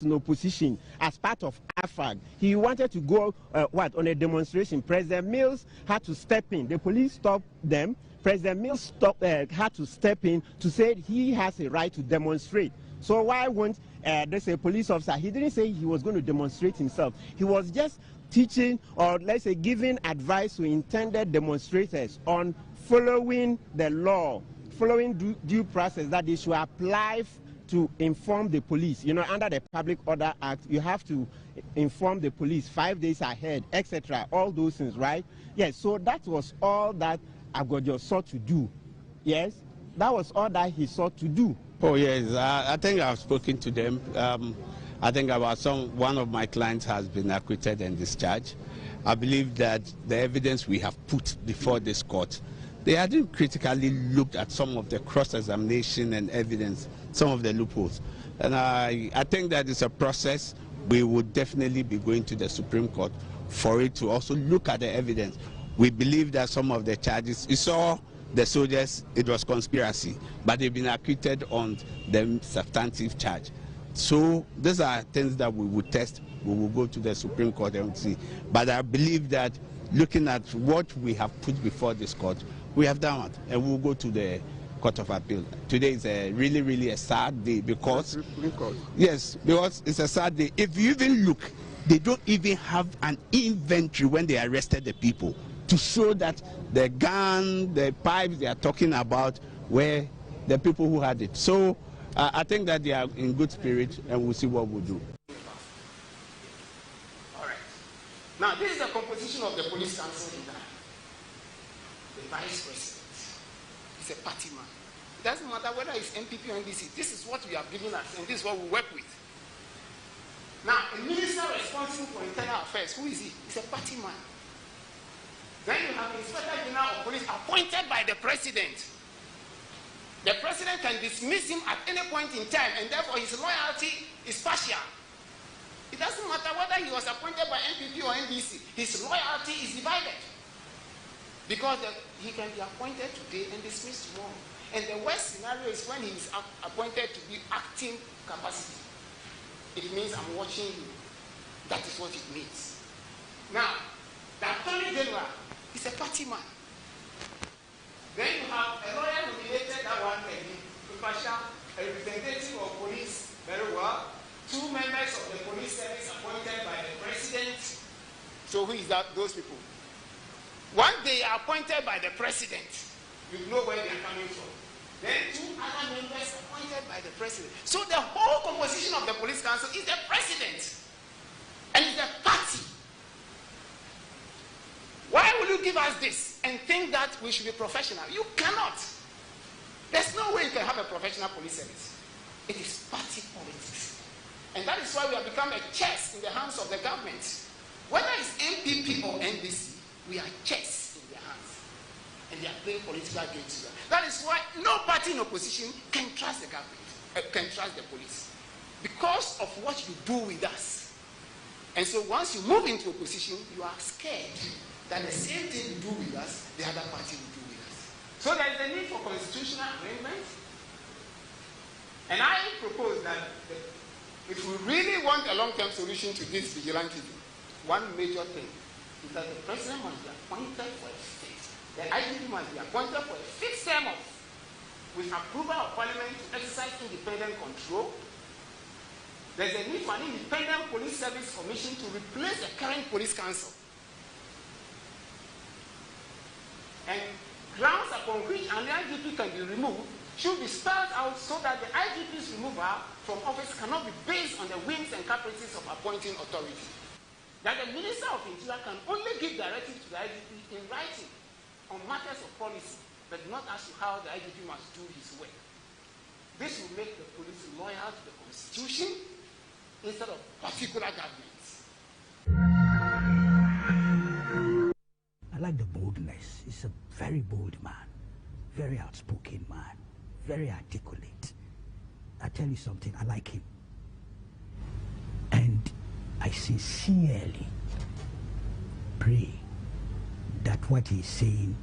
in opposition as part of AFAG. He wanted to go on a demonstration. President Mills had to step in. The police stopped them. President Mills had to step in to say he has a right to demonstrate. So why won't there's a police officer? He didn't say he was going to demonstrate himself. He was just teaching, or let's say giving advice to intended demonstrators on following the law, following due process that they should apply to inform the police. You know, under the Public Order Act, you have to inform the police 5 days ahead, etc. All those things, right? Yes, so that was all that Agodjo sought to do. Yes, that was all that he sought to do. Oh yes, I think I've spoken to them. I think one of my clients has been acquitted and discharged. I believe that the evidence we have put before this court, they hadn't critically looked at some of the cross-examination and evidence, some of the loopholes. And I think that it's a process. We would definitely be going to the Supreme Court for it to also look at the evidence. We believe that some of the charges, you saw the soldiers, it was conspiracy, but they've been acquitted on the substantive charge. So these are things that we will test. We will go to the Supreme Court and see. But I believe that looking at what we have put before this court, we have done it, and we will go to the Court of Appeal. Today is really a sad day because, yes, because it's a sad day. If you even look, they don't even have an inventory when they arrested the people to show that the gun, the pipes they are talking about were the people who had it. So I think that they are in good spirit, and we'll see what we'll do. All right. Now, this is the composition of the police council in Ghana. The vice president is a party man. It doesn't matter whether it's MPP or NDC. This is what we have given us, and this is what we work with. Now, a minister responsible for internal affairs, who is he? He's a party man. Then you have the Inspector General of Police appointed by the president. The president can dismiss him at any point in time, and therefore his loyalty is partial. It doesn't matter whether he was appointed by MPP or NDC. His loyalty is divided. Because he can be appointed today and dismissed tomorrow. And the worst scenario is when he is appointed to be acting capacity. It means I'm watching you. That is what it means. Now, the Attorney General is a party man. Then you have a lawyer nominated, that one can be impartial, a representative of police, very well. 2 members of the police service appointed by the president. So who is that? Those people. Once they are appointed by the president, you know where they are coming from. Then 2 other members appointed by the president. So the whole composition of the police council is the president. And it's the party. Why will you give us this and think that we should be professional? You cannot. There's no way you can have a professional police service. It is party politics. And that is why we have become a chess in the hands of the government. Whether it's MPP or NDC, we are chess in their hands. And they are playing political games. That is why no party in opposition can trust the government, can trust the police. Because of what you do with us. And so once you move into opposition, you are scared that the same thing you do with us, the other party will do with us. So there is a need for constitutional amendment. And I propose that if we really want a long-term solution to this vigilantism, one major thing is that the president must be appointed for a fixed, the IGP must be appointed for a fixed term with approval of Parliament to exercise independent control. There's a need for an independent police service commission to replace the current police council. And grounds upon which an IGP can be removed should be spelled out so that the IGP's removal from office cannot be based on the whims and caprices of appointing authority. That the Minister of Interior can only give directives to the IGP in writing on matters of policy, but not as to how the IGP must do his work. This will make the police loyal to the Constitution instead of particular governments. I like the boldness. He's a very bold man, very outspoken man, very articulate. I tell you something, I like him. And I sincerely pray that what he's saying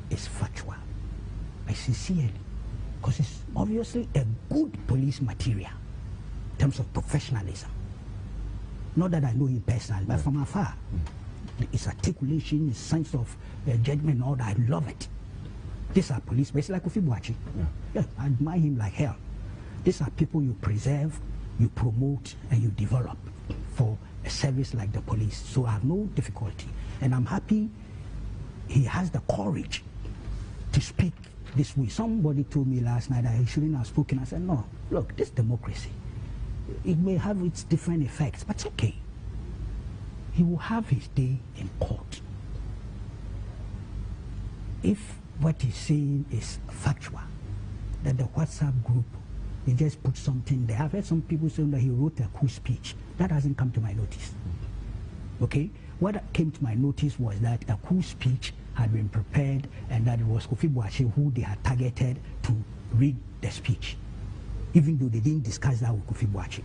is factual. I sincerely, because it's obviously a good police material. terms of professionalism. Not that I know him personally, but from afar. His articulation, his sense of judgment, and all that, I love it. These are policemen. It's like Kofi Boakye. Yeah, I admire him like hell. These are people you preserve, you promote, and you develop for a service like the police. So I have no difficulty. And I'm happy he has the courage to speak this way. Somebody told me last night that he shouldn't have spoken. I said, no, look, this democracy, it may have its different effects, but it's okay. He will have his day in court. If what he's saying is factual, that the WhatsApp group, they just put something there. I've heard some people saying that he wrote a coup speech. That hasn't come to my notice. Okay? What came to my notice was that a coup speech had been prepared and that it was Kofi Boakye who they had targeted to read the speech, even though they didn't discuss that with Kofi Boakye.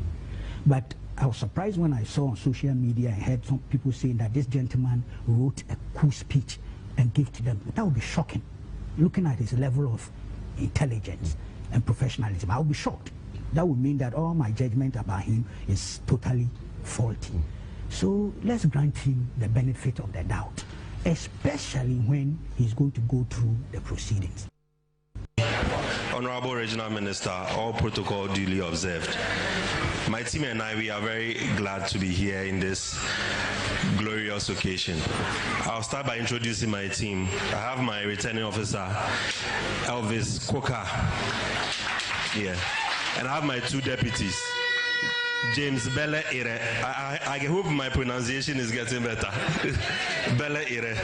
But I was surprised when I saw on social media and heard some people saying that this gentleman wrote a coup speech and gave to them. That would be shocking. Looking at his level of intelligence and professionalism, I would be shocked. That would mean that all my judgment about him is totally faulty. So let's grant him the benefit of the doubt, especially when he's going to go through the proceedings. Honorable Regional Minister, all protocol duly observed. My team and I, we are very glad to be here in this glorious occasion. I'll start by introducing my team. I have my returning officer, Elvis Coker, here. And I have my two deputies, James Belle Ire. I hope my pronunciation is getting better. Belle Ire.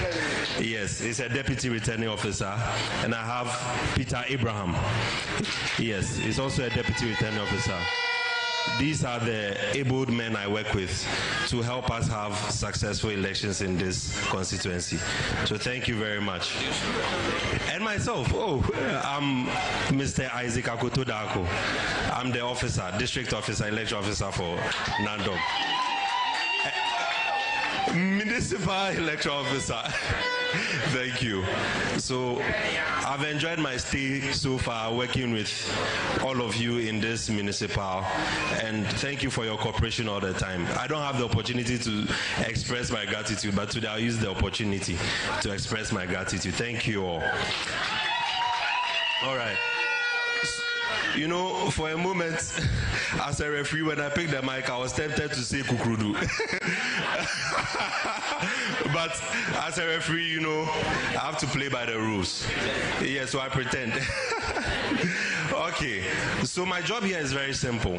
Yes, he's a deputy returning officer. And I have Peter Abraham. Yes, he's also a deputy returning officer. These are the abled men I work with to help us have successful elections in this constituency. So thank you very much. And myself, I'm Mr. Isaac Akoto Dako. I'm the officer, district officer, electoral officer for Nandom. Municipal electoral officer. Thank you. So I've enjoyed my stay so far working with all of you in this municipal, and thank you for your cooperation all the time. I don't have the opportunity to express my gratitude, but today I'll use the opportunity to express my gratitude. Thank you all. All right. You know, for a moment, as a referee, when I picked the mic, I was tempted to say Kukrudu. But as a referee, you know, I have to play by the rules. Yeah, so I pretend. Okay, so my job here is very simple.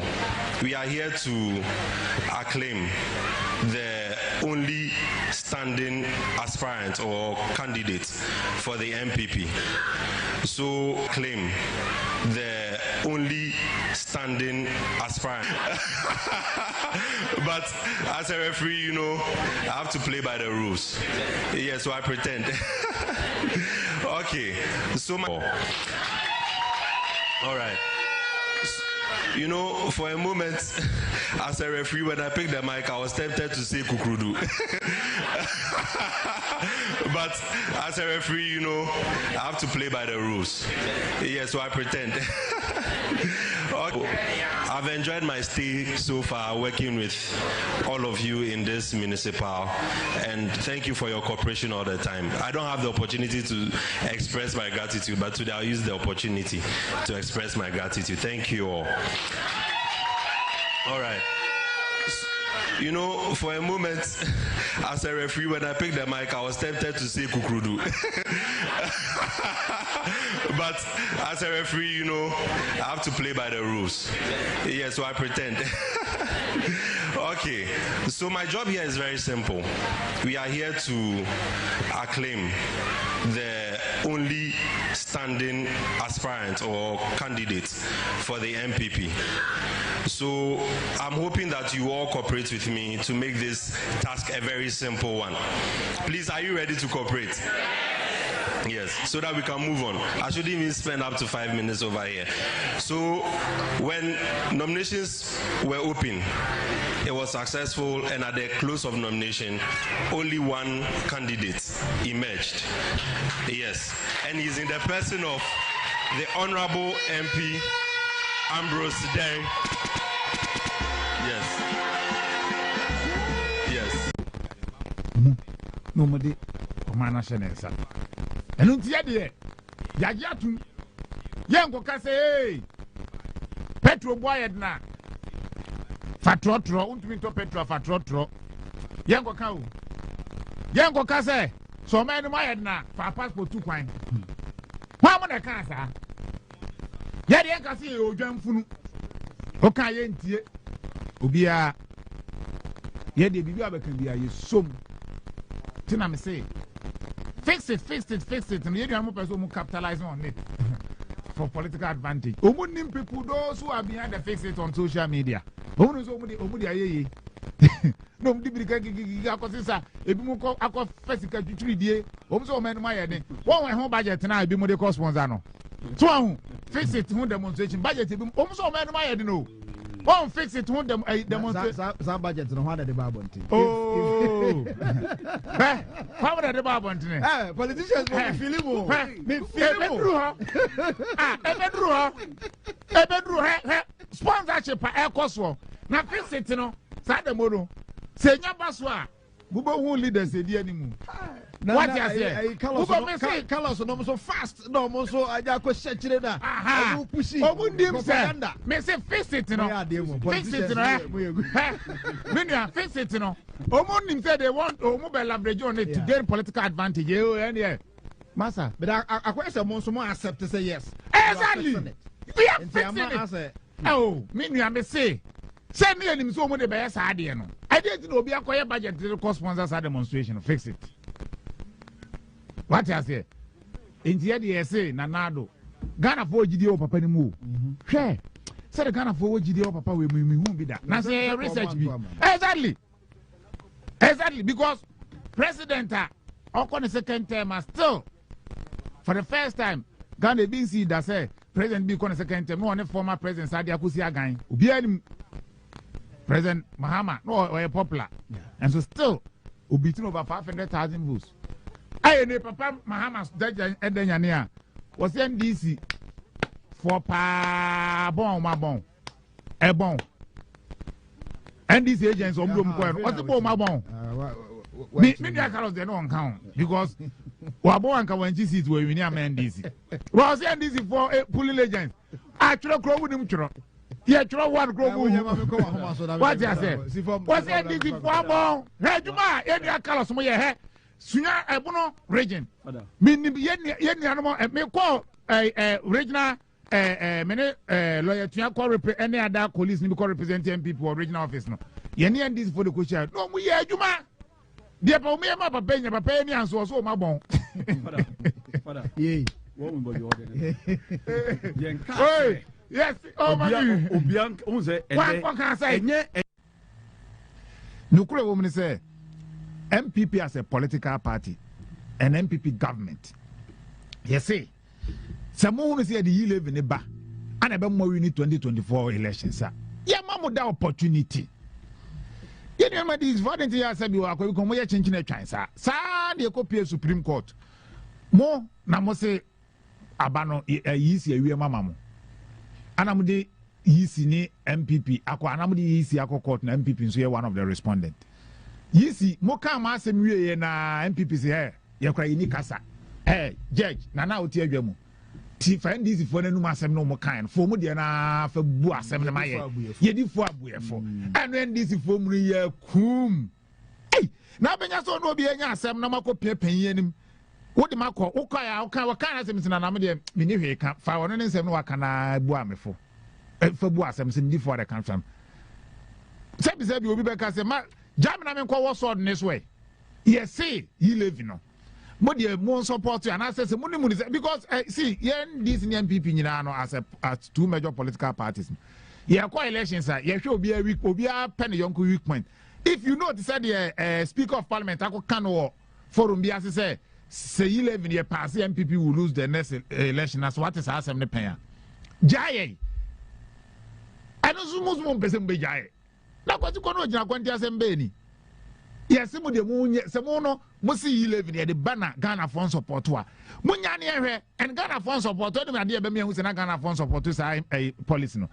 We are here to acclaim the only standing aspirant or candidate for the MPP. So claim the only standing aspirant. But as a referee, you know, I have to play by the rules. Yeah, so I pretend. Okay, so all right. You know, for a moment, as a referee, when I picked the mic, I was tempted to say Kukrudu. But as a referee, you know, I have to play by the rules. Yeah, so I pretend. I've enjoyed my stay so far working with all of you in this municipal, and thank you for your cooperation all the time. I don't have the opportunity to express my gratitude, but today I'll use the opportunity to express my gratitude. Thank you all. All right. You know, for a moment, as a referee, when I picked the mic, I was tempted to say Kukrudu. But as a referee, you know, I have to play by the rules. Yeah, so I pretend. Okay, so my job here is very simple. We are here to acclaim the only standing aspirant or candidate for the MPP. So I'm hoping that you all cooperate with me to make this task a very simple one. Please, are you ready to cooperate? Yes, so that we can move on. I shouldn't even spend up to 5 minutes over here. So when nominations were open, it was successful, and at the close of nomination, only one candidate emerged. Yes, and he's in the person of the Honorable MP Ambrose Deng. Yes. No more de Omana Shenesa. And untia de Yajatu Yango Kase Petro Boyadna Fatrotro, Untimito Petro Fatrotro Yango Kau Yango Kase, so many Mayadna for passport 2 coin. Pamana Casa Yadianka see you, John Funu. Okay, Ubia Yedi Bibia can be a sum. Tina me say, fix it, and you are more capitalizing on it for political advantage. Umunim people, those who are behind the fix it on social media. Omuno Omudi no, Dibika, Ebimuko, Aqua Fessica, 3 days, also man, my head. One home budget tonight, be more the cost ones. So, fix it to demonstration budget, also man, my head. No. One fix it to them a demonstration. Some budget no one at the Barbonti. Oh, how about the Barbonti? Politicians will be feeling sponsorship air cost. Now fix it, you know, Sadamoro. Say, Yabaswa, Bubo won't lead us a dear anymore. What you say? Colors no so fast, no so I just question it. Aha, Omundim said, may say fix it, you know. Fix it, you know. Fix it, you know. Omundim said they want mobile leverage on it to gain political advantage. Yeah, Massa, but I question more accept to say yes. Exactly. We are fixing it. Oh, I may say. Send me him so much the best idea. No, I didn't know be a quiet budget to cost sponsors a demonstration. Fix it. What I say? In the DSA, Nanado, Ghana for GDO Papa move. Share. Say the Ghana for GDO Papa will won't be that. Now say research me. Exactly, because President on the second term are still for the first time Ghana being seen that say President be on the second term. No one former President Sadia Kusi again. Ubianim. President Mahama, no, popular. Yeah. And so still, we'll beating over 500,000 votes. I know Papa Mahama's judge and then was NDC for pa bon, ma bon, a bon. NDC agents on Bloom Point. What's the bon, ma bon? Maybe I can't don't count because Wabo and Kawanchi seats were in NDC. Was NDC for a pulling agent? I try to grow with him. Yeah, throw one grow. What you say? What's NDC for bon? Hey, Juma, any colors from your hair. Sunya Ebono region. Meaning, yen animal and may call a regional many lawyer to call any other police because representing people or regional office. No, Yenny and this for the question. No, we are Juma. Dear Pomea, Papa Penny, Papa Penny, and so my bon. Yea, yes, oh, my Obiang, what can I say? Nuclear woman say. MPP as a political party, an MPP government. You see, someone say the 11 in ba, and about more we need 2024 elections. Yeah, mamu da opportunity. You know, this volunteer said you are going to come here changing a chance. Sir, the copy Supreme Court. More, na say abano easy a mamamu. Anamudi easy ni MPP. Akwa anamudi easy akwa court na MPP so one of the respondents. Yisi moka ma asem wie na MPP se he ye kra yini kasa judge na na oti adwamu ti find this for na nu asem no mo kan fo mu de na fa bu asem na maye ye di fo abuefo anu this fo mu ye kum na benya so no obi enya asem na makopia panyin anim wo de makọ wo kwa ya wo kan asem sin na me de me ni hwe ka fa wono ne nsem no waka na bu amefo fa bu asem sim di fo de kan fam sebi obi be ka se ma Jamina men kwa was on this way. Yes, see, you live no. Modi more support you and I say money because see, this NPP as two major political parties. Yeah, quite elections are should be a week or be a penny young week point. If you know said the Speaker of Parliament, I can forum be as say 11 year pass MPP will lose the next election as what is our 70 pay. Jay. I don't most person be jay. What you going to do? Assembly. Yes, some of the moon, some no, Musi 11 the banner Ghana fund support. Munyani and Ghana fund support. Told me, dear Bemi, who's a Ghana fund support to say a policy. No,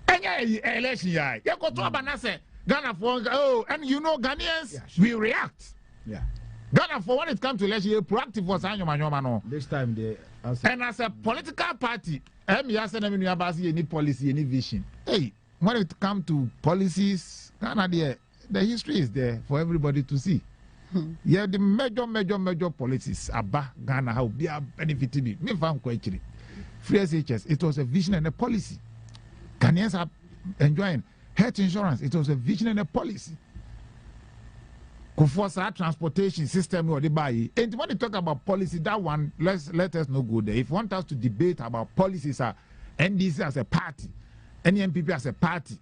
Any election, yeah. You go to Abanase, Ghana for and you know Ghanaians, we react. Yeah. Ghana for when it comes to election, you're proactive for Sanyo Mano. This time they and as a political party, any policy, any vision. Hey, when it comes to policies, Ghana the history is there for everybody to see. Yeah, the major policies about Ghana how be benefiting me. Me found quite free SHS, it was a vision and a policy. Ghanaians are enjoying health insurance, it was a vision and a policy. Force our transportation system or the buy. And when you talk about policy, that one let us not go there. If you want us to debate about policies, NDC as a party, NMPP as a party,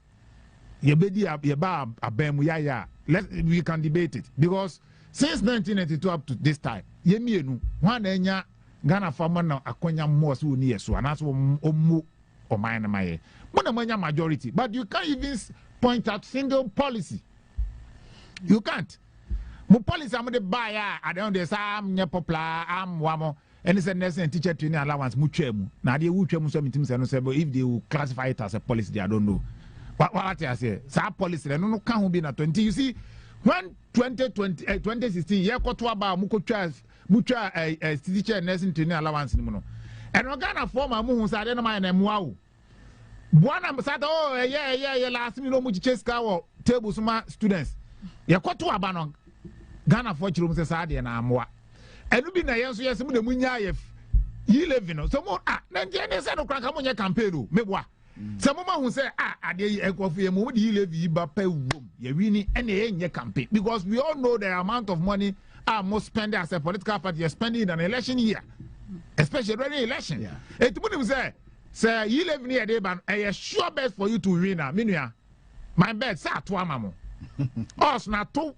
we can debate it because since 1992 up to this time, one enya Ghana farmer now akonya more so near so and that's omu or mine majority, but you can't even point out single policy. You can't. Mo policy am de buy at the end there am nye popular am wamo and it's a nursing teacher training allowance mu twemu na de wu twemu so metim say no say but if they will classify it as a policy I don't know what I say sa policy no can ho be na 20 you see when 2016 year koto aba mu kotwa teacher nursing training allowance ni mu no and Ghana former mu hu say de no man na mua o buana say oh yeah last me no mu chase ka wo table suma students ye koto aba no Ghana for children says Sadia na Amwa. And you be na yes, yes, the Munya ye live in so more. Then Jenny said, Crackamonia campaign, Mebwa. Some woman who say, I dare you coffee a moment you live ye bape room, ye really any in your campaign because we all know the amount of money I must spend as a political party spending in an election year, especially any election. It wouldn't say, you live near Deban, a sure best for you to win. Minia, my bed, sir, to Amamo. Us not two.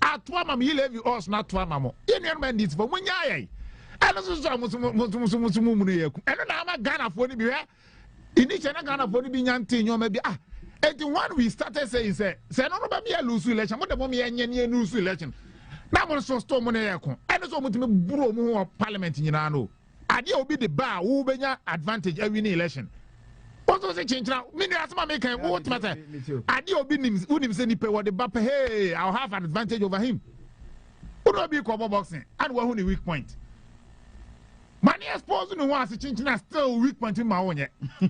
Atwa mam yi levi us na atwa mamo yen man dit for munya ye eno so so mu ne yaku eno na ama Ghana for ni bi he iniche na Ghana for ni bi nyante nyoma bi enti when we started saying say no ba me lose election mo de mo me nye lose election na mo so storm ne yaku eno so mutime buro mu ho parliament nyina no ade obi de ba wo benya advantage every election. Also say change now. Me asma make what matter. Adi obi nim say nipa what the bap hey I'll have an advantage over him. Who no be cover boxing and who the weak point. Money expose no one change na still weak point in my own yet. You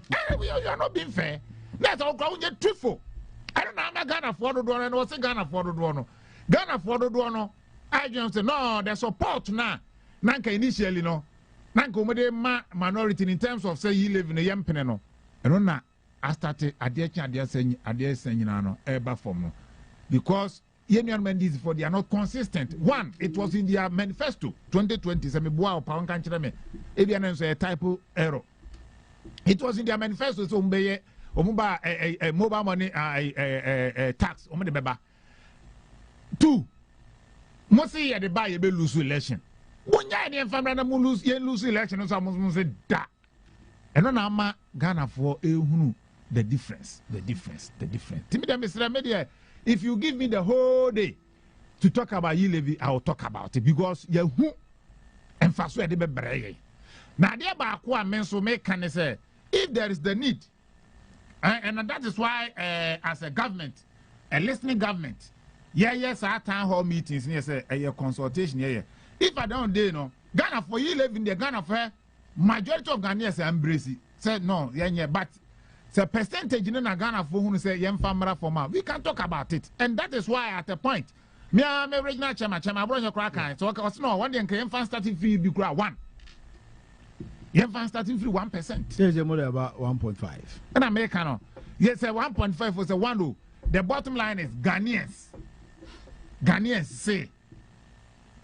are not being fair. That's all ground yet truthful. I don't know I'm Ghana for the one and what's Ghana for the one. Ghana for the one. I just say no the support now. Nanka initially no. Nanka umede minority in terms of say you live in a yampene no. And na I started adhere saying no eba form no because union men for they are not consistent. One, it was in their manifesto 2020. Say me boa pa onka nchire me e bia na so a typo error. It was in their manifesto so mbeye omba mobile money tax omo de beba. Two, mo say ye de buy ye be lose election. Wonya ni enfamra na mo lose election so mo say da. And on ama Ghana for the difference. Timmy Mr. Media, if you give me the whole day to talk about you levy, I will talk about it because you who and fast where they be brave. Now there ba kwa men so make can say if there is the need, and that is why as a government, a listening government, yes, our town hall meetings, yes, a consultation, yeah. If I don't do no Ghana for you live in the Ghana for. Majority of Ghanaians embrace it. Said no, but the percentage in Ghana for who say family former. We can talk about it, and that is why at a point, me am original chairman, brought your crack. So no one day can fan starting fee be one. Fan starting fee 1%. There's a model about 1.5. And American, yes, 1.5 was a one. The bottom line is Ghanaians say.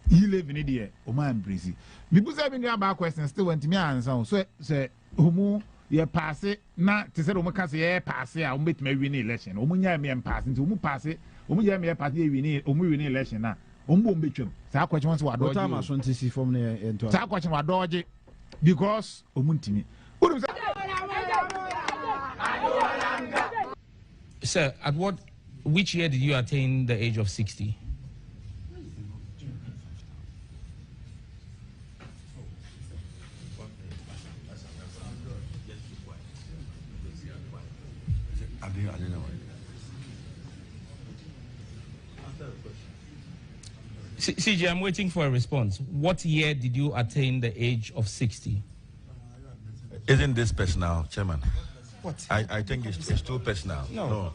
You live in India, Oma and Breezy. People say me about questions still went to me answer. So say Omu ye pass it na to say Omu can say pass it, I'll make me win election. Omunya me and pass into Omu pass it, Omunya me pass it win Omu win election na. Omu mbechum. Say question once what time I want to see from there into. Say question what dodge because Omu ntimi. Sir, which year did you attain the age of 60? CJ, I'm waiting for a response. What year did you attain the age of 60? Isn't this personal, Chairman? What? I think it's too personal. No.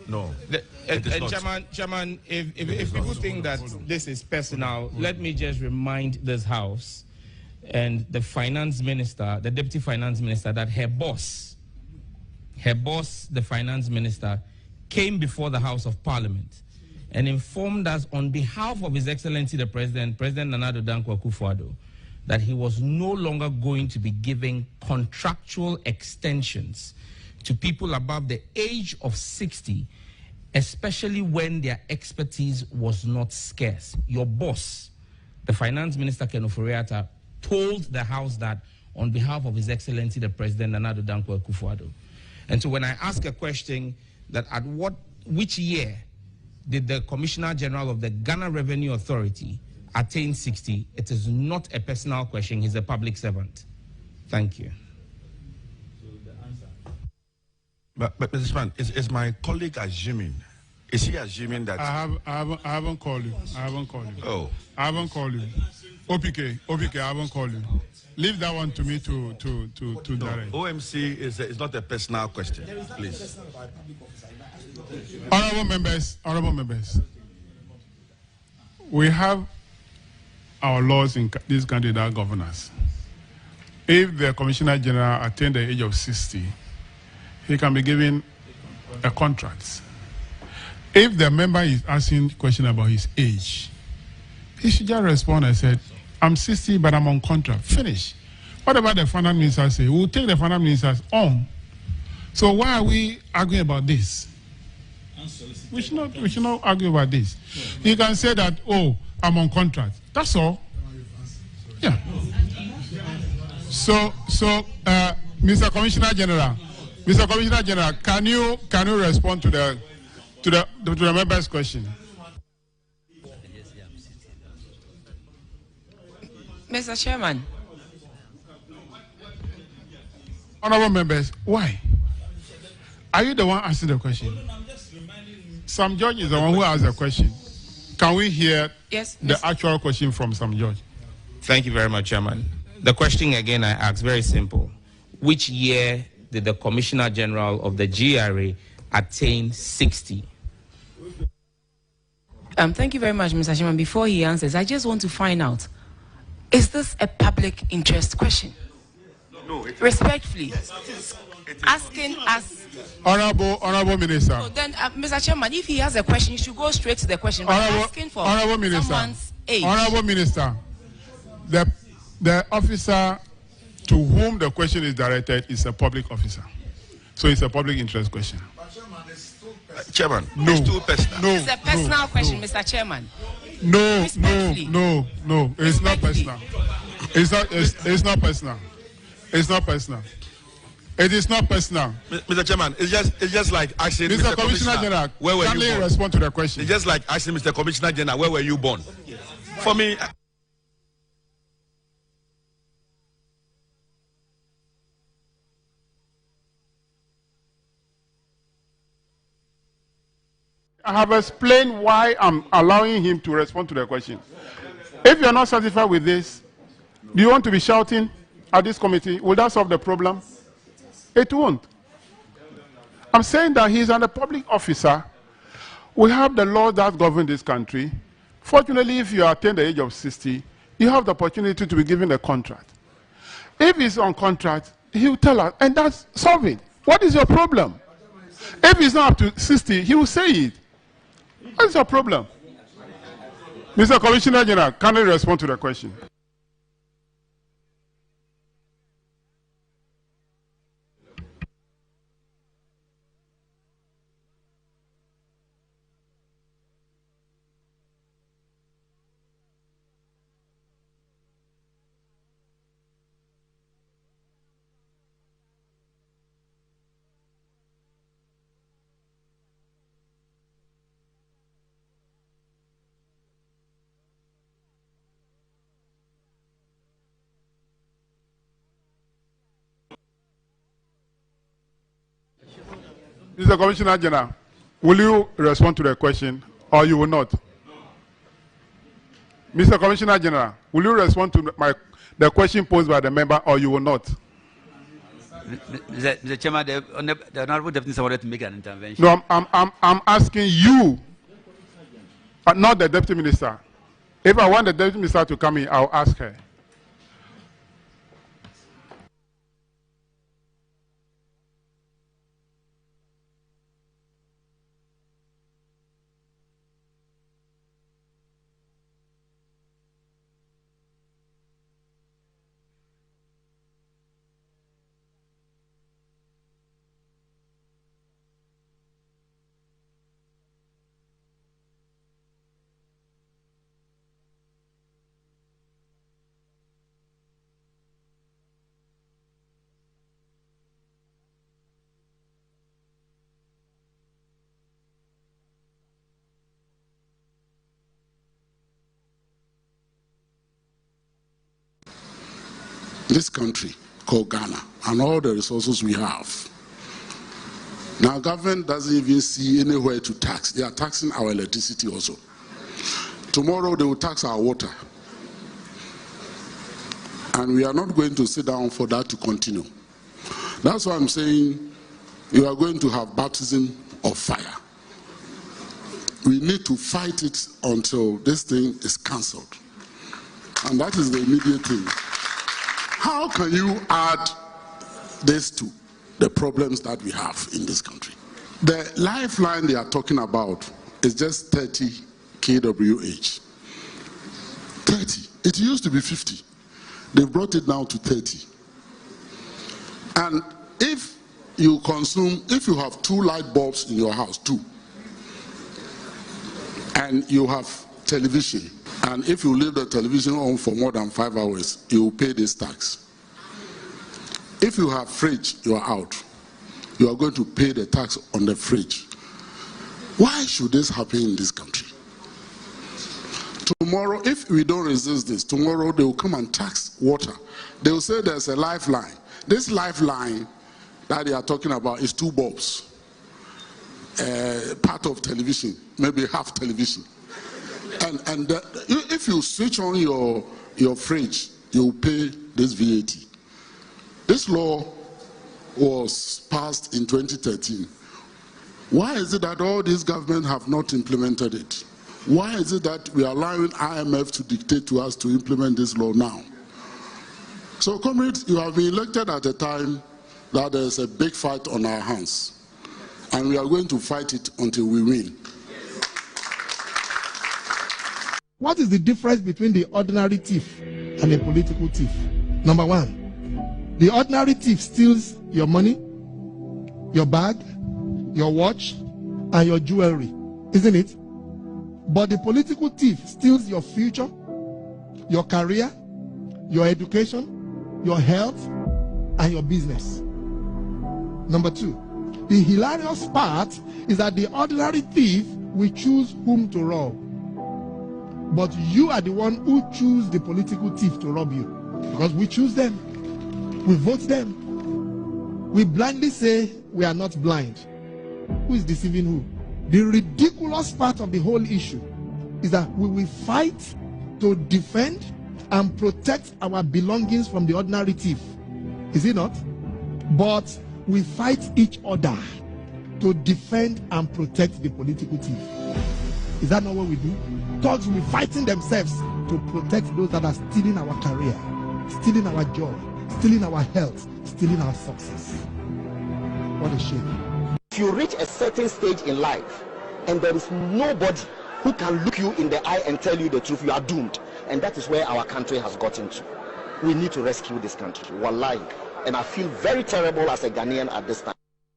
Chairman, if people think that this is personal, let me just remind this House and the finance minister, the deputy finance minister, that her boss, the finance minister, came before the House of Parliament and informed us on behalf of His Excellency the President, President Nana Addo Dankwa Akufo-Addo, that he was no longer going to be giving contractual extensions to people above the age of 60, especially when their expertise was not scarce. Your boss, the Finance Minister Ken Ofori-Atta, told the House that on behalf of His Excellency the President Nana Addo Dankwa Akufo-Addo. And so when I ask a question that which year did the Commissioner General of the Ghana Revenue Authority attain 60, it is not a personal question. He's a public servant. Thank you. But Mr. Span, is my colleague assuming? Is he assuming that? I haven't called you. Oh. I haven't called you. OPK, I haven't called you. Leave that one to me to direct. OMC is not a personal question, please. Honorable members, we have our laws in this country that govern us. If the Commissioner General attained the age of 60, he can be given a contract. If the member is asking a question about his age, he should just respond and say, I'm 60, but I'm on contract. Finish. Whatever the finance minister say, we'll take the finance minister on. So why are we arguing about this? We should not argue about this. He can say that, oh, I'm on contract. That's all. Yeah. So, Mr. Commissioner General, can you respond to the member's question? Mr. Chairman. Honorable members, why? Are you the one asking the question? Some judge is the one who asked the question. Can we hear the actual question from some judge? Thank you very much, Chairman. The question again I asked, very simple. Which year did the Commissioner General of the GRA attain 60? Thank you very much, Mr. Chairman. Before he answers, I just want to find out, is this a public interest question? No. Respectfully. Asking us. Honorable Minister. So then, Mr. Chairman, if he has a question, he should go straight to the question. Asking for someone's age. Honorable Minister, the officer to whom the question is directed is a public officer. So it's a public interest question. Chairman, no. It's too personal. No, it's a personal question, Mr. Chairman. No. It's not personal. It's not personal. It's not personal. It is not personal. Mr. Chairman, it's just like asking Mr. Commissioner General, where were you born? Respond to the question. It's just like asking Mr. Commissioner General, where were you born? For me, I have explained why I'm allowing him to respond to the question. If you're not satisfied with this, do you want to be shouting at this committee? Will that solve the problem? It won't. I'm saying that he's a public officer. We have the law that governs this country. Fortunately, if you attain the age of 60, you have the opportunity to be given a contract. If he's on contract, he'll tell us, and that's solve it. What is your problem? If he's not up to 60, he will say it. What is your problem? Mr. Commissioner General, can you respond to the question? Mr. Commissioner General, will you respond to the question or you will not? Mr. Commissioner General, will you respond to the question posed by the member, or you will not? The chairman, the honorable deputy wanted to make an intervention. No, I'm asking you, not the deputy minister. If I want the deputy minister to come in, I'll ask her. This country called Ghana and all the resources we have. Now, government doesn't even see anywhere to tax. They are taxing our electricity also. Tomorrow they will tax our water. And we are not going to sit down for that to continue. That's why I'm saying you are going to have baptism of fire. We need to fight it until this thing is cancelled. And that is the immediate thing. How can you add this to the problems that we have in this country? The lifeline they are talking about is just 30 kWh. 30. It used to be 50. They brought it down to 30. And if you have 2 light bulbs in your house, 2, and you have television, and if you leave the television on for more than 5 hours, you will pay this tax. If you have fridge, you are out. You are going to pay the tax on the fridge. Why should this happen in this country? Tomorrow, if we don't resist this, tomorrow they will come and tax water. They will say there's a lifeline. This lifeline that they are talking about is 2 bulbs. Part of television, maybe half television. And if you switch on your fridge, you pay this VAT. This law was passed in 2013. Why is it that all these governments have not implemented it? Why is it that we are allowing IMF to dictate to us to implement this law now? So, comrades, you have been elected at a time that there's a big fight on our hands. And we are going to fight it until we win. What is the difference between the ordinary thief and a political thief? Number 1, the ordinary thief steals your money, your bag, your watch, and your jewelry, isn't it? But the political thief steals your future, your career, your education, your health, and your business. Number 2, the hilarious part is that the ordinary thief will choose whom to rob. But you are the one who choose the political thief to rob you. Because we choose them. We vote them. We blindly say we are not blind. Who is deceiving who? The ridiculous part of the whole issue is that we will fight to defend and protect our belongings from the ordinary thief. Is it not? But we fight each other to defend and protect the political thief. Is that not what we do? Thugs will be fighting themselves to protect those that are stealing our career, stealing our joy, stealing our health, stealing our success. What a shame. If you reach a certain stage in life and there is nobody who can look you in the eye and tell you the truth, you are doomed. And that is where our country has gotten to. We need to rescue this country. Wallahi. And I feel very terrible as a Ghanaian at this time.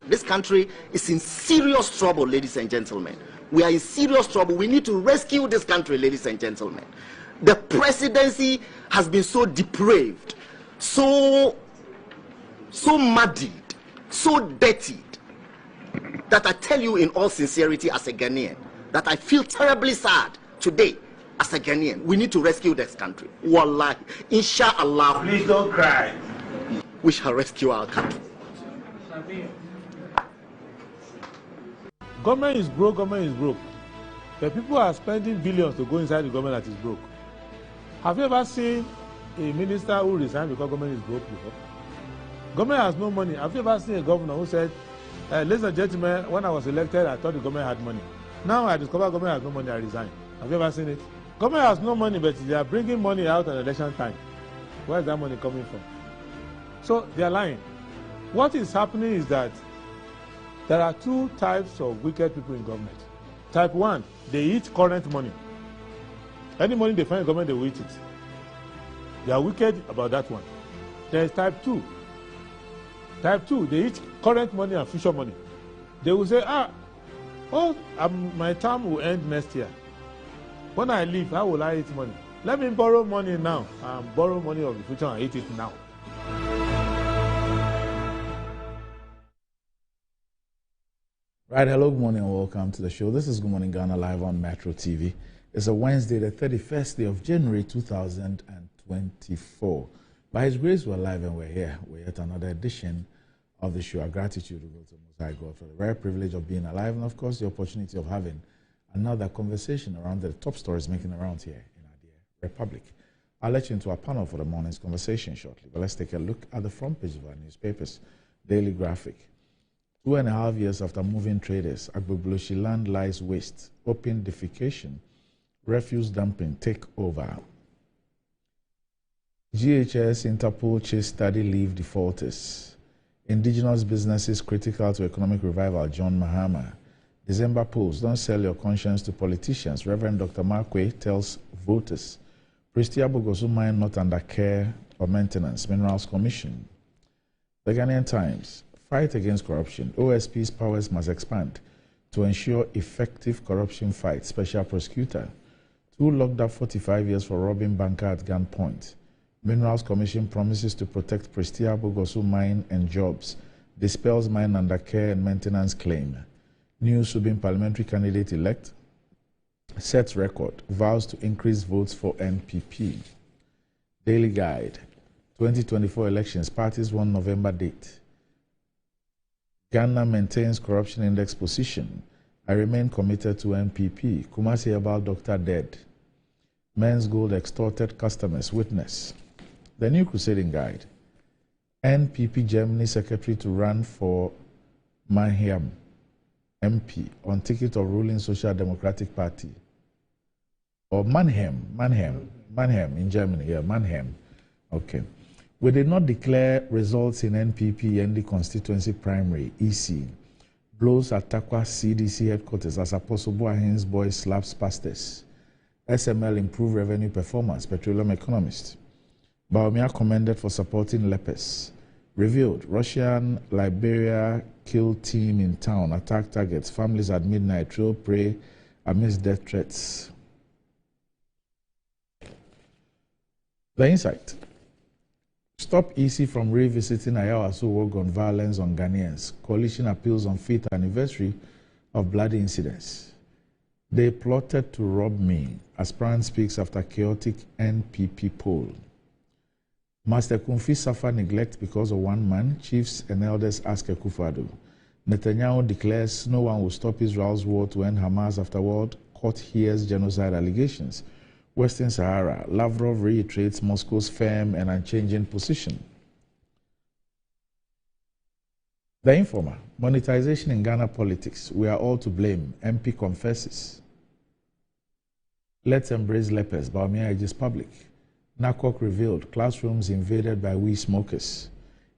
This country is in serious trouble, ladies and gentlemen. We are in serious trouble. We need to rescue this country, ladies and gentlemen. The presidency has been so depraved, so muddied, so dirtied, that I tell you in all sincerity as a Ghanaian, that I feel terribly sad today as a Ghanaian. We need to rescue this country. Wallahi. Inshallah. Please don't cry. We shall rescue our country. Government is broke, government is broke. The people are spending billions to go inside the government that is broke. Have you ever seen a minister who resigned because government is broke before? Government has no money. Have you ever seen a governor who said, ladies and gentlemen, when I was elected, I thought the government had money. Now I discover government has no money, I resign. Have you ever seen it? Government has no money, but they are bringing money out at election time. Where is that money coming from? So they are lying. What is happening is that there are two types of wicked people in government. Type 1, they eat current money. Any money they find in government, they will eat it. They are wicked about that one. There is type 2. Type 2, they eat current money and future money. They will say, my term will end next year. When I leave, how will I eat money? Let me borrow money now and borrow money of the future and eat it now. Right, hello, good morning and welcome to the show. This is Good Morning Ghana live on Metro TV. It's a Wednesday, the 31st day of January 2024. By His grace, we're live and we're here. We're at another edition of the show. Our gratitude to God, to Most High God, for the very privilege of being alive and, of course, the opportunity of having another conversation around the top stories making around here in our dear Republic. I'll let you into our panel for the morning's conversation shortly, but let's take a look at the front page of our newspapers. Daily Graphic. 2.5 years after moving traders, Agbogloshi land lies waste, open defecation, refuse dumping take over. GHS Interpol chase study leave defaulters. Indigenous businesses critical to economic revival, John Mahama. December polls, don't sell your conscience to politicians. Reverend Dr. Markwe tells voters. Prestia Bogosu mine not under care or maintenance, Minerals Commission. The Ghanaian Times. Fight against corruption. OSP's powers must expand to ensure effective corruption fight. Special prosecutor. 2 locked up 45 years for robbing banker at gunpoint. Minerals Commission promises to protect Prestia Bogosu mine and jobs. Dispels mine under care and maintenance claim. New Subin parliamentary candidate elect. Sets record. Vows to increase votes for NPP. Daily Guide. 2024 elections. Parties won November date. Ghana maintains corruption index position. I remain committed to NPP. Kumasi Herbal doctor dead. Men's gold extorted customers witness. The New Crusading Guide. NPP Germany secretary to run for Mannheim MP on ticket of ruling Social Democratic Party. Or Mannheim in Germany. Yeah, Mannheim. Okay. We did not declare results in NPP and the Constituency primary, EC. Blows at Takwa CDC headquarters as Apostle Boahen's boy slaps pastors. SML improved revenue performance, petroleum economist. Baumia commended for supporting lepers. Revealed, Russian Liberia kill team in town, attack targets, families at midnight, trail prey amidst death threats. The Insight. Stop EC from revisiting Ayawaso work on violence on Ghanaians. Coalition appeals on 5th anniversary of bloody incidents. They plotted to rob me. Aspirant speaks after chaotic NPP poll. Master Kumfi suffer neglect because of one man. Chiefs and elders ask Akufo-Addo. Netanyahu declares no one will stop Israel's war to end Hamas afterward. Court hears genocide allegations. Western Sahara. Lavrov reiterates Moscow's firm and unchanging position. The Informer. Monetization in Ghana politics. We are all to blame. MP confesses. Let's embrace lepers. Baumia Aegis Public. NACOC revealed. Classrooms invaded by weed smokers.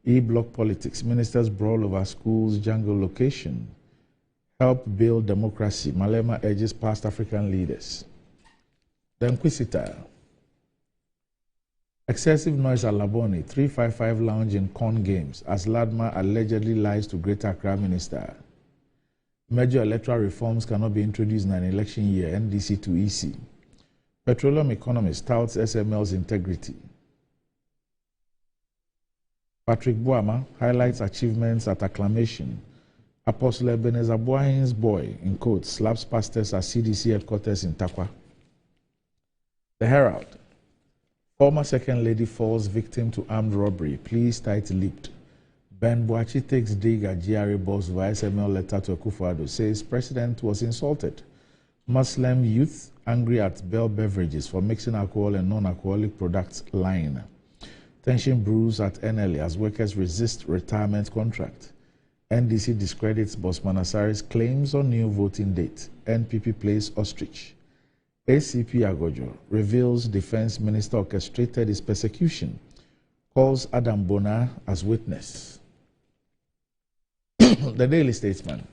E-block politics. Ministers brawl over schools' jungle location. Help build democracy. Malema urges past African leaders. The Inquisitor. Excessive noise at Labone, 355 lounge in Corn Games, as Ladma allegedly lies to Greater Accra Minister. Major electoral reforms cannot be introduced in an election year, NDC to EC. Petroleum economist touts SML's integrity. Patrick Boama highlights achievements at acclamation. Apostle Ebenezer Boahen's boy, in quotes, slaps pastors at CDC headquarters in Takwa. The Herald. Former Second Lady falls victim to armed robbery. Please tight-lipped. Ben Boachi takes dig at GRA boss via SML letter to Akufo-Addo. Says President was insulted. Muslim youth angry at Bell Beverages for mixing alcohol and non-alcoholic products line. Tension brews at NLA as workers resist retirement contract. NDC discredits Bosman Asari's claims on new voting date. NPP plays ostrich. ACP Agojo reveals Defense Minister orchestrated his persecution. Calls Adam Bona as witness. The Daily Statesman.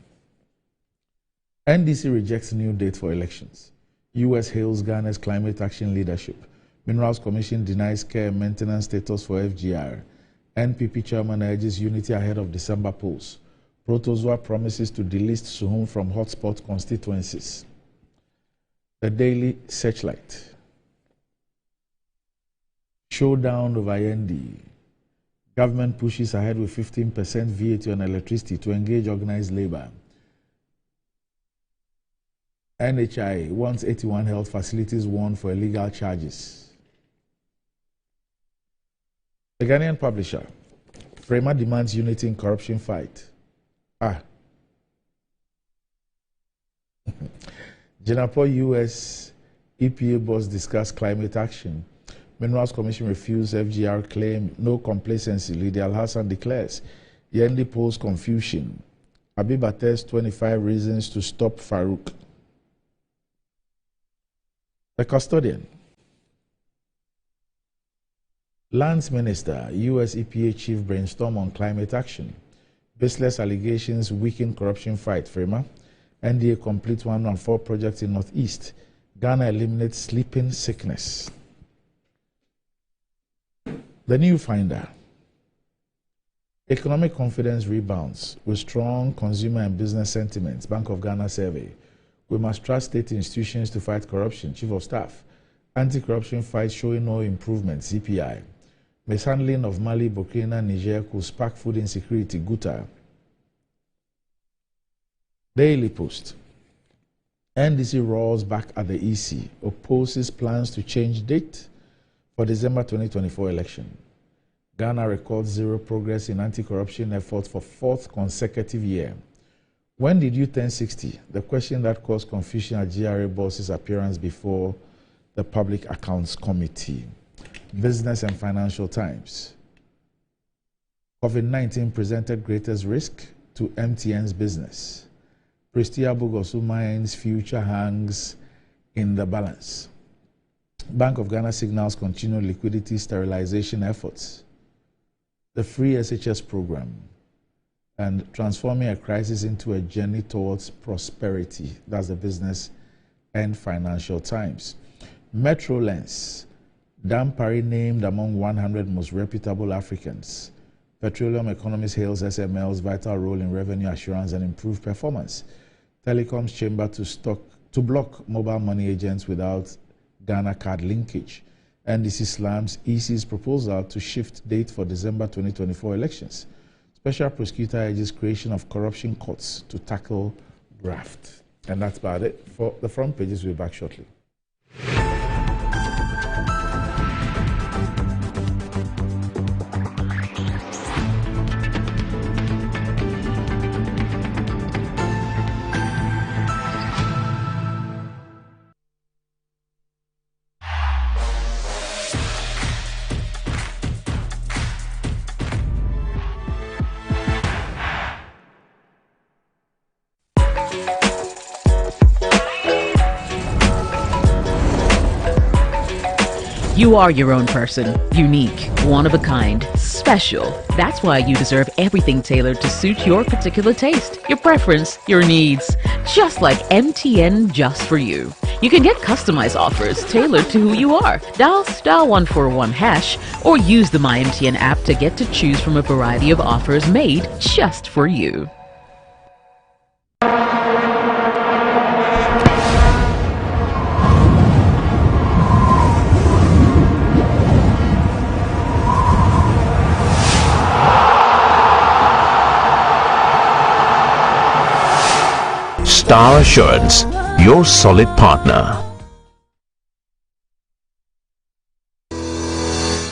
NDC rejects new date for elections. U.S. hails Ghana's climate action leadership. Minerals Commission denies care and maintenance status for FGR. NPP chairman urges unity ahead of December polls. Protozoa promises to delist Suhum from hotspot constituencies. The Daily Searchlight. Showdown over ND. Government pushes ahead with 15% VAT on electricity to engage organized labor. NHI wants 81 health facilities warned for illegal charges. The Ghanaian publisher. Frema demands unity in corruption fight. Jenapor US EPA boss discuss climate action. Minerals Commission refused FGR claim no complacency. Lydia Al-Hassan declares. Yendi polls confusion. Abiba tests 25 reasons to stop Farouk. The Custodian. Lands Minister, US EPA Chief brainstorm on climate action. Baseless allegations weaken corruption fight. Frema. NDA complete 114 projects in Northeast. Ghana eliminates sleeping sickness. The New Finder. Economic confidence rebounds with strong consumer and business sentiments. Bank of Ghana survey. We must trust state institutions to fight corruption. Chief of Staff. Anti-corruption fight showing no improvement. CPI. Mishandling of Mali, Burkina, Niger could spark food insecurity. Guta. Daily Post. NDC roars back at the EC. Opposes plans to change date for December 2024 election. Ghana records zero progress in anti-corruption efforts for fourth consecutive year. When did you turn 60? The question that caused confusion at GRA boss's appearance before the Public Accounts Committee. Business and Financial Times. COVID-19 presented greatest risk to MTN's business. Prestia Bogosu Mine's future hangs in the balance. Bank of Ghana signals continued liquidity sterilization efforts. The free SHS program and transforming a crisis into a journey towards prosperity. That's the Business and Financial Times. Metro Lens. Dan Parry named among 100 most reputable Africans. Petroleum Economist hails SML's vital role in revenue assurance and improved performance. Telecoms chamber to block mobile money agents without Ghana card linkage. NDC slams EC's proposal to shift date for December 2024 elections. Special prosecutor urges creation of corruption courts to tackle graft. And that's about it for the front pages. We'll be back shortly. You are your own person, unique, one of a kind, special. That's why you deserve everything tailored to suit your particular taste, your preference, your needs. Just like MTN just for you. You can get customized offers tailored to who you are. Dial *141# or use the MyMTN app to get to choose from a variety of offers made just for you. Star Assurance, your solid partner.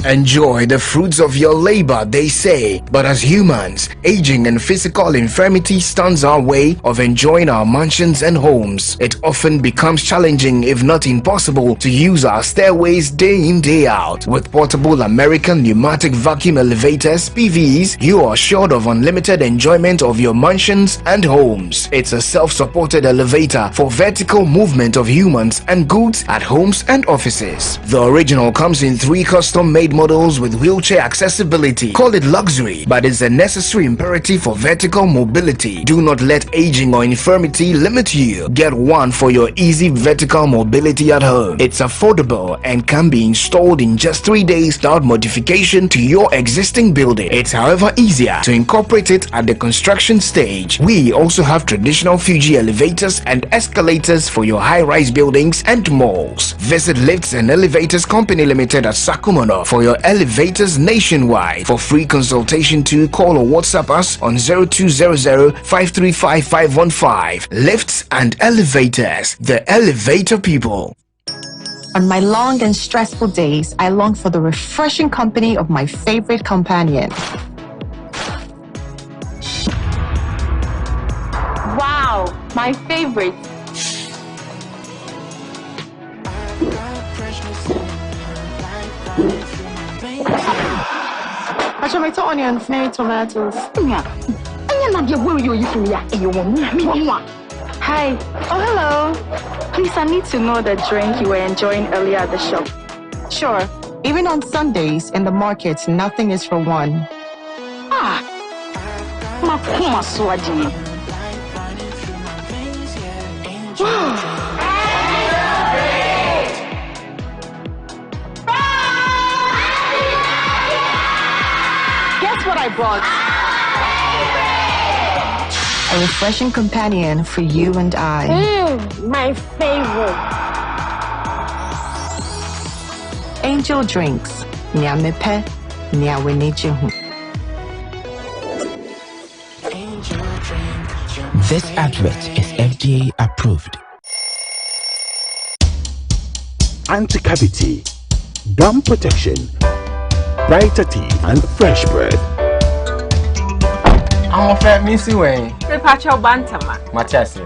Enjoy the fruits of your labor, they say. But as humans, aging and physical infirmity stands our way of enjoying our mansions and homes. It often becomes challenging, if not impossible, to use our stairways day in, day out. With portable American pneumatic vacuum elevators, PVs, you are assured of unlimited enjoyment of your mansions and homes. It's a self-supported elevator for vertical movement of humans and goods at homes and offices. The original comes in 3 custom-made models with wheelchair accessibility. Call it luxury, but it's a necessary imperative for vertical mobility. Do not let aging or infirmity limit you. Get one for your easy vertical mobility at home. It's affordable and can be installed in just 3 days without modification to your existing building. It's however easier to incorporate it at the construction stage. We also have traditional Fuji elevators and escalators for your high-rise buildings and malls. Visit Lifts and Elevators Company Limited at Sakumono for your elevators nationwide. For free consultation to call or WhatsApp us on 0200-535-515. Lifts and Elevators, the elevator people. On my long and stressful days, I long for the refreshing company of my favorite companion. Wow, my favorite. Tomato, onions, maybe tomatoes. Hi. Oh, hello. Please, I need to know the drink you were enjoying earlier at the shop. Sure. Even on Sundays in the markets, nothing is for one. Guess what I brought? A refreshing companion for you and I. My favorite. Angel Drinks. Nyamepe, nyawenejehu. This advert is FDA approved. Anti-cavity, gum protection, brighter teeth, and fresh breath. I'm afraid Missy Wayne. Prepare bantama. Matias.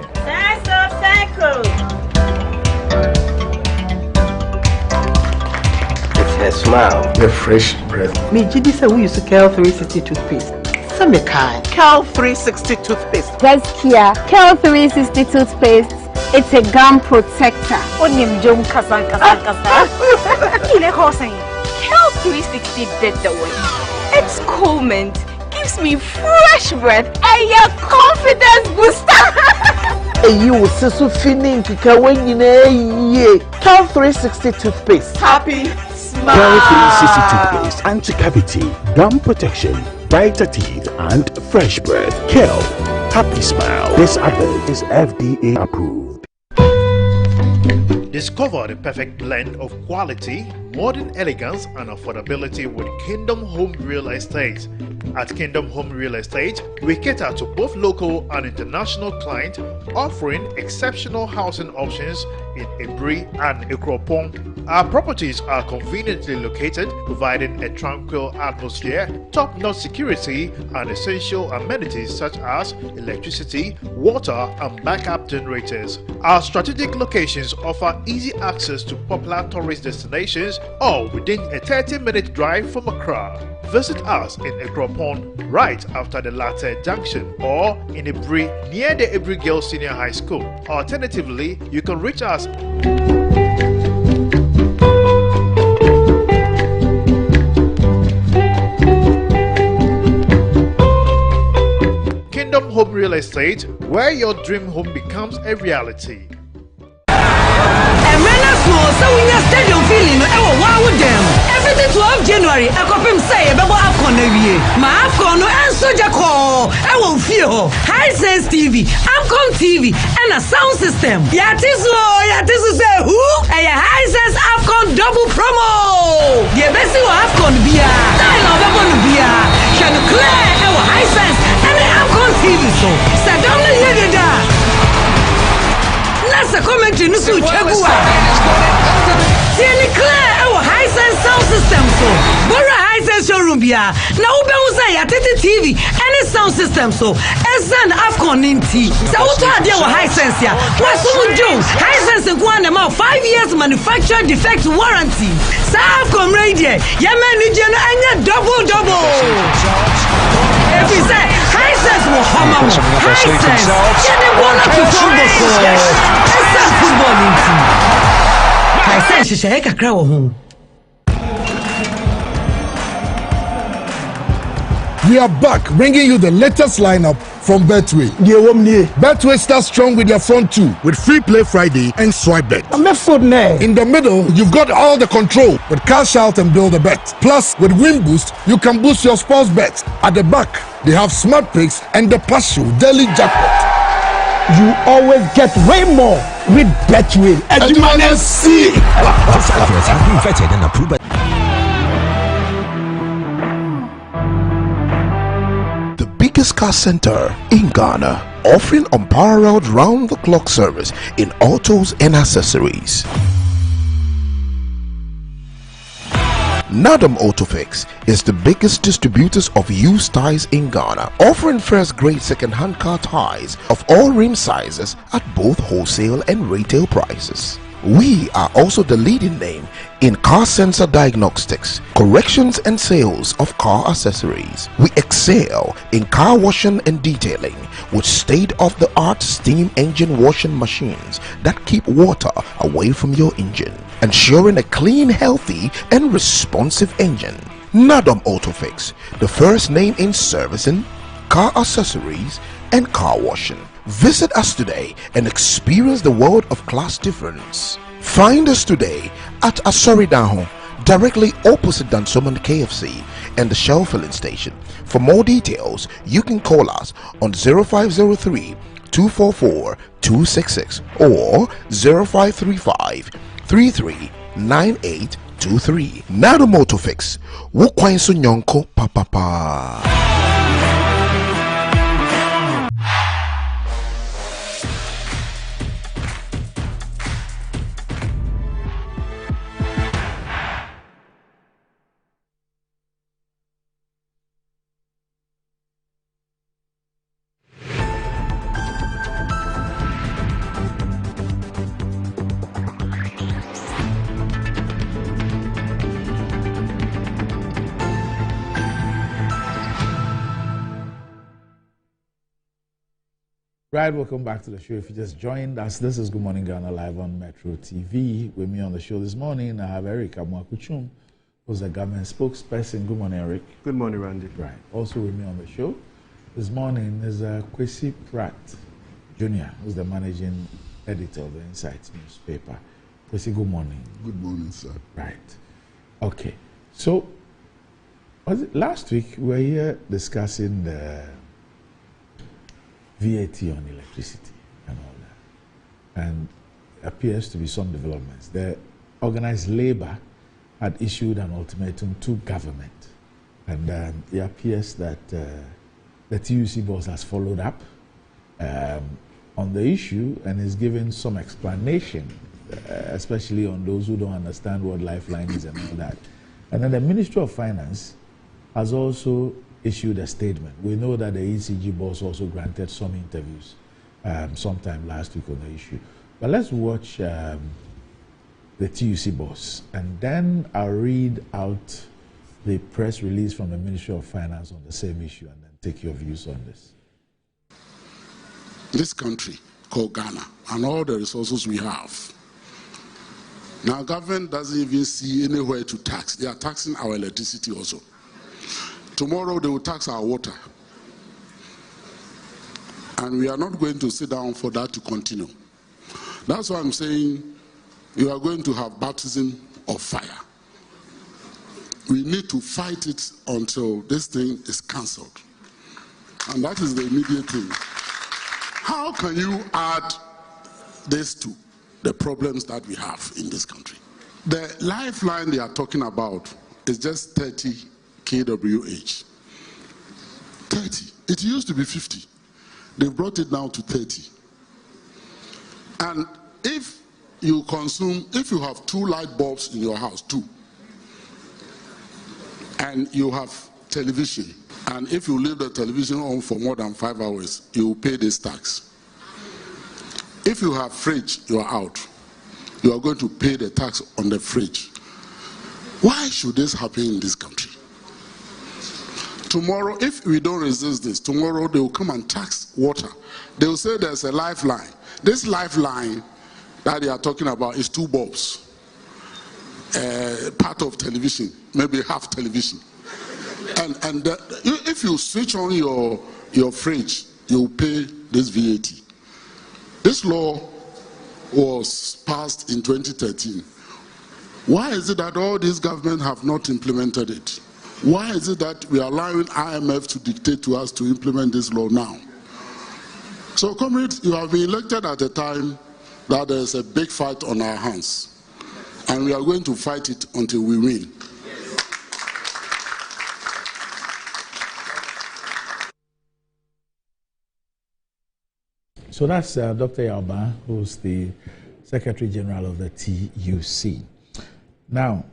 It's her smile. The fresh breath. Me Gidi said we use Cal 360 toothpaste. Some kind. Cal 360 toothpaste. That's Kia. Cal 360 toothpaste. It's a gum protector. Onium jom kasan. Kile kosen. Cal 360 did the way. It's cool mint. Gives me fresh breath and your confidence booster. You will see so feeling to when you know Cal 360 toothpaste. Happy smile. Cal 360 toothpaste, anti-cavity, gum protection, brighter teeth, and fresh breath. Cal, happy smile. This advert is FDA approved. Discover the perfect blend of quality, modern elegance, and affordability with Kingdom Home Real Estate. At Kingdom Home Real Estate, we cater to both local and international clients, offering exceptional housing options in Ebri and Ikropong. Our properties are conveniently located, providing a tranquil atmosphere, top-notch security, and essential amenities such as electricity, water, and backup generators. Our strategic locations offer easy access to popular tourist destinations, all within a 30-minute drive from Accra. Visit us in Ikropong right after the Latte Junction, or in Ebri near the Ebri Girls Senior High School. Alternatively, you can reach us Kingdom Home Real Estate, where your dream home becomes a reality. Stadium feeling, everything 12 January, I got him say about Afcon every year. My Afcon and Soja call. I will feel high sense TV, Afcon TV, and a sound system. Yatisu say who? A high sense Afcon double promo. The best you Afcon beer. I love Afcon beer. Can clear our high sense and the Afcon TV so. Sadam the Yeda. Let's a commentary no so chegua. Clear our high sense sound system so. bia. Na ube uza ya TV any sound system so. Ezan Afcon ninti. Sa uto adia wa Hisense ya. Wasumu jo. Hisense nkuwa nema 5 years manufacturer defect warranty. Sa Afcon radio. Yeme nije no anya double. If you say Hisense will hammer mo. Hisense. Yene wanna perform before. Ezan football ninti. Hisense shisha eka kra wo ho. We are back, bringing you the latest lineup from Betway. Betway starts strong with their front two, with Free Play Friday and Swipe Bet. In the middle, you've got all the control with Cash Out and Build a Bet. Plus, with Win Boost, you can boost your sports bets. At the back, they have Smart Picks and the Partial Daily Jackpot. You always get way more with Betway. And you can see. This advert has been vetted and approved by biggest car center in Ghana, offering unparalleled round-the-clock service in autos and accessories. Nadam Autofix is the biggest distributors of used tires in Ghana, offering first-grade second-hand car tires of all rim sizes at both wholesale and retail prices. We are also the leading name in car sensor diagnostics, corrections and sales of car accessories. We excel in car washing and detailing with state-of-the-art steam engine washing machines that keep water away from your engine, ensuring a clean, healthy and responsive engine. Nadam Autofix, the first name in servicing, car accessories and car washing. Visit us today and experience the world of class difference. Find us today at Asoridaho, directly opposite Dansoman KFC and the Shell filling station. For more details, you can call us on 0503 244 266 or 0535 339823. Nado Motofix, Wukwain Sunyonko Papa. Right, welcome back to the show. If you just joined us, this is Good Morning Ghana live on Metro TV. With me on the show this morning, I have Eric Amwakuchum, who's a government spokesperson. Good morning, Eric. Good morning, Randy. Right. Also with me on the show this morning is Kwesi Pratt Jr., who's the managing editor of the Insights newspaper. Kwesi, good morning. Good morning, sir. Right. Okay. So, last week we were here discussing the VAT on electricity and all that. And appears to be some developments. The organized labor had issued an ultimatum to government. And it appears that the TUC boss has followed up on the issue and is giving some explanation, especially on those who don't understand what Lifeline is and all that. And then the Ministry of Finance has also issued a statement. We know that the ECG boss also granted some interviews sometime last week on the issue. But let's watch the TUC boss, and then I'll read out the press release from the Ministry of Finance on the same issue, and then take your views on this. This country called Ghana and all the resources we have. Now, government doesn't even see anywhere to tax. They are taxing our electricity also. Tomorrow they will tax our water. And we are not going to sit down for that to continue. That's why I'm saying you are going to have baptism of fire. We need to fight it until this thing is cancelled. And that is the immediate thing. How can you add this to the problems that we have in this country? The lifeline they are talking about is just 30 kWh. 30. It used to be 50. They brought it down to 30. And if you have 2 light bulbs in your house, 2, and you have television, and if you leave the television on for more than 5 hours, you will pay this tax. If you have fridge, you are out. You are going to pay the tax on the fridge. Why should this happen in this country? Tomorrow, if we don't resist this, tomorrow they will come and tax water. They will say there's a lifeline. This lifeline that they are talking about is 2 bulbs. Part of television, maybe half television. And if you switch on your fridge, you pay this VAT. This law was passed in 2013. Why is it that all these governments have not implemented it? Why is it that we are allowing IMF to dictate to us to implement this law now? So, comrades, you have been elected at a time that there's a big fight on our hands. And we are going to fight it until we win. So that's Dr. Yalba, who's the Secretary General of the TUC. Now,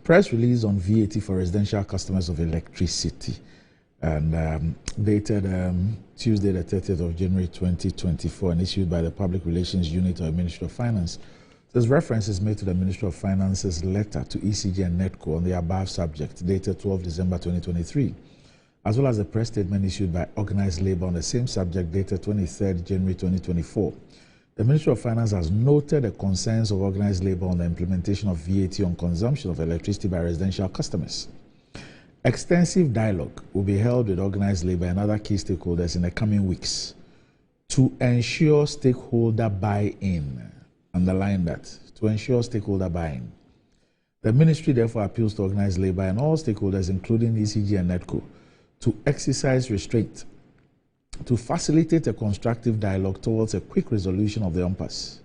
press release on VAT for residential customers of electricity, and dated Tuesday, the 30th of January 2024, and issued by the Public Relations Unit of the Ministry of Finance. This reference is made to the Ministry of Finance's letter to ECG and NETCO on the above subject, dated 12 December 2023, as well as the press statement issued by Organized Labour on the same subject, dated 23rd January 2024. The Ministry of Finance has noted the concerns of Organized Labour on the implementation of VAT on consumption of electricity by residential customers. Extensive dialogue will be held with Organized Labour and other key stakeholders in the coming weeks to ensure stakeholder buy-in. Underline that, to ensure stakeholder buy-in. The Ministry therefore appeals to Organized Labour and all stakeholders, including ECG and NETCO, to exercise restraint, to facilitate a constructive dialogue towards a quick resolution of the impasse.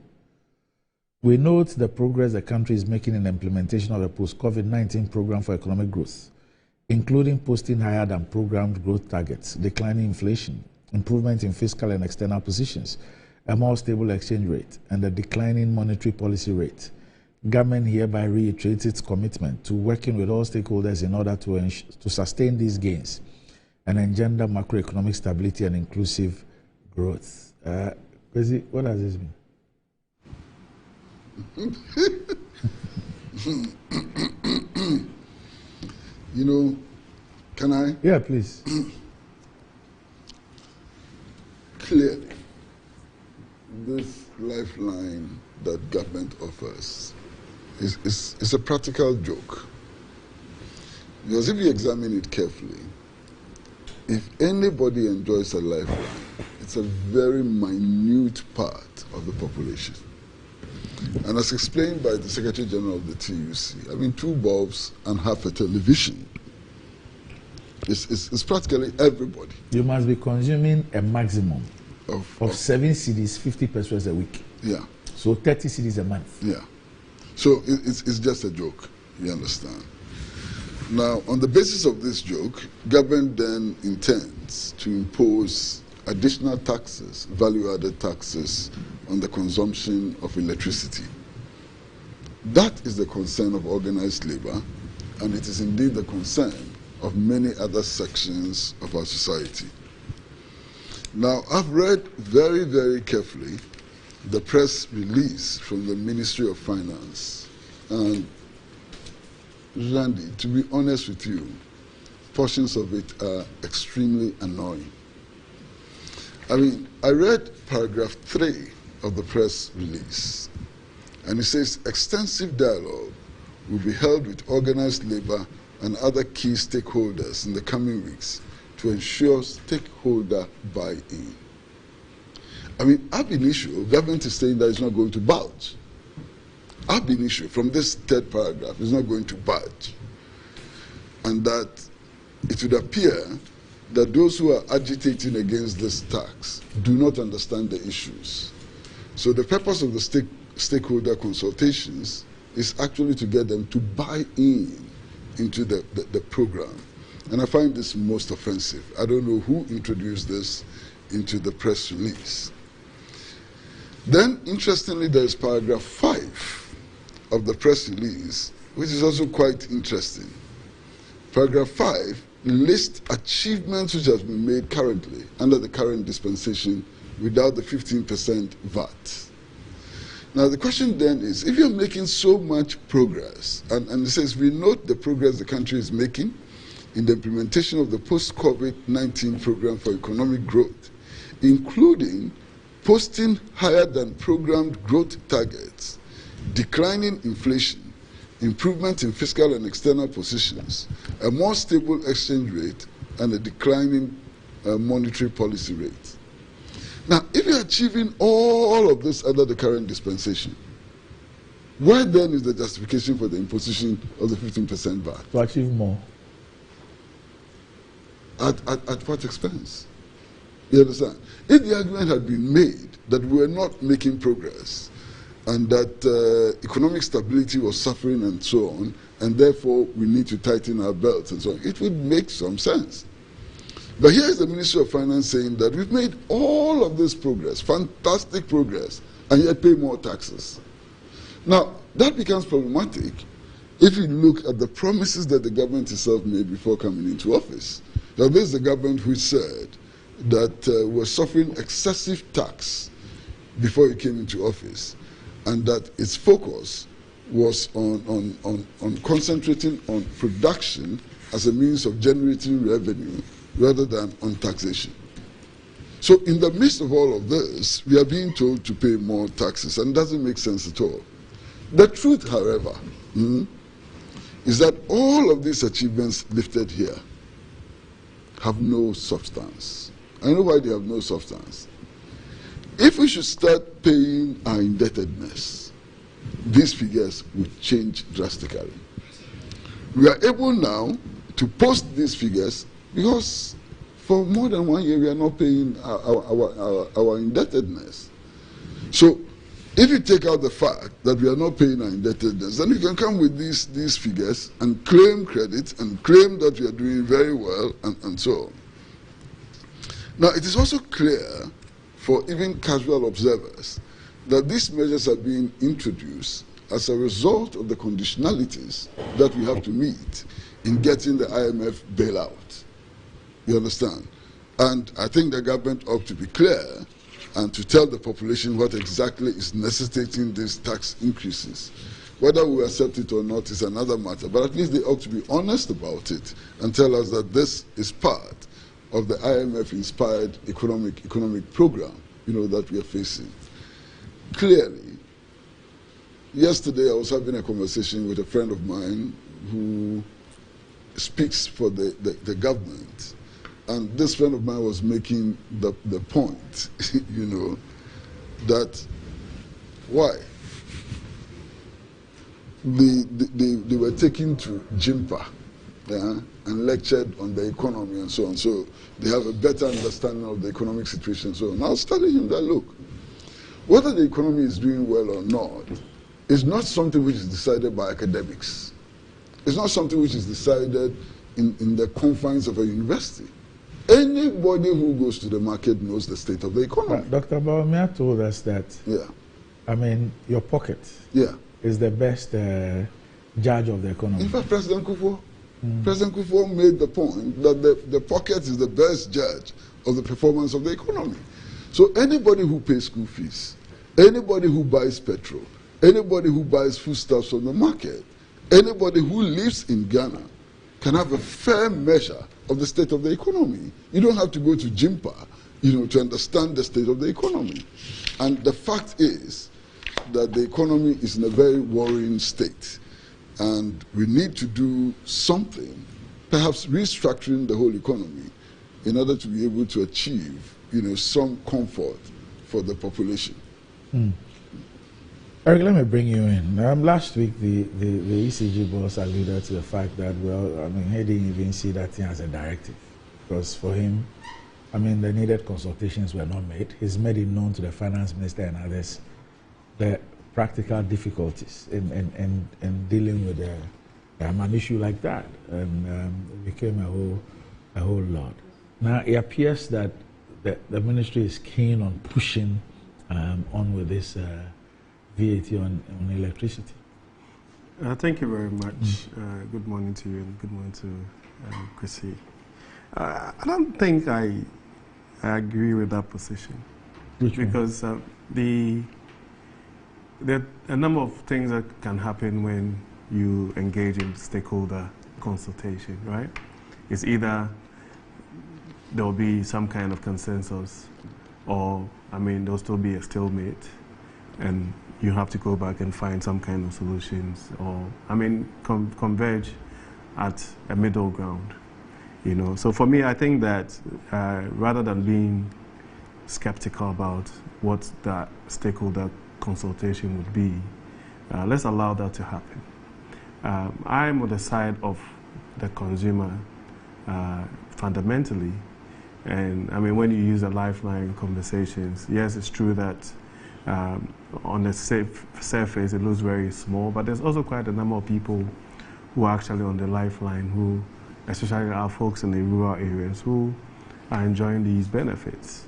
We note the progress the country is making in the implementation of a post-COVID-19 program for economic growth, including posting higher than programmed growth targets, declining inflation, improvement in fiscal and external positions, a more stable exchange rate, and a declining monetary policy rate. Government hereby reiterates its commitment to working with all stakeholders in order to sustain these gains and engender macroeconomic stability and inclusive growth. Kwesi, what does this mean? You know, can I? Yeah, please. Clearly, this lifeline that government offers is a practical joke. Because if you examine it carefully, if anybody enjoys a lifeline, it's a very minute part of the population. And as explained by the Secretary General of the TUC, I mean, 2 bulbs and half a television. It's practically everybody. You must be consuming a maximum of 7 cedis, 50 pesos a week. Yeah. So 30 cedis a month. Yeah. So it's just a joke, you understand? Now, on the basis of this joke, government then intends to impose additional taxes, value-added taxes, on the consumption of electricity. That is the concern of organized labor, and it is indeed the concern of many other sections of our society. Now, I've read very, very carefully the press release from the Ministry of Finance, and Randy, to be honest with you, portions of it are extremely annoying. I mean, I read paragraph 3 of the press release, and it says extensive dialogue will be held with organized labor and other key stakeholders in the coming weeks to ensure stakeholder buy-in. I mean, ab initio, government is saying that it's not going to budge. Ab initio, from this 3rd paragraph, is not going to budge. And that it would appear that those who are agitating against this tax do not understand the issues. So the purpose of the stakeholder consultations is actually to get them to buy in into the program. And I find this most offensive. I don't know who introduced this into the press release. Then, interestingly, there is paragraph 5 of the press release, which is also quite interesting. Paragraph 5 list achievements which has been made currently under the current dispensation without the 15% VAT. Now the question then is, if you're making so much progress, and it says we note the progress the country is making in the implementation of the post-COVID-19 program for economic growth, including posting higher than programmed growth targets, declining inflation, improvement in fiscal and external positions, a more stable exchange rate, and a declining monetary policy rate. Now, if you're achieving all of this under the current dispensation, where then is the justification for the imposition of the 15% VAT? To achieve more. At what expense? You understand? If the argument had been made that we were not making progress and that economic stability was suffering and so on, and therefore we need to tighten our belts and so on, it would make some sense. But here is the Ministry of Finance saying that we've made all of this progress, fantastic progress, and yet pay more taxes. Now, that becomes problematic if you look at the promises that the government itself made before coming into office. Now, this is the government which said that we're suffering excessive tax before it came into office, and that its focus was on concentrating on production as a means of generating revenue rather than on taxation. So in the midst of all of this, we are being told to pay more taxes, and it doesn't make sense at all. The truth, however, is that all of these achievements lifted here have no substance. I know why they have no substance. If we should start paying our indebtedness, these figures would change drastically. We are able now to post these figures because for more than 1 year we are not paying our indebtedness. So if you take out the fact that we are not paying our indebtedness, then you can come with these figures and claim credit and claim that we are doing very well and so on. Now it is also clear for even casual observers that these measures are being introduced as a result of the conditionalities that we have to meet in getting the IMF bailout. You understand? And I think the government ought to be clear and to tell the population what exactly is necessitating these tax increases. Whether we accept it or not is another matter, but at least they ought to be honest about it and tell us that this is part of the IMF-inspired economic program, that we are facing. Clearly, yesterday I was having a conversation with a friend of mine who speaks for the government, and this friend of mine was making the point, that why they were taken to Jimpa, and lectured on the economy and so on, so they have a better understanding of the economic situation and so on. And I was telling him that, look, whether the economy is doing well or not is not something which is decided by academics. It's not something which is decided in the confines of a university. Anybody who goes to the market knows the state of the economy. But Dr. Bawumia told us that, your pocket is the best judge of the economy. In fact, President Kufuor made the point that the pocket is the best judge of the performance of the economy. So anybody who pays school fees, anybody who buys petrol, anybody who buys foodstuffs from the market, anybody who lives in Ghana can have a fair measure of the state of the economy. You don't have to go to Jimpa, to understand the state of the economy. And the fact is that the economy is in a very worrying state. And we need to do something, perhaps restructuring the whole economy in order to be able to achieve, some comfort for the population. Eric, let me bring you in. Last week, the ECG boss alluded to the fact that, he didn't even see that thing as a directive. Because for him, the needed consultations were not made. He's made it known to the finance minister and others the practical difficulties in dealing with an issue like that. And it became a whole lot. Now, it appears that the ministry is keen on pushing on with this VAT on electricity. Thank you very much. Good morning to you and good morning to Chrissy. I don't think I agree with that position. Because there are a number of things that can happen when you engage in stakeholder consultation, right? It's either there will be some kind of consensus, or, I mean, there'll still be a stalemate, and you have to go back and find some kind of solutions, or, I mean, converge at a middle ground, you know. So for me, I think that rather than being skeptical about what that stakeholder consultation would be, let's allow that to happen. I'm on the side of the consumer fundamentally, and I mean, when you use a lifeline conversations, yes, it's true that on the surface it looks very small, but there's also quite a number of people who are actually on the lifeline, who, especially our folks in the rural areas, who are enjoying these benefits.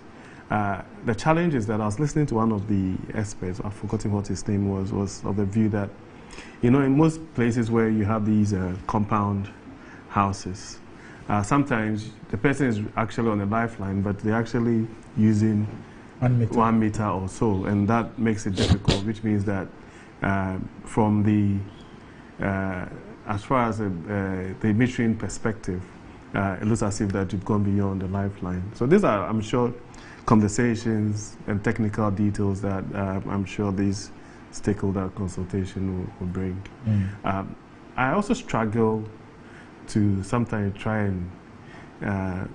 The challenge is that I was listening to one of the experts, I've forgotten what his name was of the view that, you know, in most places where you have these compound houses, sometimes the person is actually on a lifeline, but they're actually using 1 meter or so, and that makes it difficult, which means that from the, as far as the metering perspective, it looks as if that you've gone beyond the lifeline. So these are, I'm sure, conversations and technical details that I'm sure these stakeholder consultation will bring. I also struggle to sometimes try and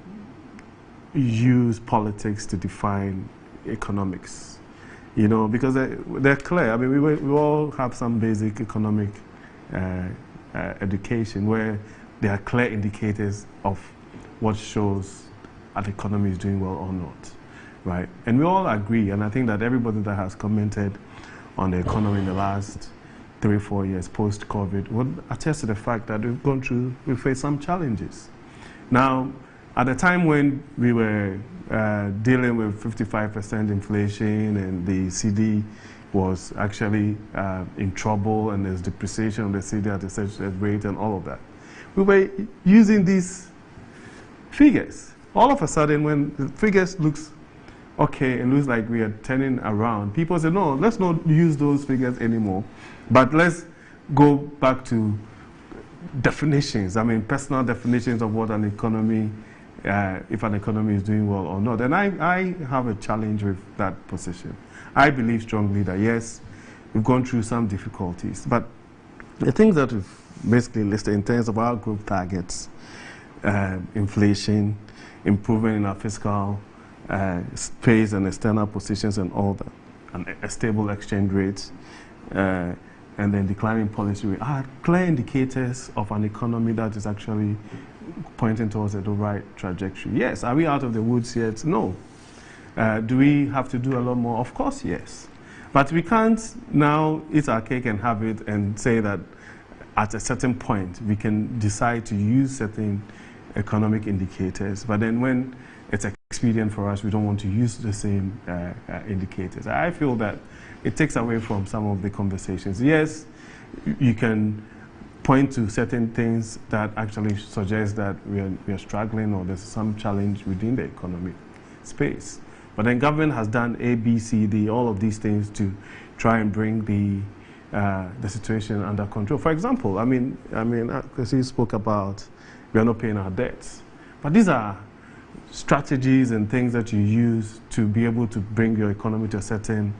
use politics to define economics, you know, because they're clear. I mean, we all have some basic economic education where there are clear indicators of what shows an economy is doing well or not, right? And we all agree, and I think that everybody that has commented on the economy in the last 3 or 4 years post-COVID would attest to the fact that we faced some challenges. Now, at the time when we were dealing with 55% inflation and the CD was actually in trouble and there's depreciation of the CD at a certain rate and all of that, we were using these figures. All of a sudden, when the figures looks okay and looks like we are turning around, people say, no, let's not use those figures anymore, but let's go back to definitions. I mean, personal definitions of what an economy, if an economy is doing well or not. And I have a challenge with that position. I believe strongly that, yes, we've gone through some difficulties, but the things that we've basically listed in terms of our group targets, inflation, improvement in our fiscal space and external positions and all that, and a stable exchange rate, and then declining policy rate, are clear indicators of an economy that is actually pointing towards the right trajectory. Yes. Are we out of the woods yet? No. Do we have to do a lot more? Of course, yes. But we can't now eat our cake and have it and say that at a certain point we can decide to use certain economic indicators, but then when it's expedient for us, we don't want to use the same indicators. I feel that it takes away from some of the conversations. Yes, you can point to certain things that actually suggest that we are struggling or there's some challenge within the economic space. But then government has done A, B, C, D, all of these things to try and bring the situation under control. For example, I mean, because you spoke about we are not paying our debts, but these are strategies and things that you use to be able to bring your economy to a certain,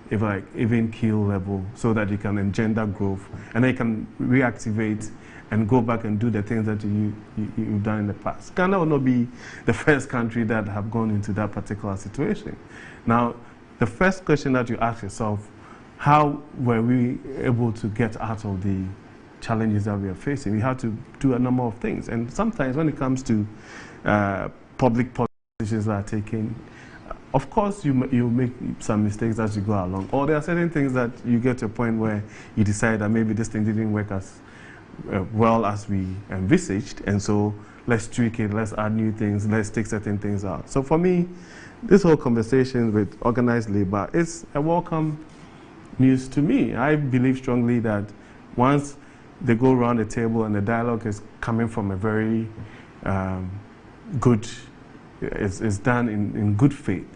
if like even keel level, so that you can engender growth and then you can reactivate and go back and do the things that you've done in the past. Ghana will not be the first country that have gone into that particular situation. Now, the first question that you ask yourself, how were we able to get out of the challenges that we are facing? We had to do a number of things. And sometimes when it comes to public decisions that are taken, of course you make some mistakes as you go along. Or there are certain things that you get to a point where you decide that maybe this thing didn't work as well as we envisaged, and so let's tweak it, let's add new things, let's take certain things out. So for me, this whole conversation with organized labor is a welcome news to me. I believe strongly that once they go around the table and the dialogue is coming from a very good, is done in good faith,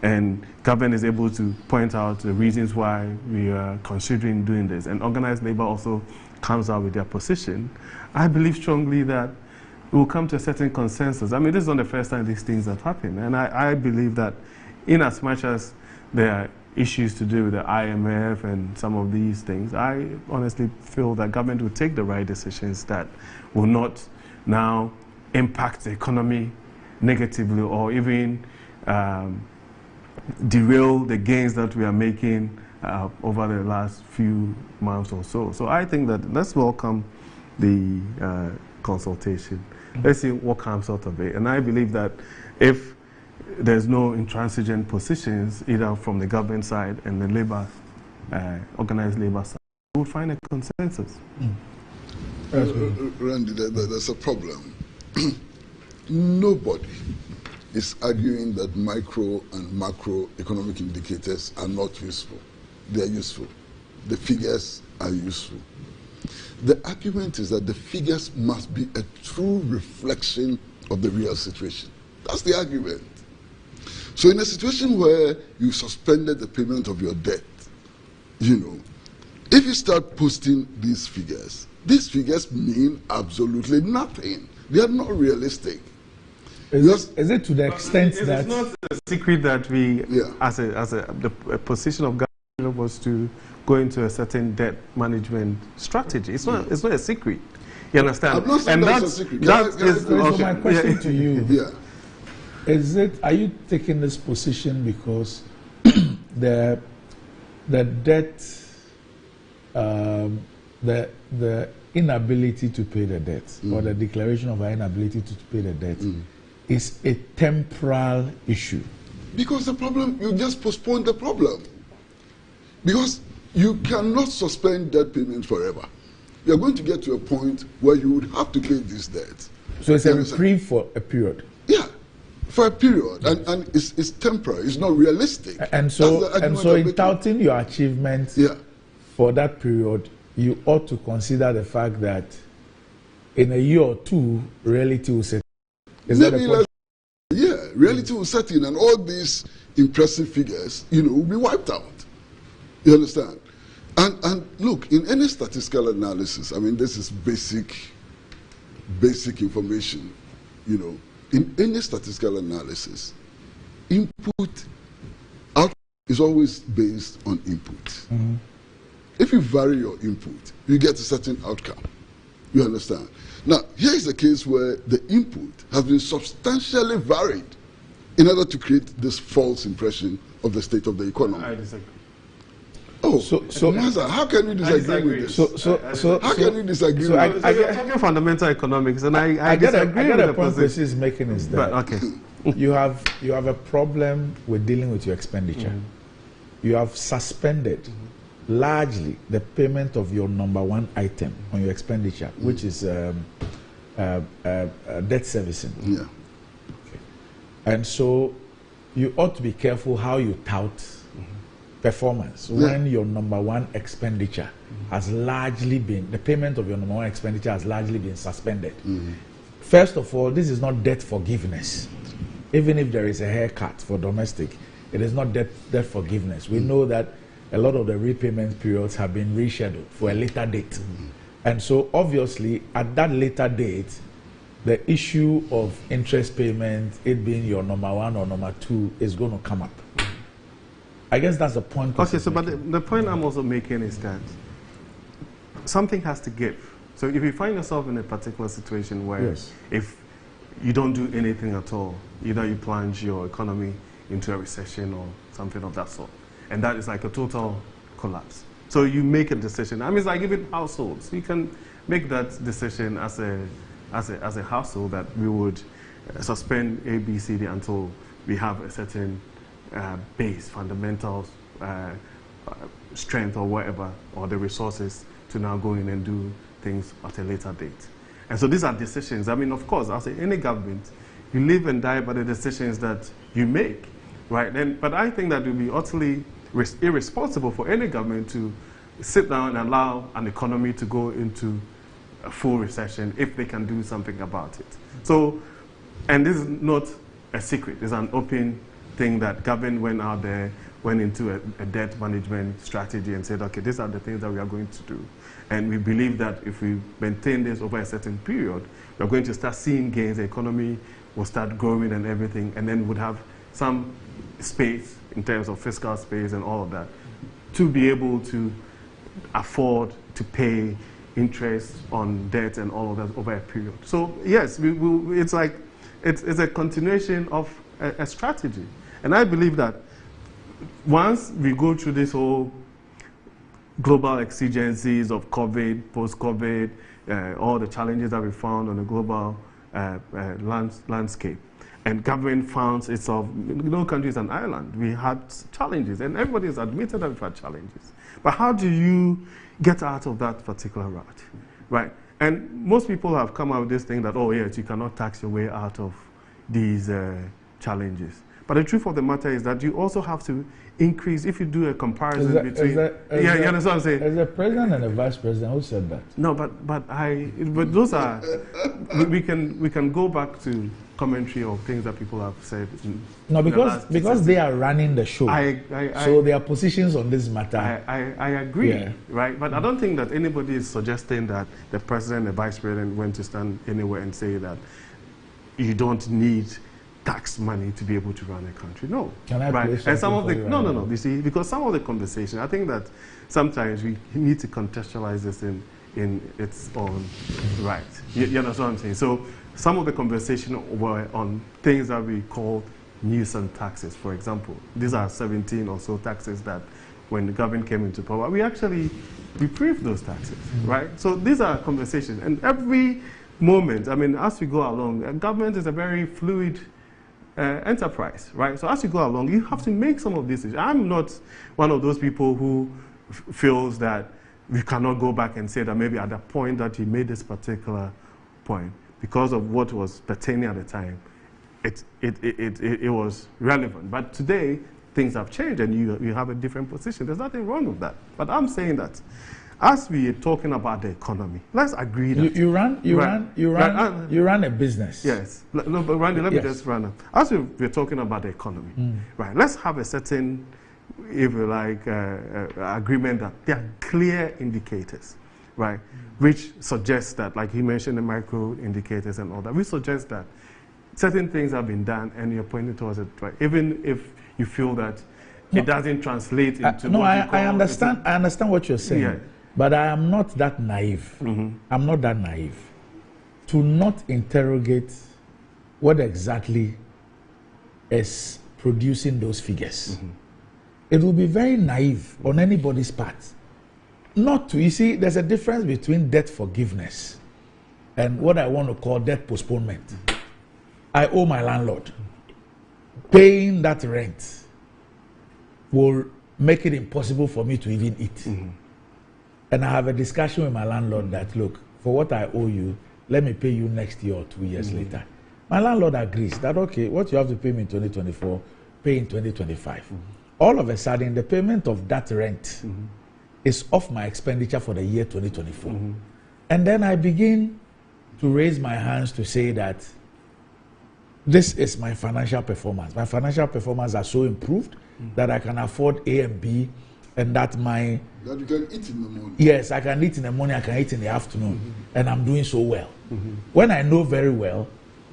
and government is able to point out the reasons why we are considering doing this, and organized labor also comes out with their position, I believe strongly that we will come to a certain consensus. I mean, this is not the first time these things have happened, and I believe that in as much as there are issues to do with the IMF and some of these things, I honestly feel that government will take the right decisions that will not now impact the economy negatively or even derail the gains that we are making over the last few months or so. So I think that let's welcome the consultation. Let's see what comes out of it. And I believe that if there's no intransigent positions, either from the government side and the labor, organized labor side, we'll find a consensus. Randy, there's a problem. Nobody is arguing that micro and macro economic indicators are not useful. They are useful. The figures are useful. The argument is that the figures must be a true reflection of the real situation. That's the argument. So in a situation where you suspended the payment of your debt, you know, if you start posting these figures mean absolutely nothing. They are not realistic. Is it to the extent that it's not a secret that we, the position of government was to go into a certain debt management strategy. It's not a secret. You understand? I'm not saying and that's a secret. So my question to you, are you taking this position because the debt, the inability to pay the debt, or the declaration of our inability to pay the debt, is a temporal issue? Because the problem, you just postpone the problem. Because you cannot suspend debt payment forever. You're going to get to a point where you would have to pay these debts. So it's a reprieve for a period? Yeah, for a period. And it's temporary, it's not realistic. And so in touting your achievements for that period, you ought to consider the fact that in a year or two, reality will set in. Is that a point? Yeah, reality will set in, and all these impressive figures, you know, will be wiped out. You understand? And look, in any statistical analysis, I mean, this is basic information, you know. In any statistical analysis, input output is always based on input. If you vary your input, you get a certain outcome. You understand? Now, here is a case where the input has been substantially varied in order to create this false impression of the state of the economy. I disagree. Oh, so how can you disagree with this? How can you disagree with this? You're talking fundamental economics, and I disagree with the point Chris is making is that you have a problem with dealing with your expenditure. You have suspended largely the payment of your number one item on your expenditure, which is debt servicing. Yeah. Okay. And so you ought to be careful how you tout performance when your number one expenditure has largely been, the payment of your number one expenditure has largely been suspended. First of all, this is not debt forgiveness. Even if there is a haircut for domestic, it is not debt forgiveness. We know that a lot of the repayment periods have been rescheduled for a later date. And so obviously at that later date, the issue of interest payment, it being your number one or number two, is going to come up. I guess that's the point. Okay, so but the point I'm also making is that something has to give. So if you find yourself in a particular situation where if you don't do anything at all, either you plunge your economy into a recession or something of that sort, and that is like a total collapse. So you make a decision. I mean, it's like even households. You can make that decision as a household that we would suspend A, B, C, D until we have a certain base, fundamentals, strength or whatever, or the resources to now go in and do things at a later date. And so these are decisions. I mean, of course, as any government, you live and die by the decisions that you make, right? But I think that it would be utterly irresponsible for any government to sit down and allow an economy to go into a full recession if they can do something about it. So and this is not a secret, it's an open thing that government went out there, went into a debt management strategy and said, okay, these are the things that we are going to do. And we believe that if we maintain this over a certain period, we're going to start seeing gains, the economy will start growing and everything, and then would have some space in terms of fiscal space and all of that to be able to afford to pay interest on debt and all of that over a period. So yes, it's like it's a continuation of a strategy. And I believe that once we go through this whole global exigencies of COVID, post-COVID, all the challenges that we found on the global landscape, and government found itself, no country is an island. We had challenges, and everybody has admitted that we've had challenges. But how do you get out of that particular route, right? And most people have come out with this thing that, oh yes, you cannot tax your way out of these challenges. But the truth of the matter is that you also have to increase, if you do a comparison between... you understand what I'm saying? As a president and a vice president, who said that? No, but those are... we can go back to commentary of things that people have said. No, because they are running the show. So their positions on this matter. I agree, right? But I don't think that anybody is suggesting that the president and the vice president went to stand anywhere and say that you don't need tax money to be able to run a country. No. Can I right? And some of the no. You see, because some of the conversation, I think that sometimes we need to contextualize this in its own right. You understand what I'm saying? So some of the conversation were on things that we call nuisance taxes, for example. These are 17 or so taxes that when the government came into power, we actually reprieved those taxes, right? So these are conversations. And every moment, I mean, as we go along, government is a very fluid enterprise, right? So as you go along, you have to make some of these decisions. I'm not one of those people who feels that we cannot go back and say that maybe at the point that he made this particular point, because of what was pertaining at the time, it was relevant. But today, things have changed and you have a different position. There's nothing wrong with that. But I'm saying that as we are talking about the economy, let's agree that you run a business. Yes. No, but Randy, let me just run. As we're talking about the economy, right? Let's have a certain, if you like, agreement that there are clear indicators, right? Which suggests that, like he mentioned, the micro indicators and all that. We suggest that certain things have been done, and you're pointing towards it, right? Even if you feel that it doesn't translate into. No, I understand. I understand what you're saying. Yeah. But I am not that naive. I'm not that naive to not interrogate what exactly is producing those figures. It will be very naive on anybody's part not to. You see, there's a difference between debt forgiveness and what I want to call debt postponement. I owe my landlord. Paying that rent will make it impossible for me to even eat. And I have a discussion with my landlord that, look, for what I owe you, let me pay you next year or 2 years later. My landlord agrees that, okay, what you have to pay me in 2024, pay in 2025. All of a sudden, the payment of that rent is off my expenditure for the year 2024. And then I begin to raise my hands to say that this is my financial performance. My financial performance are so improved that I can afford A and B, and that my... That you can eat in the morning. Yes, I can eat in the morning, I can eat in the afternoon, and I'm doing so well. When I know very well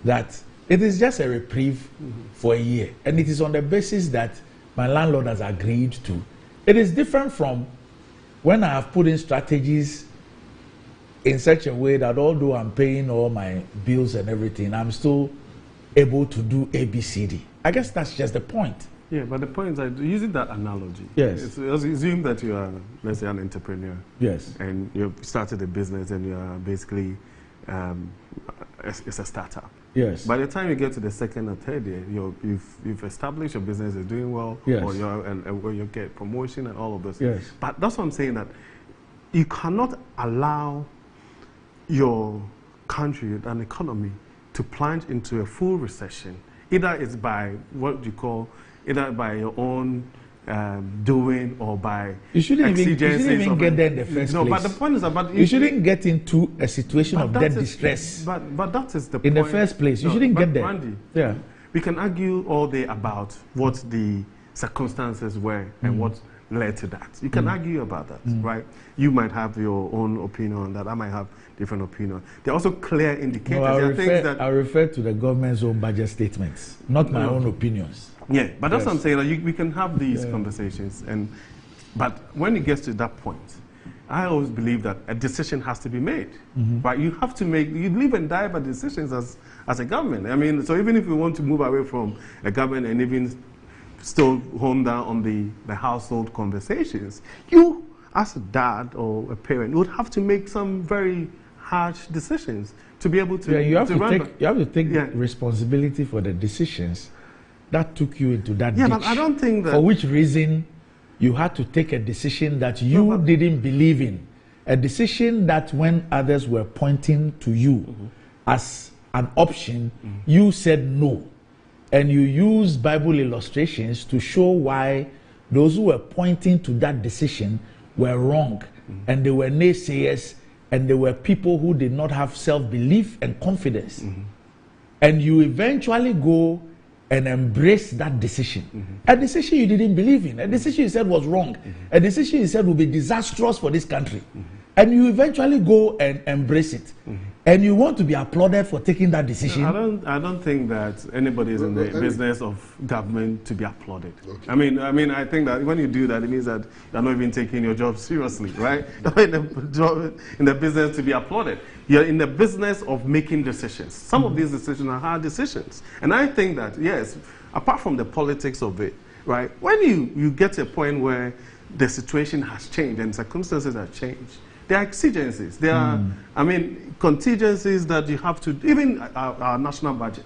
that it is just a reprieve for a year, and it is on the basis that my landlord has agreed to. It is different from when I have put in strategies in such a way that although I'm paying all my bills and everything, I'm still able to do A, B, C, D. I guess that's just the point. Yeah, but the point is that using that analogy, yes, assume that you are, let's say, an entrepreneur. Yes. And you've started a business and you are basically, it's a startup. Yes. By the time you get to the second or third year, you've established your business is doing well, yes, or you get promotion and all of this. Yes. But that's what I'm saying, that you cannot allow your country and economy to plunge into a full recession. Either it's by what you call, either by your own doing or by you shouldn't even get there in the first place. But the point is about you shouldn't get into a situation of debt distress. But that is the point. In the first place, you shouldn't get there. Randy, yeah, we can argue all day about what the circumstances were and what led to that. You can argue about that, right? You might have your own opinion on that. I might have different opinion. There are also clear indicators. No, I refer to the government's own budget statements, not my own opinions. Yeah, but that's what I'm saying. Like, we can have these conversations, but when it gets to that point, I always believe that a decision has to be made. Right? You have to make. You live and die by decisions as a government. I mean, so even if we want to move away from a government and even still hone down on the household conversations, you as a dad or a parent would have to make some very harsh decisions to be able to. Yeah, you have to take responsibility for the decisions that took you into that ditch. But I don't think that... For which reason you had to take a decision that you didn't believe in. A decision that when others were pointing to you as an option, you said no. And you used Bible illustrations to show why those who were pointing to that decision were wrong. And they were naysayers, and they were people who did not have self-belief and confidence. And you eventually go and embrace that decision. A decision you didn't believe in, a decision you said was wrong, a decision you said would be disastrous for this country. And you eventually go and embrace it. And you want to be applauded for taking that decision. I don't think that anybody is in the business of government to be applauded. I mean, I think that when you do that, it means that you're not even taking your job seriously, right? You're in the business to be applauded. You're in the business of making decisions. Some of these decisions are hard decisions. And I think that, yes, apart from the politics of it, right, when you get to a point where the situation has changed and circumstances have changed, there are exigencies. There are, contingencies that you have to, even our national budget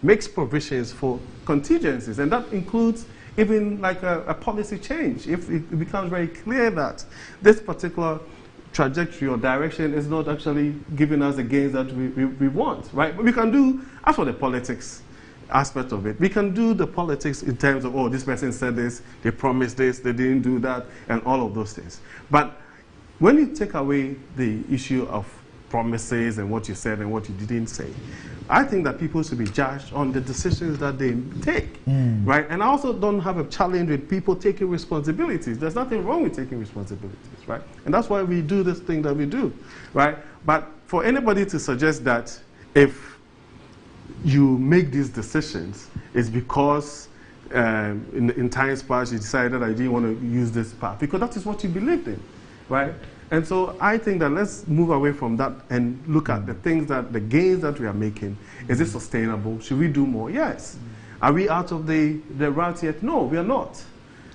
makes provisions for contingencies, and that includes even like a policy change. If it becomes very clear that this particular trajectory or direction is not actually giving us the gains that we want, right? But we can do, as for the politics aspect of it, we can do the politics in terms of, oh, this person said this, they promised this, they didn't do that, and all of those things. But when you take away the issue of promises and what you said and what you didn't say, I think that people should be judged on the decisions that they take, right? And I also don't have a challenge with people taking responsibilities. There's nothing wrong with taking responsibilities, right? And that's why we do this thing that we do, right? But for anybody to suggest that if you make these decisions, it's because in times past you decided that I didn't want to use this path, because that is what you believed in, right? And so I think that let's move away from that and look at the things the gains that we are making. Is it sustainable? Should we do more? Yes. Are we out of the route yet? No, we are not.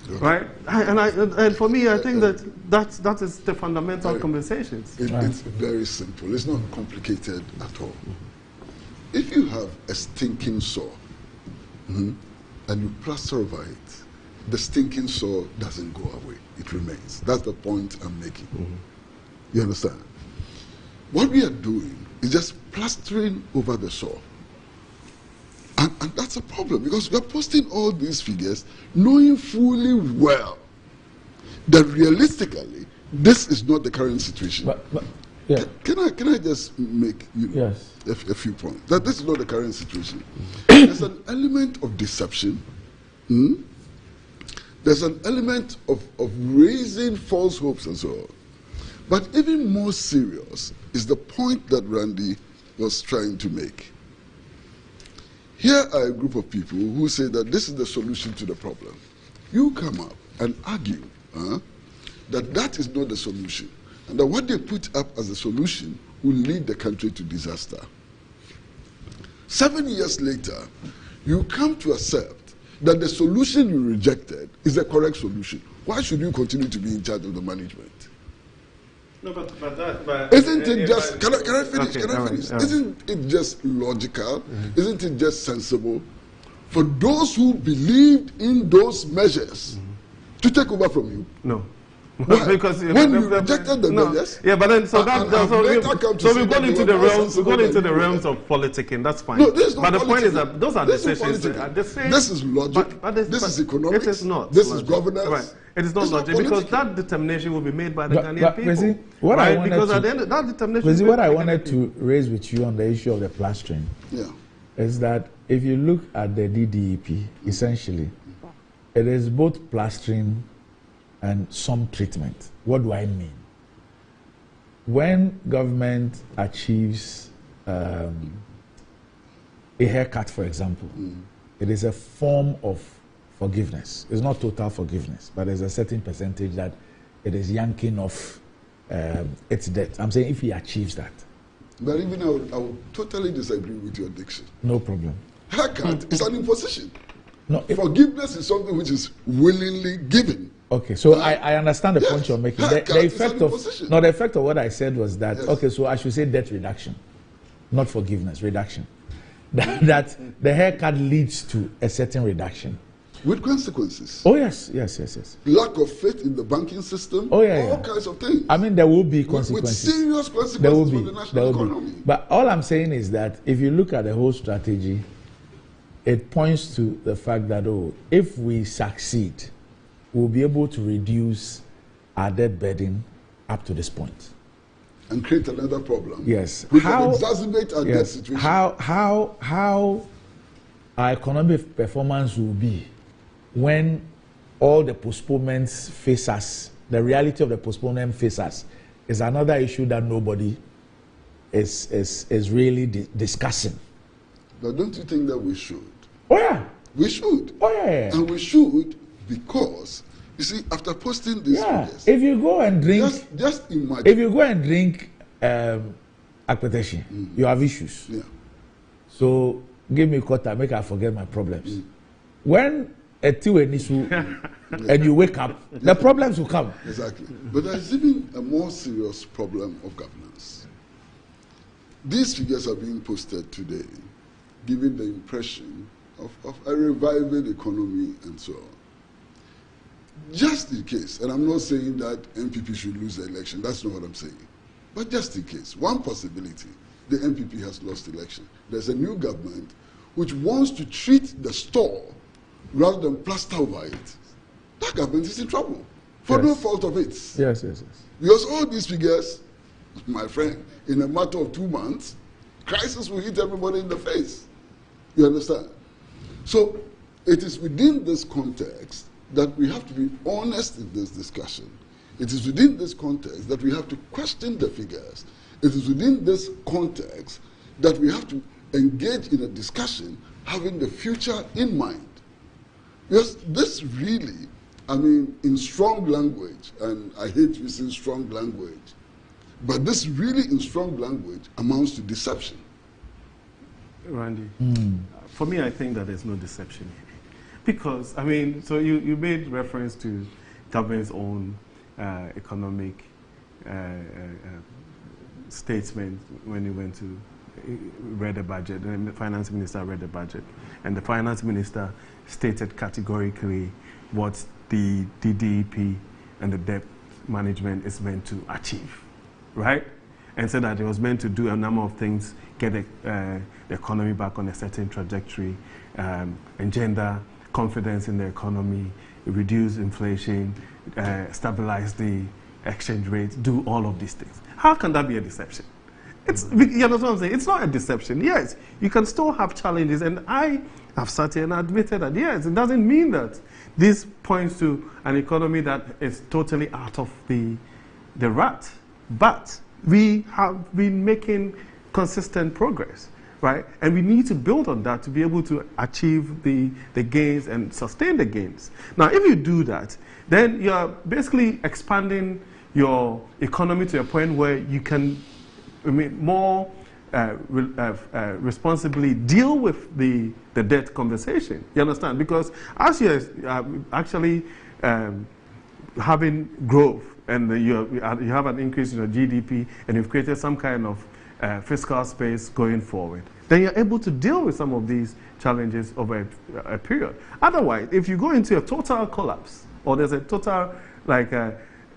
Right? And for me, I think that is the fundamental conversations. It's very simple. It's not complicated at all. If you have a stinking sore and you plaster over it, the stinking sore doesn't go away. It remains. That's the point I'm making. You understand? What we are doing is just plastering over the sore. And that's a problem, because we are posting all these figures knowing fully well that realistically this is not the current situation. Yeah. Can I just make a few points? That this is not the current situation. There's an element of deception. There's an element of raising false hopes and so on. But even more serious is the point that Randy was trying to make. Here are a group of people who say that this is the solution to the problem. You come up and argue that that is not the solution, and that what they put up as a solution will lead the country to disaster. 7 years later, you come to accept that the solution you rejected is the correct solution. Why should you continue to be in charge of the management? No, but isn't it just, can I finish? Okay, can I finish? Right. Isn't it just logical? Isn't it just sensible for those who believed in those measures to take over from you? No. Because when you rejected the measures, yeah, but then so we've gone into the realms of politicking. That's fine. No, this is not but the point is politicking. that those are decisions. This is logic. This is economics. It is not. This is governance. Right. It is not logic because that determination will be made by the Ghanaian people. What I wanted to raise with you on the issue of the plastering is that if you look at the DDEP, essentially, it is both plastering and some treatment. What do I mean? When government achieves a haircut, for example, it is a form of forgiveness. It's not total forgiveness, but there's a certain percentage that it is yanking off its debt. I'm saying if he achieves that. But even I would totally disagree with your diction. No problem. Haircut is an imposition. No, forgiveness is something which is willingly given. Okay, so I understand the point you're making. The effect of what I said was that, okay, so I should say debt reduction, not forgiveness, reduction. that the haircut leads to a certain reduction. With consequences. Oh, yes. Lack of faith in the banking system. Oh, yeah. All kinds of things. I mean, there will be consequences. With serious consequences for the national economy. But all I'm saying is that if you look at the whole strategy, it points to the fact that, if we succeed, we'll be able to reduce our debt burden up to this point. And create another problem. Yes. We can exacerbate our debt situation. How our economic performance will be when all the postponements face us, the reality of the postponement face us, is another issue that nobody is really discussing. But don't you think that we should? Oh, yeah. We should. Oh, yeah. And we should because, you see, after posting these figures, if you go and drink, just imagine. If you go and drink akpeteshie, you have issues. Yeah. So give me a quarter, make I forget my problems. When a and you wake up, the problems will come. Exactly. But there's even a more serious problem of governance. These figures are being posted today, giving the impression of a reviving economy and so on. Just in case, and I'm not saying that MPP should lose the election, that's not what I'm saying. But just in case, one possibility, the MPP has lost the election. There's a new government which wants to treat the store rather than plaster over it. That government is in trouble for no fault of it. Yes. Because all these figures, my friend, in a matter of 2 months, crisis will hit everybody in the face. You understand? So it is within this context that we have to be honest in this discussion. It is within this context that we have to question the figures. It is within this context that we have to engage in a discussion having the future in mind. Because this really, I mean, in strong language, and I hate using strong language, but this really in strong language amounts to deception. Randy, for me, I think that there's no deception here. Because, I mean, so you made reference to government's own economic statement when you went to read the budget, and the finance minister read the budget, and the finance minister stated categorically what the DDEP and the debt management is meant to achieve, right? And said that it was meant to do a number of things, get the economy back on a certain trajectory, engender confidence in the economy, reduce inflation, stabilize the exchange rate, do all of these things. How can that be a deception? You know what I'm saying? It's not a deception. Yes, you can still have challenges, and I have sat here and admitted that, yes, it doesn't mean that this points to an economy that is totally out of the rut. But we have been making consistent progress, right? And we need to build on that to be able to achieve the gains and sustain the gains. Now, if you do that, then you're basically expanding your economy to a point where you can more responsibly deal with the debt conversation. You understand? Because as you're actually having growth and you have an increase in your GDP and you've created some kind of fiscal space going forward, then you're able to deal with some of these challenges over a period. Otherwise, if you go into a total collapse or there's a total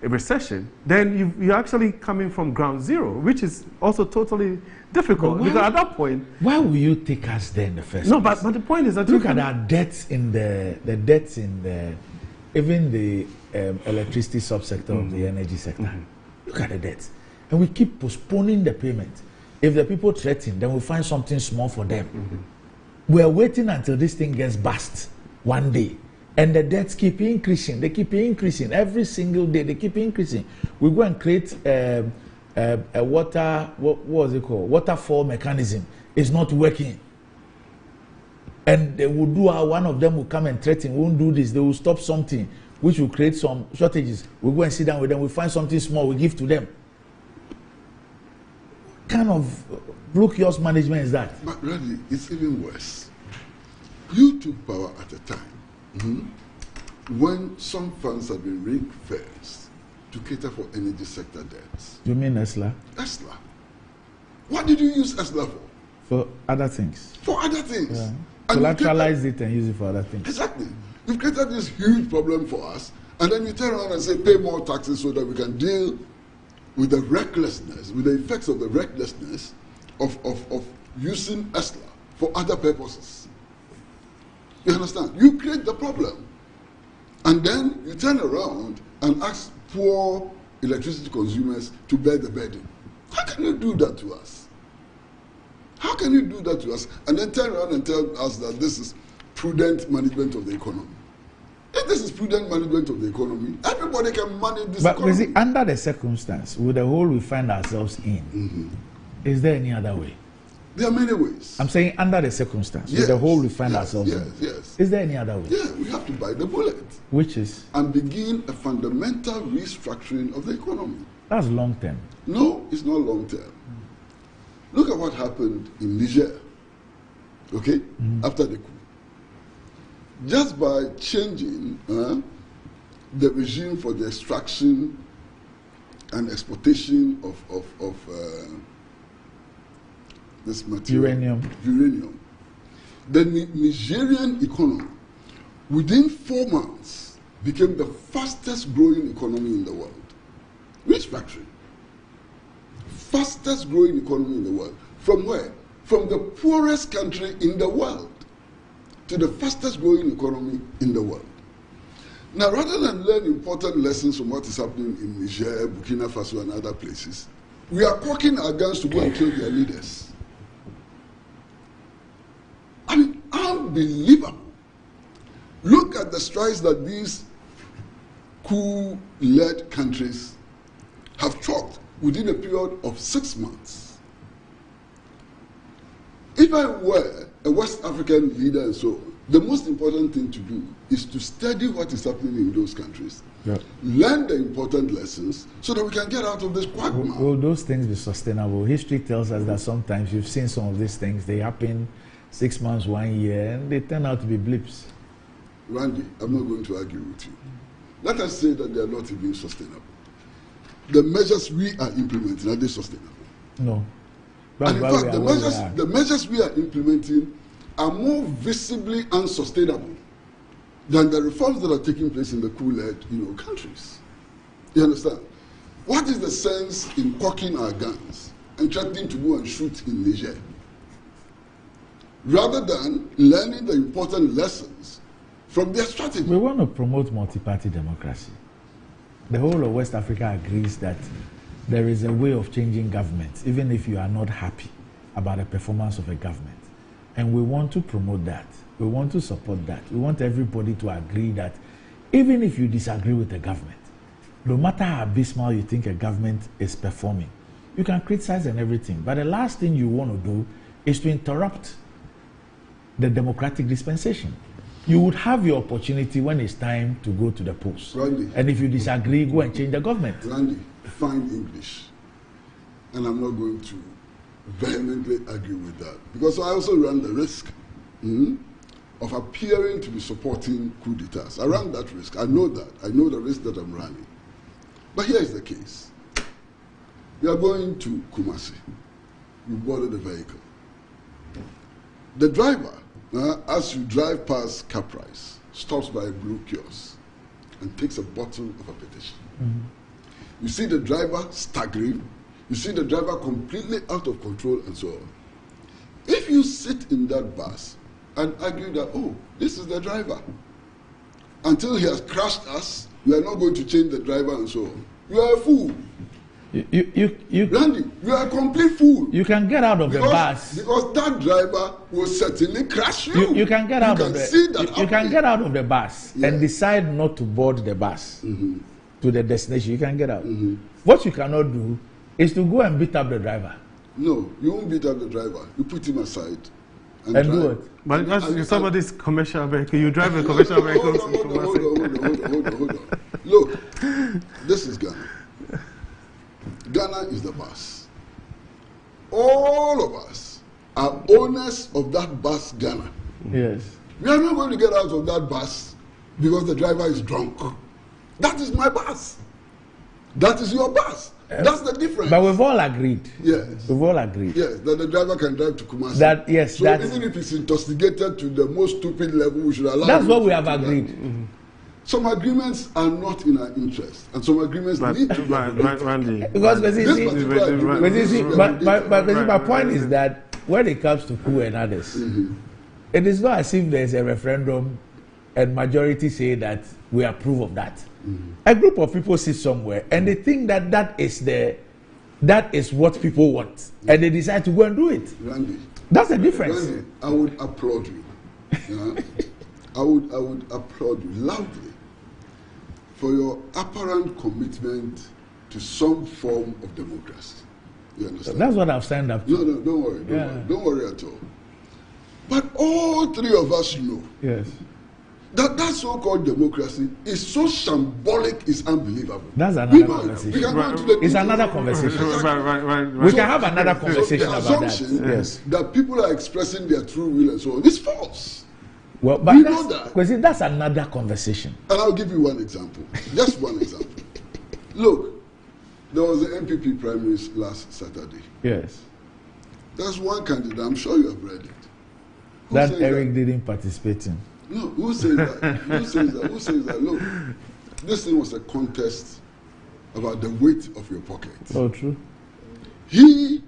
a recession, then you're actually coming from ground zero, which is also totally difficult. Because at that point, why will you take us there in the first no, place? but the point is that look at our debts in the debts in the even the electricity subsector of the energy sector. Look at the debts, and we keep postponing the payment. If the people threaten, then we'll find something small for them. We are waiting until this thing gets bust one day. And the debts keep increasing. They keep increasing every single day. They keep increasing. We go and create a water, what was it called? Waterfall mechanism. It's not working. And they will do one of them will come and threaten, won't do this. They will stop something, which will create some shortages. We go and sit down with them. We find something small. We give to them. What kind of blue-kiosk management is that? But really, it's even worse. You took power at a time when some funds have been ring-fenced to cater for energy sector debts. You mean ESLA? ESLA. What did you use ESLA for? For other things. For other things. Yeah. Collateralize it and use it for other things. Exactly. You've created this huge problem for us, and then you turn around and say pay more taxes so that we can deal with the recklessness, with the effects of the recklessness of using ESLA for other purposes. You understand? You create the problem. And then you turn around and ask poor electricity consumers to bear the burden. How can you do that to us? How can you do that to us and then turn around and tell us that this is prudent management of the economy? If this is prudent management of the economy, everybody can manage this economy. But see, under the circumstance, with the hole we find ourselves in, is there any other way? There are many ways. I'm saying under the circumstance, with the hole we find ourselves in. Yes. Is there any other way? Yeah, we have to bite the bullet. Which is? And begin a fundamental restructuring of the economy. That's long term. No, it's not long term. Look at what happened in Niger, okay, after the coup. Just by changing the regime for the extraction and exportation of this material, uranium, the Nigerian economy, within 4 months, became the fastest growing economy in the world. Restructuring. Fastest growing economy in the world. From where? From the poorest country in the world to the fastest growing economy in the world. Now, rather than learn important lessons from what is happening in Niger, Burkina Faso, and other places, we are cocking our guns to go and kill their leaders. I mean, unbelievable. Look at the strides that these coup-led countries have chalked within a period of 6 months. If I were a West African leader and so on, the most important thing to do is to study what is happening in those countries, learn the important lessons so that we can get out of this quagmire. Will those things be sustainable? History tells us that sometimes you've seen some of these things, they happen 6 months, 1 year, and they turn out to be blips. Randy, I'm not going to argue with you. Let us say that they are not even sustainable. The measures we are implementing, are they sustainable? No. And in fact, the measures we are implementing are more visibly unsustainable than the reforms that are taking place in the coup-led countries. You understand? What is the sense in cocking our guns and threatening to go and shoot in Niger, rather than learning the important lessons from their strategy? We want to promote multi-party democracy. The whole of West Africa agrees that there is a way of changing governments, even if you are not happy about the performance of a government. And we want to promote that. We want to support that. We want everybody to agree that even if you disagree with the government, no matter how abysmal you think a government is performing, you can criticize and everything. But the last thing you want to do is to interrupt the democratic dispensation. You would have your opportunity when it's time to go to the polls. Randy, and if you disagree, go and change the government. Randy, fine English. And I'm not going to vehemently argue with that, because I also run the risk of appearing to be supporting coup d'etats. I run that risk. I know that. I know the risk that I'm running. But here is the case. We are going to Kumasi. We boarded the vehicle. The driver, as you drive past Caprice, stops by a blue kiosk and takes a bottle of a petition. You see the driver staggering. You see the driver completely out of control and so on. If you sit in that bus and argue that, oh, this is the driver, until he has crashed us, we are not going to change the driver and so on. You are a fool. Randy, you are a complete fool. You can get out of the bus. Because that driver will certainly crash you. You can get out of the you can get out of the bus and decide not to board the bus to the destination. You can get out. What you cannot do is to go and beat up the driver. No, you won't beat up the driver. You put him aside. And do it. But that's somebody's commercial vehicle. You drive a commercial vehicle. Hold on. Look, this is Ghana. Ghana is the bus. All of us are owners of that bus, Ghana. Yes. We are not going to get out of that bus because the driver is drunk. That is my bus. That is your bus. That's the difference. But we've all agreed. Yes. We've all agreed. Yes, that the driver can drive to Kumasi. That, yes, so even if it's intoxicated to the most stupid level, we should allow. That's what we have agreed. Some agreements are not in our interest, and some agreements need to be. Randy. Because my point is that when it comes to Who and others, it is not as if there's a referendum and majority say that we approve of that. A group of people sit somewhere and they think that that is what people want, and they decide to go and do it. Randy, that's the difference. Randy, I would applaud you. I would applaud you loudly for your apparent commitment to some form of democracy. You understand? That's what I've signed up to. No, don't worry. Don't worry at all. But all three of us know. Yes. That so-called democracy is so shambolic, it's unbelievable. That's another conversation. It's another conversation. We can have another conversation about that. Yes. That people are expressing their true will and so on. It's false. Well, but you know that. Because that's another conversation. And I'll give you one example. Just one example. Look, there was the MPP primaries last Saturday. Yes. There's one candidate, I'm sure you have read it. That Eric didn't participate in. No, who says that? Who says that? Look, this thing was a contest about the weight of your pocket. Oh, true. He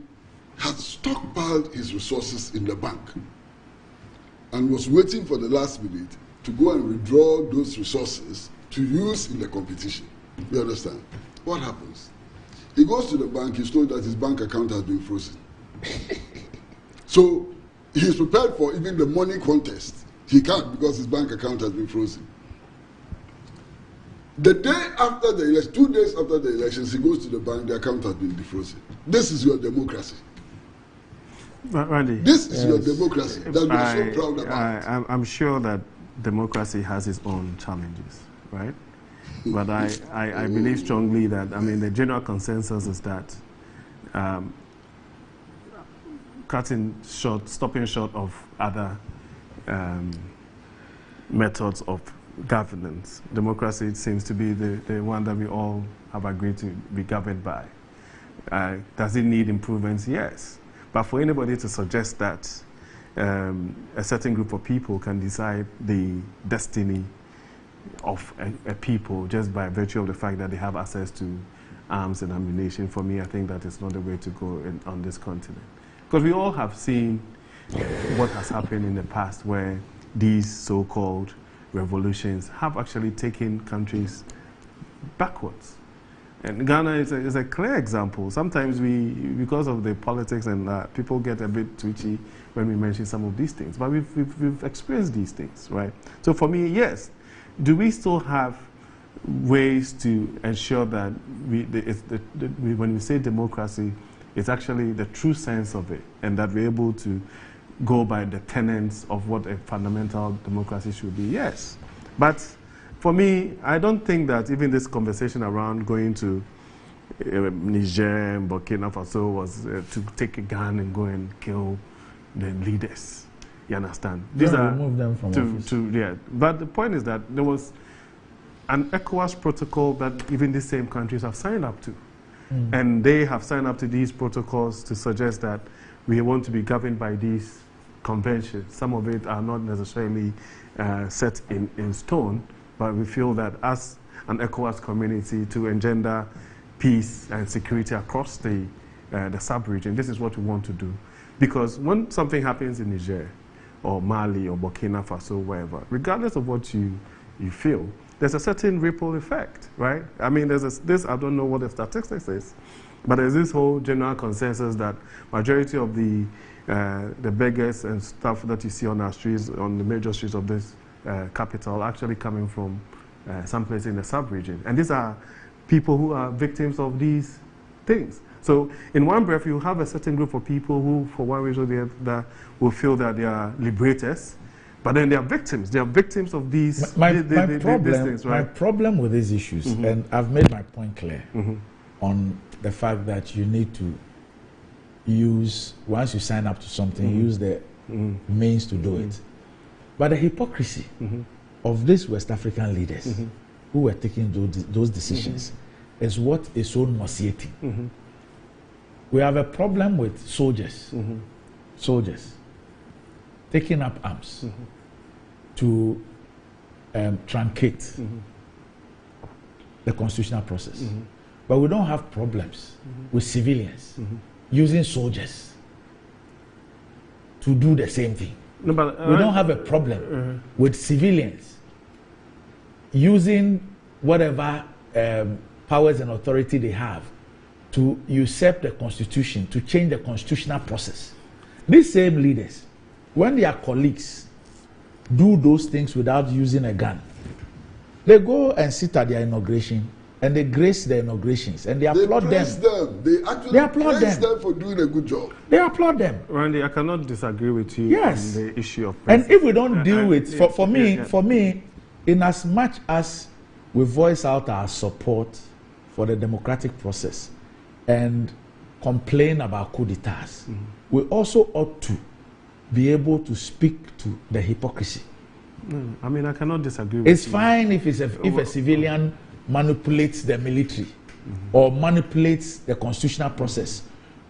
had stockpiled his resources in the bank and was waiting for the last minute to go and withdraw those resources to use in the competition. You understand? What happens? He goes to the bank, he's told that his bank account has been frozen. So he's prepared for even the money contest. He can't because his bank account has been frozen. The day after the election, 2 days after the elections, he goes to the bank, the account has been defrozen. This is your democracy. Randy, this is your democracy that we're so proud about. I'm sure that democracy has its own challenges, right? But I believe strongly that, the general consensus is that stopping short of other methods of governance, democracy seems to be the one that we all have agreed to be governed by. Does it need improvements? Yes. But for anybody to suggest that a certain group of people can decide the destiny of a people just by virtue of the fact that they have access to arms and ammunition, for me, I think that is not the way to go on this continent. Because we all have seen what has happened in the past where these so-called revolutions have actually taken countries backwards. And Ghana is a clear example. Sometimes because of the politics and people get a bit twitchy when we mention some of these things. But we've experienced these things, right? So for me, yes. Do we still have ways to ensure that when we say democracy, it's actually the true sense of it, and that we're able to go by the tenets of what a fundamental democracy should be? Yes. But for me, I don't think that even this conversation around going to Niger and Burkina Faso was to take a gun and go and kill the leaders. You understand? These are remove them from office. But the point is that there was an ECOWAS protocol that even these same countries have signed up to. And they have signed up to these protocols to suggest that we want to be governed by these conventions. Some of it are not necessarily set in stone, but we feel that as an ECOWAS community to engender peace and security across the sub-region. This is what we want to do. Because when something happens in Niger or Mali or Burkina Faso, wherever, regardless of what you feel, there's a certain ripple effect, right? I mean, there's this, I don't know what the statistics is, but there's this whole general consensus that majority of the beggars and stuff that you see on our streets, on the major streets of this capital, actually coming from someplace in the sub-region. And these are people who are victims of these things. So in one breath, you have a certain group of people who, for one reason or the other, will feel that they are liberators, but then they are victims. They are victims of these, these things, right? My problem with these issues, and I've made my point clear on the fact that you need to use, once you sign up to something, use the means to do it. But the hypocrisy of these West African leaders who were taking those decisions is what is so nauseating. We have a problem with soldiers, taking up arms to truncate the constitutional process. But we don't have problems with civilians using soldiers to do the same thing. No, but, we don't have a problem with civilians using whatever powers and authority they have to usurp the constitution, to change the constitutional process. These same leaders, when their colleagues do those things without using a gun, they go and sit at their inauguration and they grace the inaugurations and they applaud them. They actually praise them for doing a good job. They applaud them. Randy, I cannot disagree with you on the issue of and if we don't deal with, for me, in as much as we voice out our support for the democratic process and complain about coup d'etats, we also ought to be able to speak to the hypocrisy. I mean, I cannot disagree with It's fine if a civilian manipulates the military or manipulates the constitutional process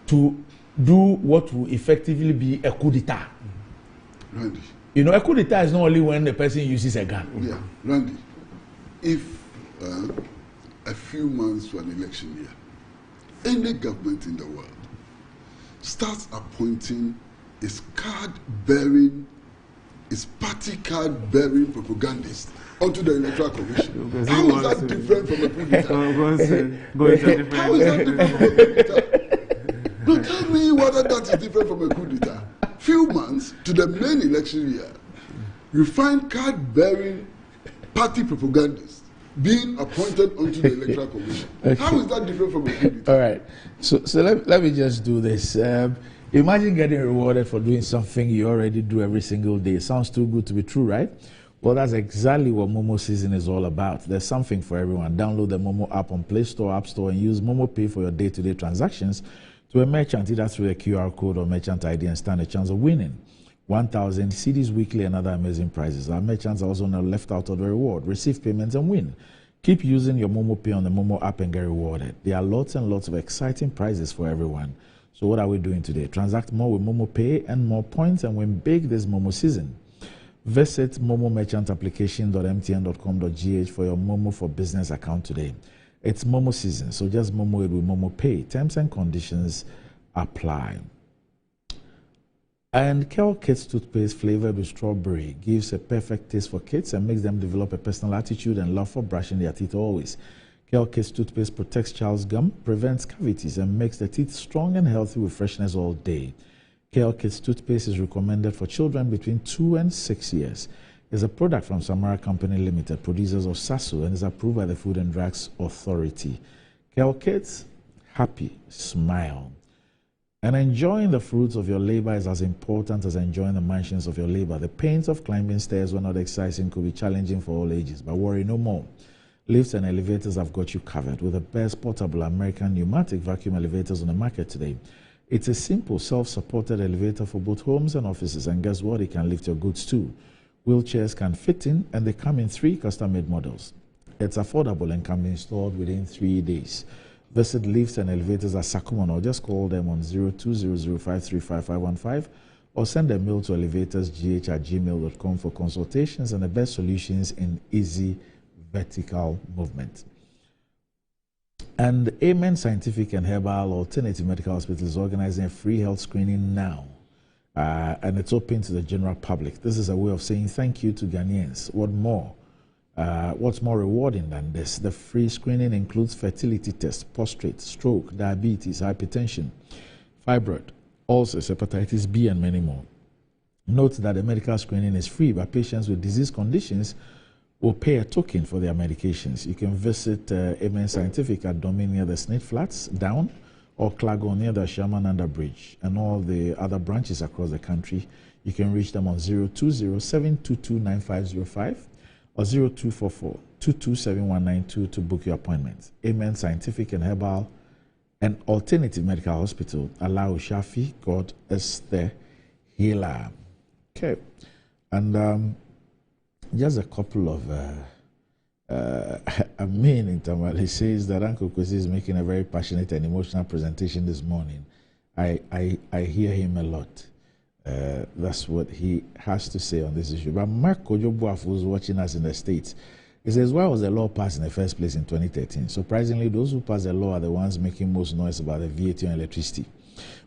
to do what will effectively be a coup d'etat. Randy. You know, a coup d'etat is not only when the person uses a gun. Yeah, Randy, if a few months to an election year, any government in the world starts appointing its party card-bearing propagandists onto the Electoral Commission, how is that different from a coup d'etat? How is that different from a coup d'etat? No, tell me whether that is different from a coup d'etat. Few months to the main election year, you find card-bearing party propagandists being appointed onto the Electoral Commission. How is that different from a coup d'etat? All right. So let me just do this. Imagine getting rewarded for doing something you already do every single day. It sounds too good to be true, right? Well, that's exactly what Momo Season is all about. There's something for everyone. Download the Momo app on Play Store, App Store, and use Momo Pay for your day-to-day transactions to a merchant, either through a QR code or merchant ID, and stand a chance of winning 1,000 CDs weekly and other amazing prizes. Our merchants are also not left out of the reward. Receive payments and win. Keep using your Momo Pay on the Momo app and get rewarded. There are lots and lots of exciting prizes for everyone. So what are we doing today? Transact more with Momo Pay and more points and win big this Momo Season. Visit momomerchantapplication.mtn.com.gh for your Momo for Business account today. It's Momo Season, so just Momo it with Momo Pay. Terms and conditions apply. And Kel Kids toothpaste flavored with strawberry gives a perfect taste for kids and makes them develop a personal attitude and love for brushing their teeth always. Kel Kids toothpaste protects child's gum, prevents cavities, and makes the teeth strong and healthy with freshness all day. Kel Kids toothpaste is recommended for children between 2 and 6 years. It's a product from Samara Company Limited, producers of Sasu, and is approved by the Food and Drugs Authority. Kel Kids, happy, smile. And enjoying the fruits of your labor is as important as enjoying the mansions of your labor. The pains of climbing stairs were not exciting, could be challenging for all ages, but worry no more. Lifts and elevators have got you covered with the best portable American pneumatic vacuum elevators on the market today. It's a simple self-supported elevator for both homes and offices, and guess what? It can lift your goods too. Wheelchairs can fit in, and they come in 3 custom-made models. It's affordable and can be installed within 3 days. Visit Lifts and Elevators at Sakumon or just call them on 0200535515 or send a mail to elevatorsgh@gmail.com for consultations and the best solutions in easy vertical movement. And Amen Scientific and Herbal Alternative Medical Hospital is organizing a free health screening now. And it's open to the general public. This is a way of saying thank you to Ghanaians. What's more rewarding than this? The free screening includes fertility tests, prostate, stroke, diabetes, hypertension, fibroid, ulcers, hepatitis B, and many more. Note that the medical screening is free, but patients with disease conditions will pay a token for their medications. You can visit Amen Scientific at Domain near the Snake Flats, down, or Clago near the Shamananda Bridge, and all the other branches across the country. You can reach them on 020-722-9505 or 0244-227192 to book your appointment. Amen Scientific and Herbal and Alternative Medical Hospital. Allah Shafi, God is the healer. Okay, and just a couple of Amin in Tamale says that Uncle Kwesi is making a very passionate and emotional presentation this morning. I hear him a lot. That's what he has to say on this issue. But Mark Kojobuaf, who's watching us in the States, he says, why was the law passed in the first place in 2013? Surprisingly, those who passed the law are the ones making most noise about the VAT on electricity.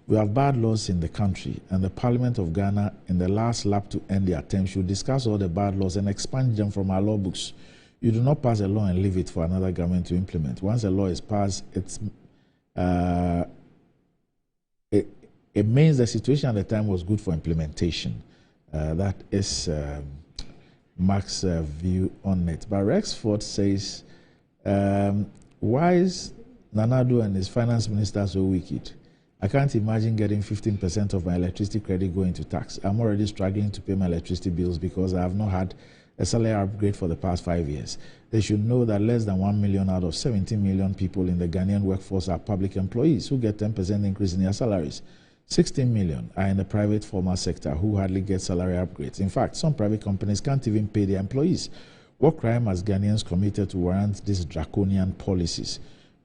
We have bad laws in the country, and the Parliament of Ghana, in the last lap to end their term, should discuss all the bad laws and expunge them from our law books. You do not pass a law and leave it for another government to implement. Once a law is passed, it means the situation at the time was good for implementation. That is Mark's view on it. But Rexford says, why is Nanado and his finance minister so wicked? I can't imagine getting 15% of my electricity credit going to tax. I'm already struggling to pay my electricity bills because I have not had a salary upgrade for the past 5 years. They should know that less than 1 million out of 17 million people in the Ghanaian workforce are public employees who get 10% increase in their salaries. 16 million are in the private formal sector who hardly get salary upgrades. In fact, some private companies can't even pay their employees. What crime has Ghanaians committed to warrant these draconian policies?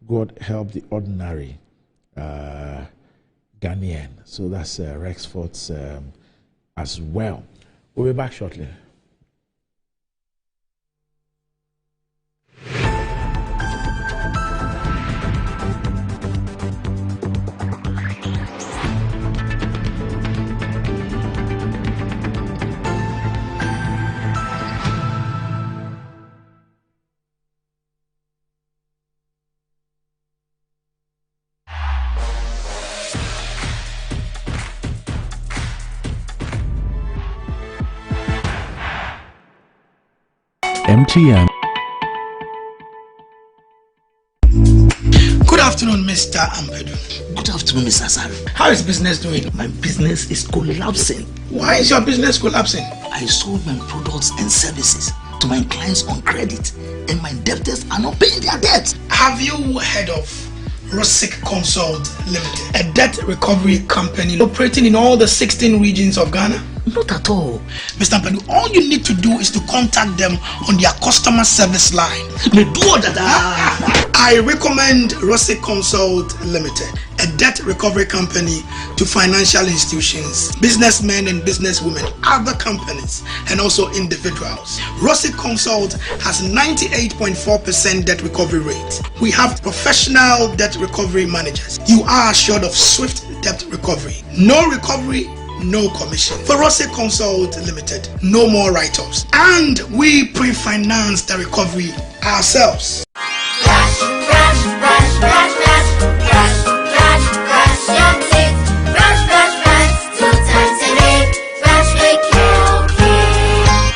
God help the ordinary Ghanaian. So that's Rexford's as well. We'll be back shortly. MTN. Good afternoon, Mr. Ampedu. Good afternoon, Mr. Saru. How is business doing? My business is collapsing. Why is your business collapsing? I sold my products and services to my clients on credit, and my debtors are not paying their debts. Have you heard of Rosic Consult Limited, a debt recovery company operating in all the 16 regions of Ghana? Not at all. Mr. Ampedu, all you need to do is to contact them on their customer service line. I recommend Rosic Consult Limited, a debt recovery company to financial institutions, businessmen and businesswomen, other companies, and also individuals. Rosic Consult has 98.4% debt recovery rate. We have professional debt recovery managers. You are assured of swift debt recovery. No recovery, no commission. For Rosic Consult Limited, no more write-offs. And we pre-finance the recovery ourselves.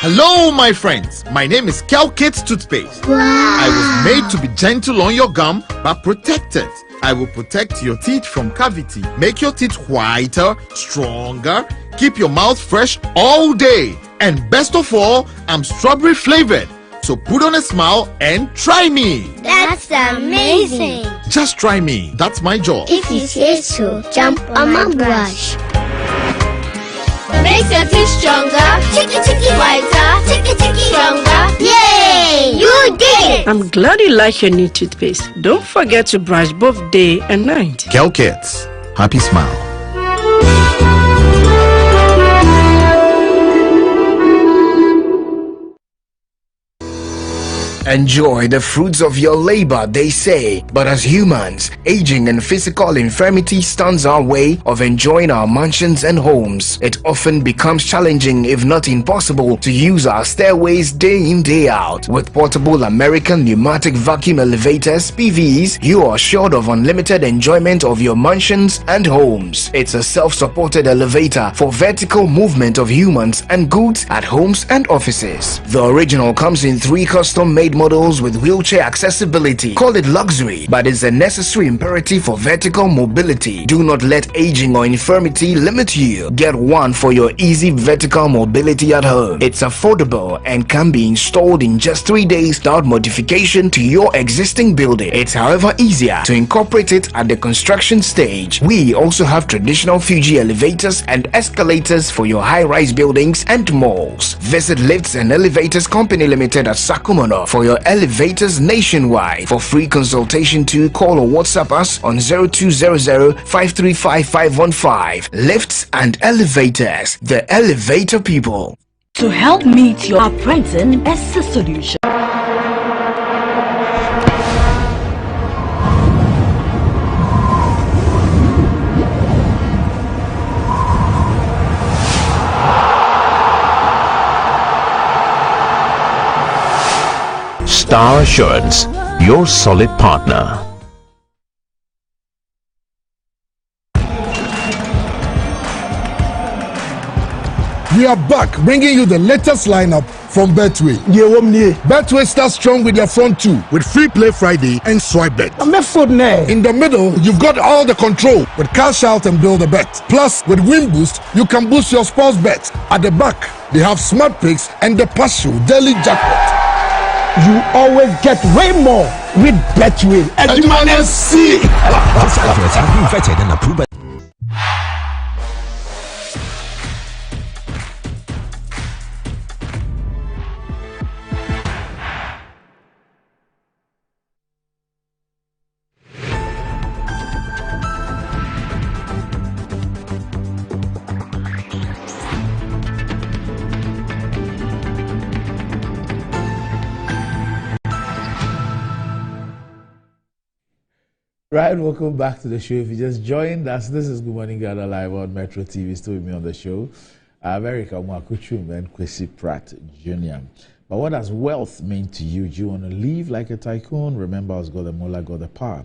Hello, my friends. My name is Calkit Toothpaste. Wow. I was made to be gentle on your gum, but protected. I will protect your teeth from cavity, make your teeth whiter, stronger, keep your mouth fresh all day. And best of all, I'm strawberry flavored. So put on a smile and try me. That's amazing. Just try me. That's my job. If you say so, jump on my brush. Makes your teeth stronger, chicky whiter, chicky stronger. Yay! You did it! I'm glad you like your new toothpaste. Don't forget to brush both day and night. Calkits. Happy smile. enjoy the fruits of your labor, they say. But as humans, aging and physical infirmity stands our way of enjoying our mansions and homes. It often becomes challenging, if not impossible, to use our stairways day in, day out. With portable American pneumatic vacuum elevators, PVs, you are assured of unlimited enjoyment of your mansions and homes. It's a self-supported elevator for vertical movement of humans and goods at homes and offices. The original comes in 3 custom-made models with wheelchair accessibility. Call it luxury, but it's a necessary imperative for vertical mobility. Do not let aging or infirmity limit you. Get one for your easy vertical mobility at home. It's affordable and can be installed in just 3 days without modification to your existing building. It's however easier to incorporate it at the construction stage. We also have traditional Fuji elevators and escalators for your high-rise buildings and malls. Visit Lifts and Elevators Company Limited at Sakumono for your elevators nationwide. For free consultation to call or WhatsApp us on 0200-535-515. Lifts and Elevators, the elevator people. To help meet your present best solution. Star Assurance, your solid partner. We are back, bringing you the latest lineup from Betway. Betway starts strong with their front 2 with Free Play Friday and Swipe Bet. In the middle, you've got all the control with Cash Out and Build a Bet. Plus, with Win Boost, you can boost your sports bet. At the back, they have Smart Picks and the Partial Daily Jackpot. You always get way more with Betway. And you man see. This advert has been vetted and approved by Right, welcome back to the show. If you just joined us, this is Good Morning Ghana live on Metro TV. Still with me on the show, America Mwakuchum and Kwesi Pratt Jr. But what does wealth mean to you? Do you want to live like a tycoon? Remember, us got the Mola, got the power.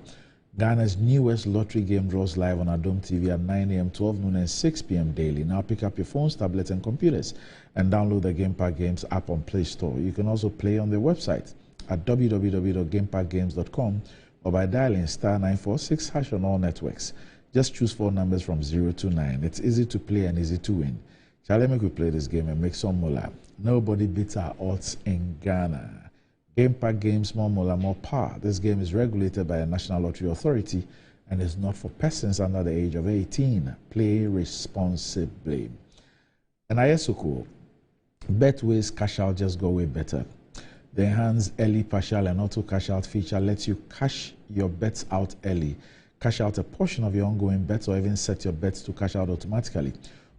Ghana's newest lottery game draws live on Adom TV at 9 a.m., 12 noon, and 6 p.m. daily. Now pick up your phones, tablets, and computers and download the Game Park Games app on Play Store. You can also play on their website at www.gameparkgames.com or by dialing *946# on all networks. Just choose 4 numbers from 0 to 9. It's easy to play and easy to win. Shall I make we play this game and make some moolah? Nobody beats our odds in Ghana. Game Park Games, more moolah, more power. This game is regulated by the National Lottery Authority and is not for persons under the age of 18. Play responsibly. And I also cool. Betway's cash out just go way better. The enhanced early partial and auto cash out feature lets you cash your bets out early, cash out a portion of your ongoing bets, or even set your bets to cash out automatically.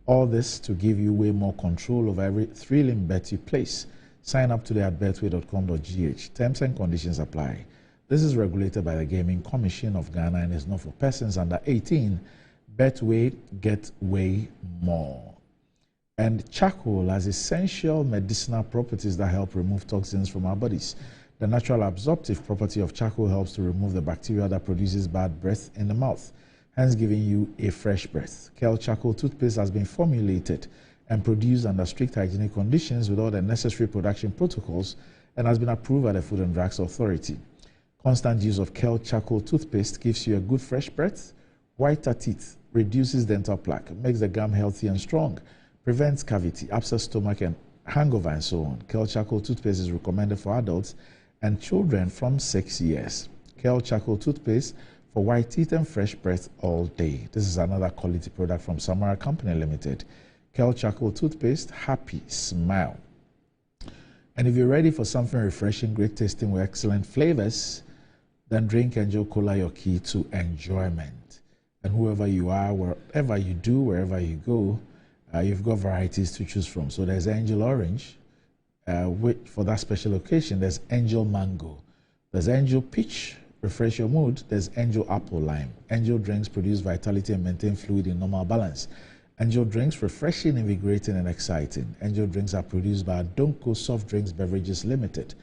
All this to give you way more control over every thrilling bet you place. Sign up today at betway.com.gh. Terms and conditions apply. This is regulated by the Gaming Commission of Ghana and is not for persons under 18. Betway, get way more. And charcoal has essential medicinal properties that help remove toxins from our bodies. The natural absorptive property of charcoal helps to remove the bacteria that produces bad breath in the mouth, hence giving you a fresh breath. Kel Charcoal toothpaste has been formulated and produced under strict hygienic conditions with all the necessary production protocols and has been approved by the Food and Drugs Authority. Constant use of Kel Charcoal toothpaste gives you a good fresh breath, whiter teeth, reduces dental plaque, makes the gum healthy and strong, prevents cavity, upset stomach, and hangover, and so on. Kel Charcoal toothpaste is recommended for adults and children from 6 years. Kel Charcoal toothpaste for white teeth and fresh breath all day. This is another quality product from Samara Company Limited. Kel Charcoal toothpaste, happy smile. And if you're ready for something refreshing, great tasting with excellent flavors, then drink Angel Cola, your key to enjoyment. And whoever you are, wherever you do, wherever you go, you've got varieties to choose from. So there's Angel Orange, For that special occasion, there's Angel Mango, there's Angel Peach, refresh your mood, there's Angel Apple Lime. Angel drinks produce vitality and maintain fluid in normal balance. Angel drinks refreshing, invigorating, and exciting. Angel drinks are produced by Adonko Soft Drinks Beverages Limited.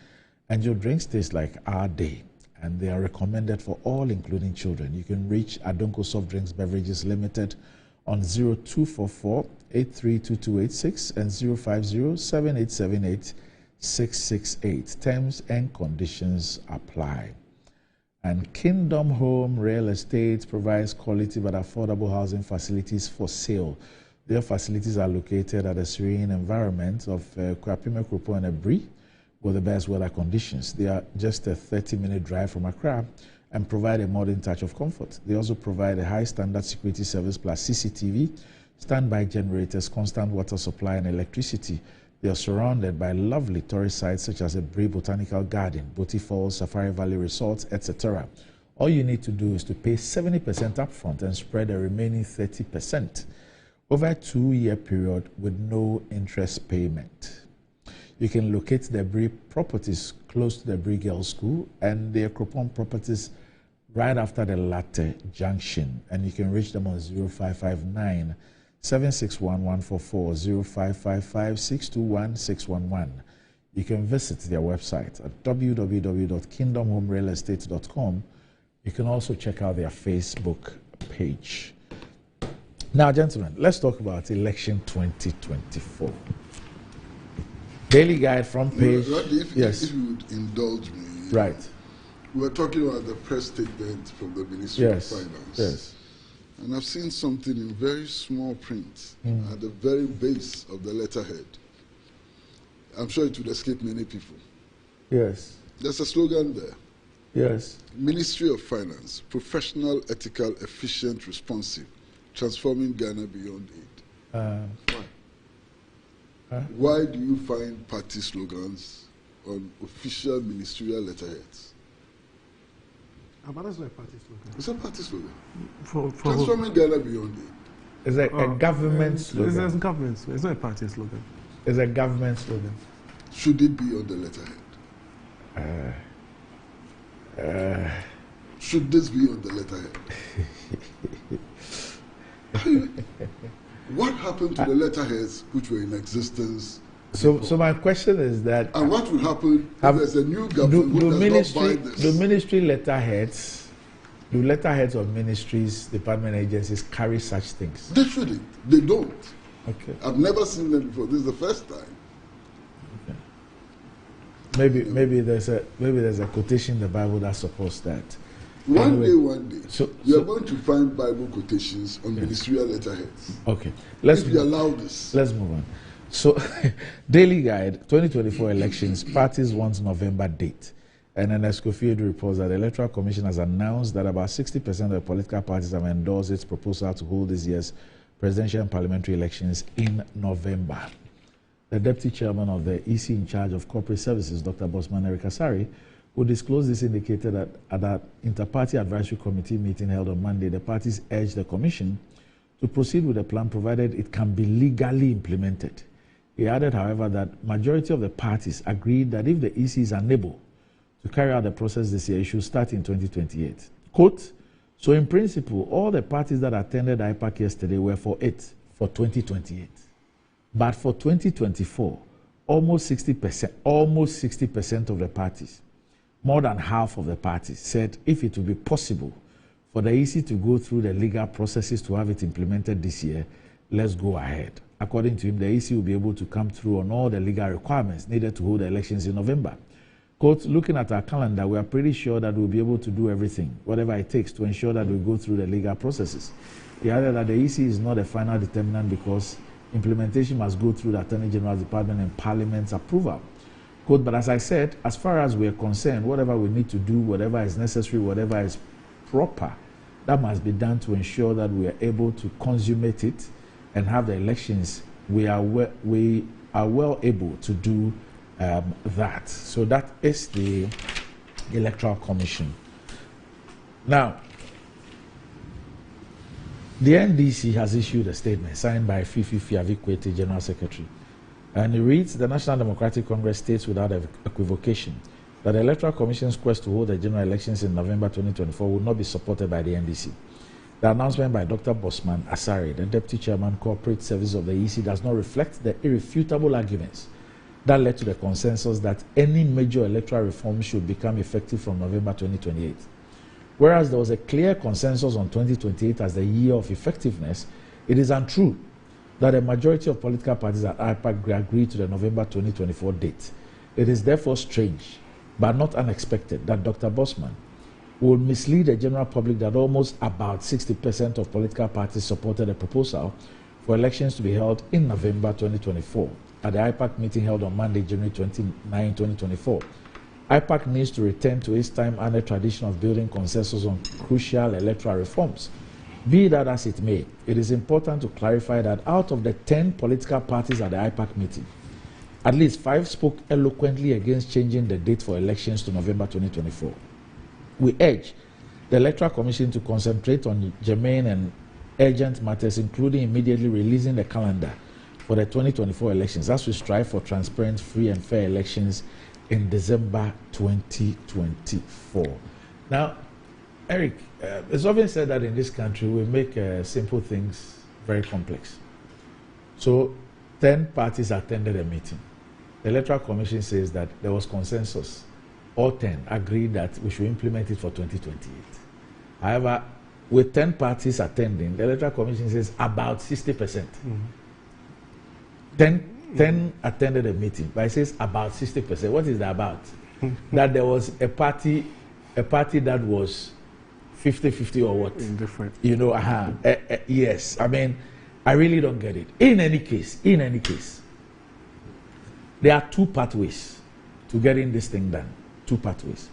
Angel drinks taste like our day, and they are recommended for all, including children. You can reach Adonko Soft Drinks Beverages Limited on 0244 832286 and 050 7878 668. Terms and conditions apply. And Kingdom Home Real Estate provides quality but affordable housing facilities for sale. Their facilities are located at a serene environment of Kwapime Kropo and Ebri with the best weather conditions. They are just a 30-minute drive from Accra and provide a modern touch of comfort. They also provide a high-standard security service plus CCTV, standby generators, constant water supply, and electricity. They are surrounded by lovely tourist sites such as the Bray Botanical Garden, Boti Falls, Safari Valley Resorts, etc. All you need to do is to pay 70% upfront and spread the remaining 30% over a 2-year period with no interest payment. You can locate the Bray properties close to the Bray Girls School and their Kropon properties right after the latter junction. And you can reach them on 0559 761-144, 0555-621-611. You can visit their website at www.kingdomhomerealestate.com. You can also check out their Facebook page. Now, gentlemen, let's talk about election 2024. Daily Guide front page. If you would indulge me. Right. We were talking about the press statement from the Ministry of Finance. Yes. And I've seen something in very small print at the very base of the letterhead. I'm sure it would escape many people. Yes. There's a slogan there. Yes. Ministry of Finance, professional, ethical, efficient, responsive, transforming Ghana beyond aid. Why? Why do you find party slogans on official ministerial letterheads? But that's not a party slogan. It's a party slogan. For transforming Ghana beyond aid. It's a government slogan. It's a government slogan. It's not a party slogan. It's a government slogan. Should it be on the letterhead? Should this be on the letterhead? What happened to the letterheads which were in existence? So my question is that... And what will happen if there's a new government who does not buy this? Do ministry letterheads, do letterheads of ministries, department agencies carry such things? They shouldn't. They don't. Okay. I've never seen them before. This is the first time. Okay. Maybe there's a quotation in the Bible that supports that. One day, you are going to find Bible quotations on ministerial letterheads. Okay. If you allow this. Let's move on. So, Daily Guide, 2024 elections, parties want November date. And an Escoffier reports that the Electoral Commission has announced that about 60% of the political parties have endorsed its proposal to hold this year's presidential and parliamentary elections in November. The Deputy Chairman of the EC in charge of corporate services, Dr. Bosman Eric Asari, who disclosed this, indicated that at that inter-party advisory committee meeting held on Monday, the parties urged the Commission to proceed with the plan provided it can be legally implemented. He added, however, that majority of the parties agreed that if the EC is unable to carry out the process this year, it should start in 2028. Quote, so in principle, all the parties that attended IPAC yesterday were for it for 2028. But for 2024, almost 60% of the parties, more than half of the parties, said if it would be possible for the EC to go through the legal processes to have it implemented this year, let's go ahead. According to him, the EC will be able to come through on all the legal requirements needed to hold the elections in November. Quote, looking at our calendar, we are pretty sure that we'll be able to do everything, whatever it takes, to ensure that we go through the legal processes. He added that the EC is not a final determinant because implementation must go through the Attorney General's Department and Parliament's approval. Quote, but as I said, as far as we are concerned, whatever we need to do, whatever is necessary, whatever is proper, that must be done to ensure that we are able to consummate it and have the elections. We are well able to do that. So that is the Electoral Commission. Now, the NDC has issued a statement signed by Fifi Fiavikwete, General Secretary, And it reads, the National Democratic Congress states without equivocation that the Electoral Commission's quest to hold the general elections in November 2024 will not be supported by the NDC. The announcement by Dr. Bosman Asare, the Deputy Chairman, Corporate Service of the EC, does not reflect the irrefutable arguments that led to the consensus that any major electoral reform should become effective from November 2028. Whereas there was a clear consensus on 2028 as the year of effectiveness, it is untrue that a majority of political parties at IPAC agreed to the November 2024 date. It is therefore strange, but not unexpected, that Dr. Bosman will mislead the general public that almost about 60% of political parties supported a proposal for elections to be held in November 2024 at the IPAC meeting held on Monday, January 29, 2024. IPAC needs to return to its time-honored tradition of building consensus on crucial electoral reforms. Be that as it may, it is important to clarify that out of the 10 political parties at the IPAC meeting, at least 5 spoke eloquently against changing the date for elections to November 2024. We urge the Electoral Commission to concentrate on germane and urgent matters, including immediately releasing the calendar for the 2024 elections as we strive for transparent, free and fair elections in December 2024. Now, Eric, it's often said that in this country we make simple things very complex. So 10 parties attended a meeting. The Electoral Commission says that there was consensus. All 10 agreed that we should implement it for 2028. However, with 10 parties attending, the Electoral Commission says about 60%. Mm-hmm. 10 attended a meeting, but it says about 60%. What is that about? That there was a party that was 50-50 or what? Indifferent. You know, yes. I mean, I really don't get it. In any case, there are 2 pathways to getting this thing done. 2 pathways.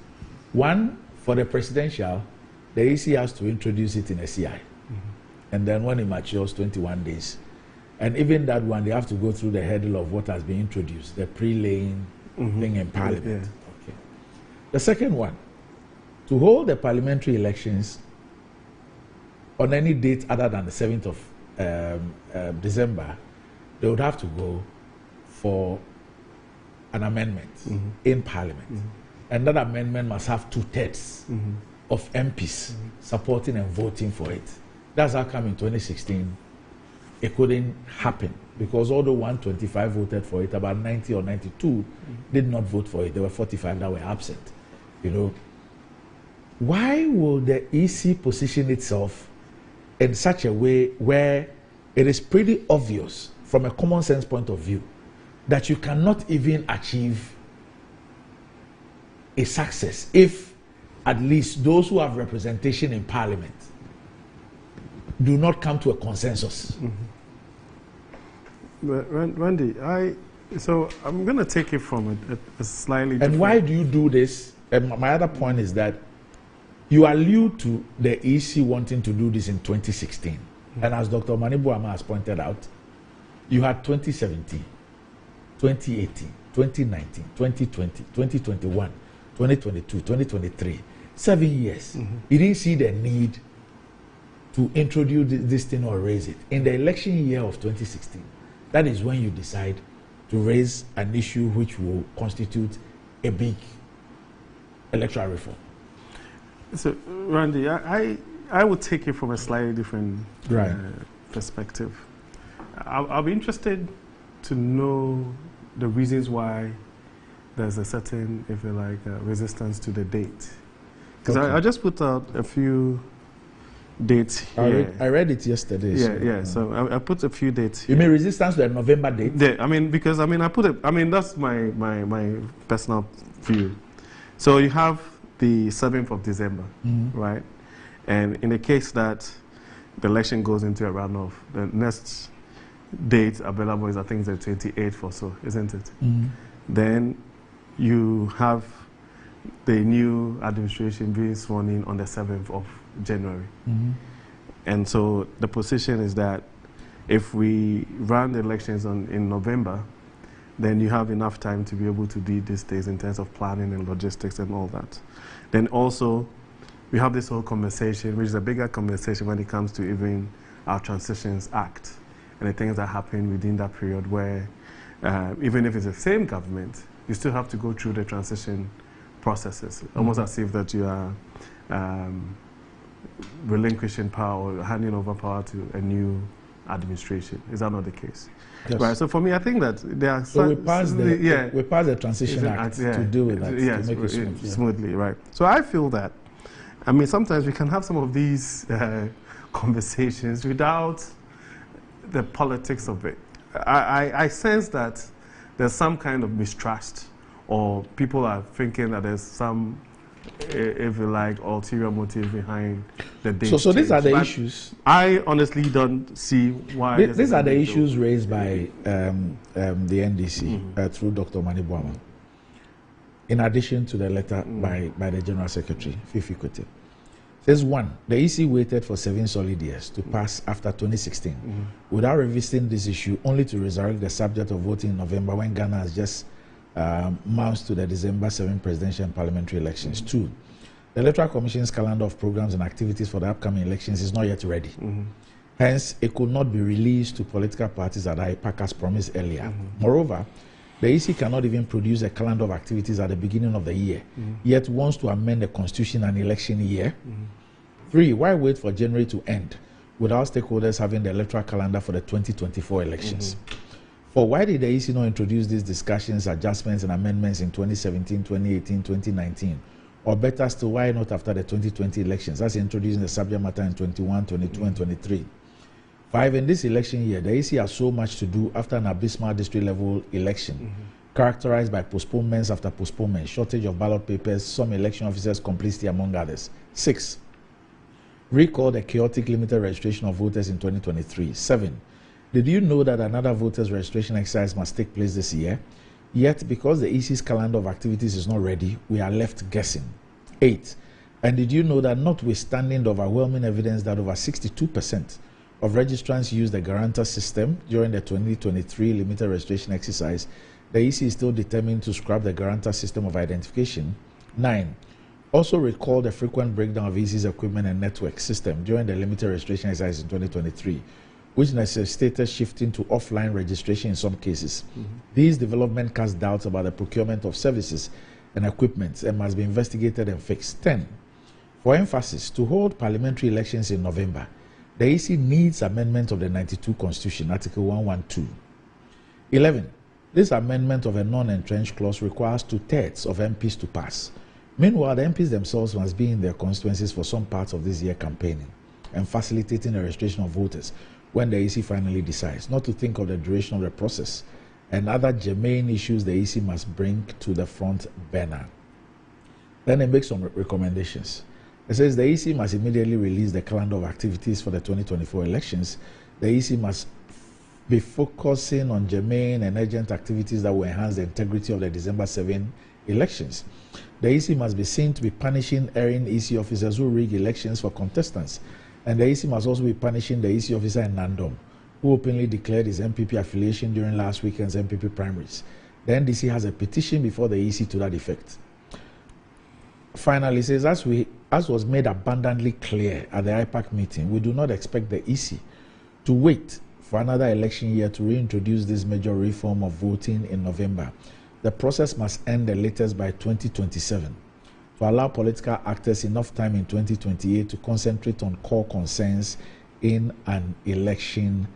One, for the presidential, the EC has to introduce it in a CI. Mm-hmm. And then when it matures, 21 days. And even that one, they have to go through the hurdle of what has been introduced, the pre-laying thing in Parliament. Yeah. Okay. The second one, to hold the parliamentary elections on any date other than the 7th of December, they would have to go for an amendment in Parliament. And that amendment must have 2/3 of MPs supporting and voting for it. That's how come in 2016 it couldn't happen, because although 125 voted for it, about 90 or 92 did not vote for it. There were 45 that were absent. You know, why will the EC position itself in such a way where it is pretty obvious from a common sense point of view that you cannot even achieve a success if at least those who have representation in Parliament do not come to a consensus? Randy, so I'm going to take it from a slightly different... And why do you do this? And my other point is that you allude to the EC wanting to do this in 2016. And as Dr. Manibuama has pointed out, you had 2017, 2018, 2019, 2020, 2021, 2022, 2023, 7 years. You didn't see the need to introduce this thing or raise it. In the election year of 2016, that is when you decide to raise an issue which will constitute a big electoral reform. So, Randy, I would take it from a slightly different perspective. I'll be interested to know the reasons why there's a certain, if you like, resistance to the date. Because I just put out a few dates here. I read it yesterday. Yeah. So I put a few dates here. You mean resistance to the November date? Yeah, I mean, because I put it, that's my personal view. So you have the 7th of December, right? And in the case that the election goes into a runoff, the next date available is, I think, the 28th or so, isn't it? Then you have the new administration being sworn in on the 7th of January. And so the position is that if we run the elections in November, then you have enough time to be able to do these things in terms of planning and logistics and all that. Then also, we have this whole conversation, which is a bigger conversation when it comes to even our Transitions Act and the things that happen within that period where even if it's the same government, you still have to go through the transition processes, almost as if that you are relinquishing power or handing over power to a new administration. Is that not the case? Yes. Right. So for me, I think that there are so we passed the Transition Act to deal with that, to make it smooth, smoothly, right? So I feel that, I mean, sometimes we can have some of these conversations without the politics of it. I sense that there's some kind of mistrust, or people are thinking that there's some, if you like, ulterior motive behind the date. So these are the issues. I honestly don't see why. These are the issues raised by the NDC through Dr. Mani Buama, in addition to the letter by the General Secretary, Fifi Kwete. Says one, the EC waited for 7 solid years to pass after 2016 without revisiting this issue, only to resurrect the subject of voting in November when Ghana has just mounts to the December 7 presidential and parliamentary elections. 2, the Electoral Commission's calendar of programs and activities for the upcoming elections is not yet ready. Hence, it could not be released to political parties at IPAC as promised earlier. Moreover, the EC cannot even produce a calendar of activities at the beginning of the year, yet wants to amend the constitution and election year. 3, why wait for January to end without stakeholders having the electoral calendar for the 2024 elections? 4, why did the EC not introduce these discussions, adjustments, and amendments in 2017, 2018, 2019? Or better still, why not after the 2020 elections, as introducing the subject matter in 21, 22, and 23? 5, in this election year, the EC has so much to do after an abysmal district level election, characterized by postponements after postponements, shortage of ballot papers, some election officers' complicity, among others. 6, recall the chaotic limited registration of voters in 2023. 7, did you know that another voters registration exercise must take place this year? Yet, because the EC's calendar of activities is not ready, we are left guessing. 8, and did you know that notwithstanding the overwhelming evidence that over 62% of registrants used the guarantor system during the 2023 limited registration exercise, the EC is still determined to scrap the guarantor system of identification? 9, also recall the frequent breakdown of EC's equipment and network system during the limited registration exercise in 2023, which necessitated shifting to offline registration in some cases. These developments cast doubts about the procurement of services and equipment and must be investigated and fixed. 10, for emphasis, to hold parliamentary elections in November, the EC needs amendment of the 92 Constitution, Article 112. 11, this amendment of a non-entrenched clause requires 2/3 of MPs to pass. Meanwhile, the MPs themselves must be in their constituencies for some parts of this year campaigning and facilitating the registration of voters when the EC finally decides, not to think of the duration of the process and other germane issues the EC must bring to the front burner. Then it makes some recommendations. It says the EC must immediately release the calendar of activities for the 2024 elections. The EC must be focusing on germane and urgent activities that will enhance the integrity of the December 7 elections. The EC must be seen to be punishing erring EC officers who rig elections for contestants. And the EC must also be punishing the EC officer in Nandom, who openly declared his MPP affiliation during last weekend's MPP primaries. The NDC has a petition before the EC to that effect. Finally, it says, as was made abundantly clear at the IPAC meeting, we do not expect the EC to wait for another election year to reintroduce this major reform of voting in November. The process must end the latest by 2027 to allow political actors enough time in 2028 to concentrate on core concerns in an election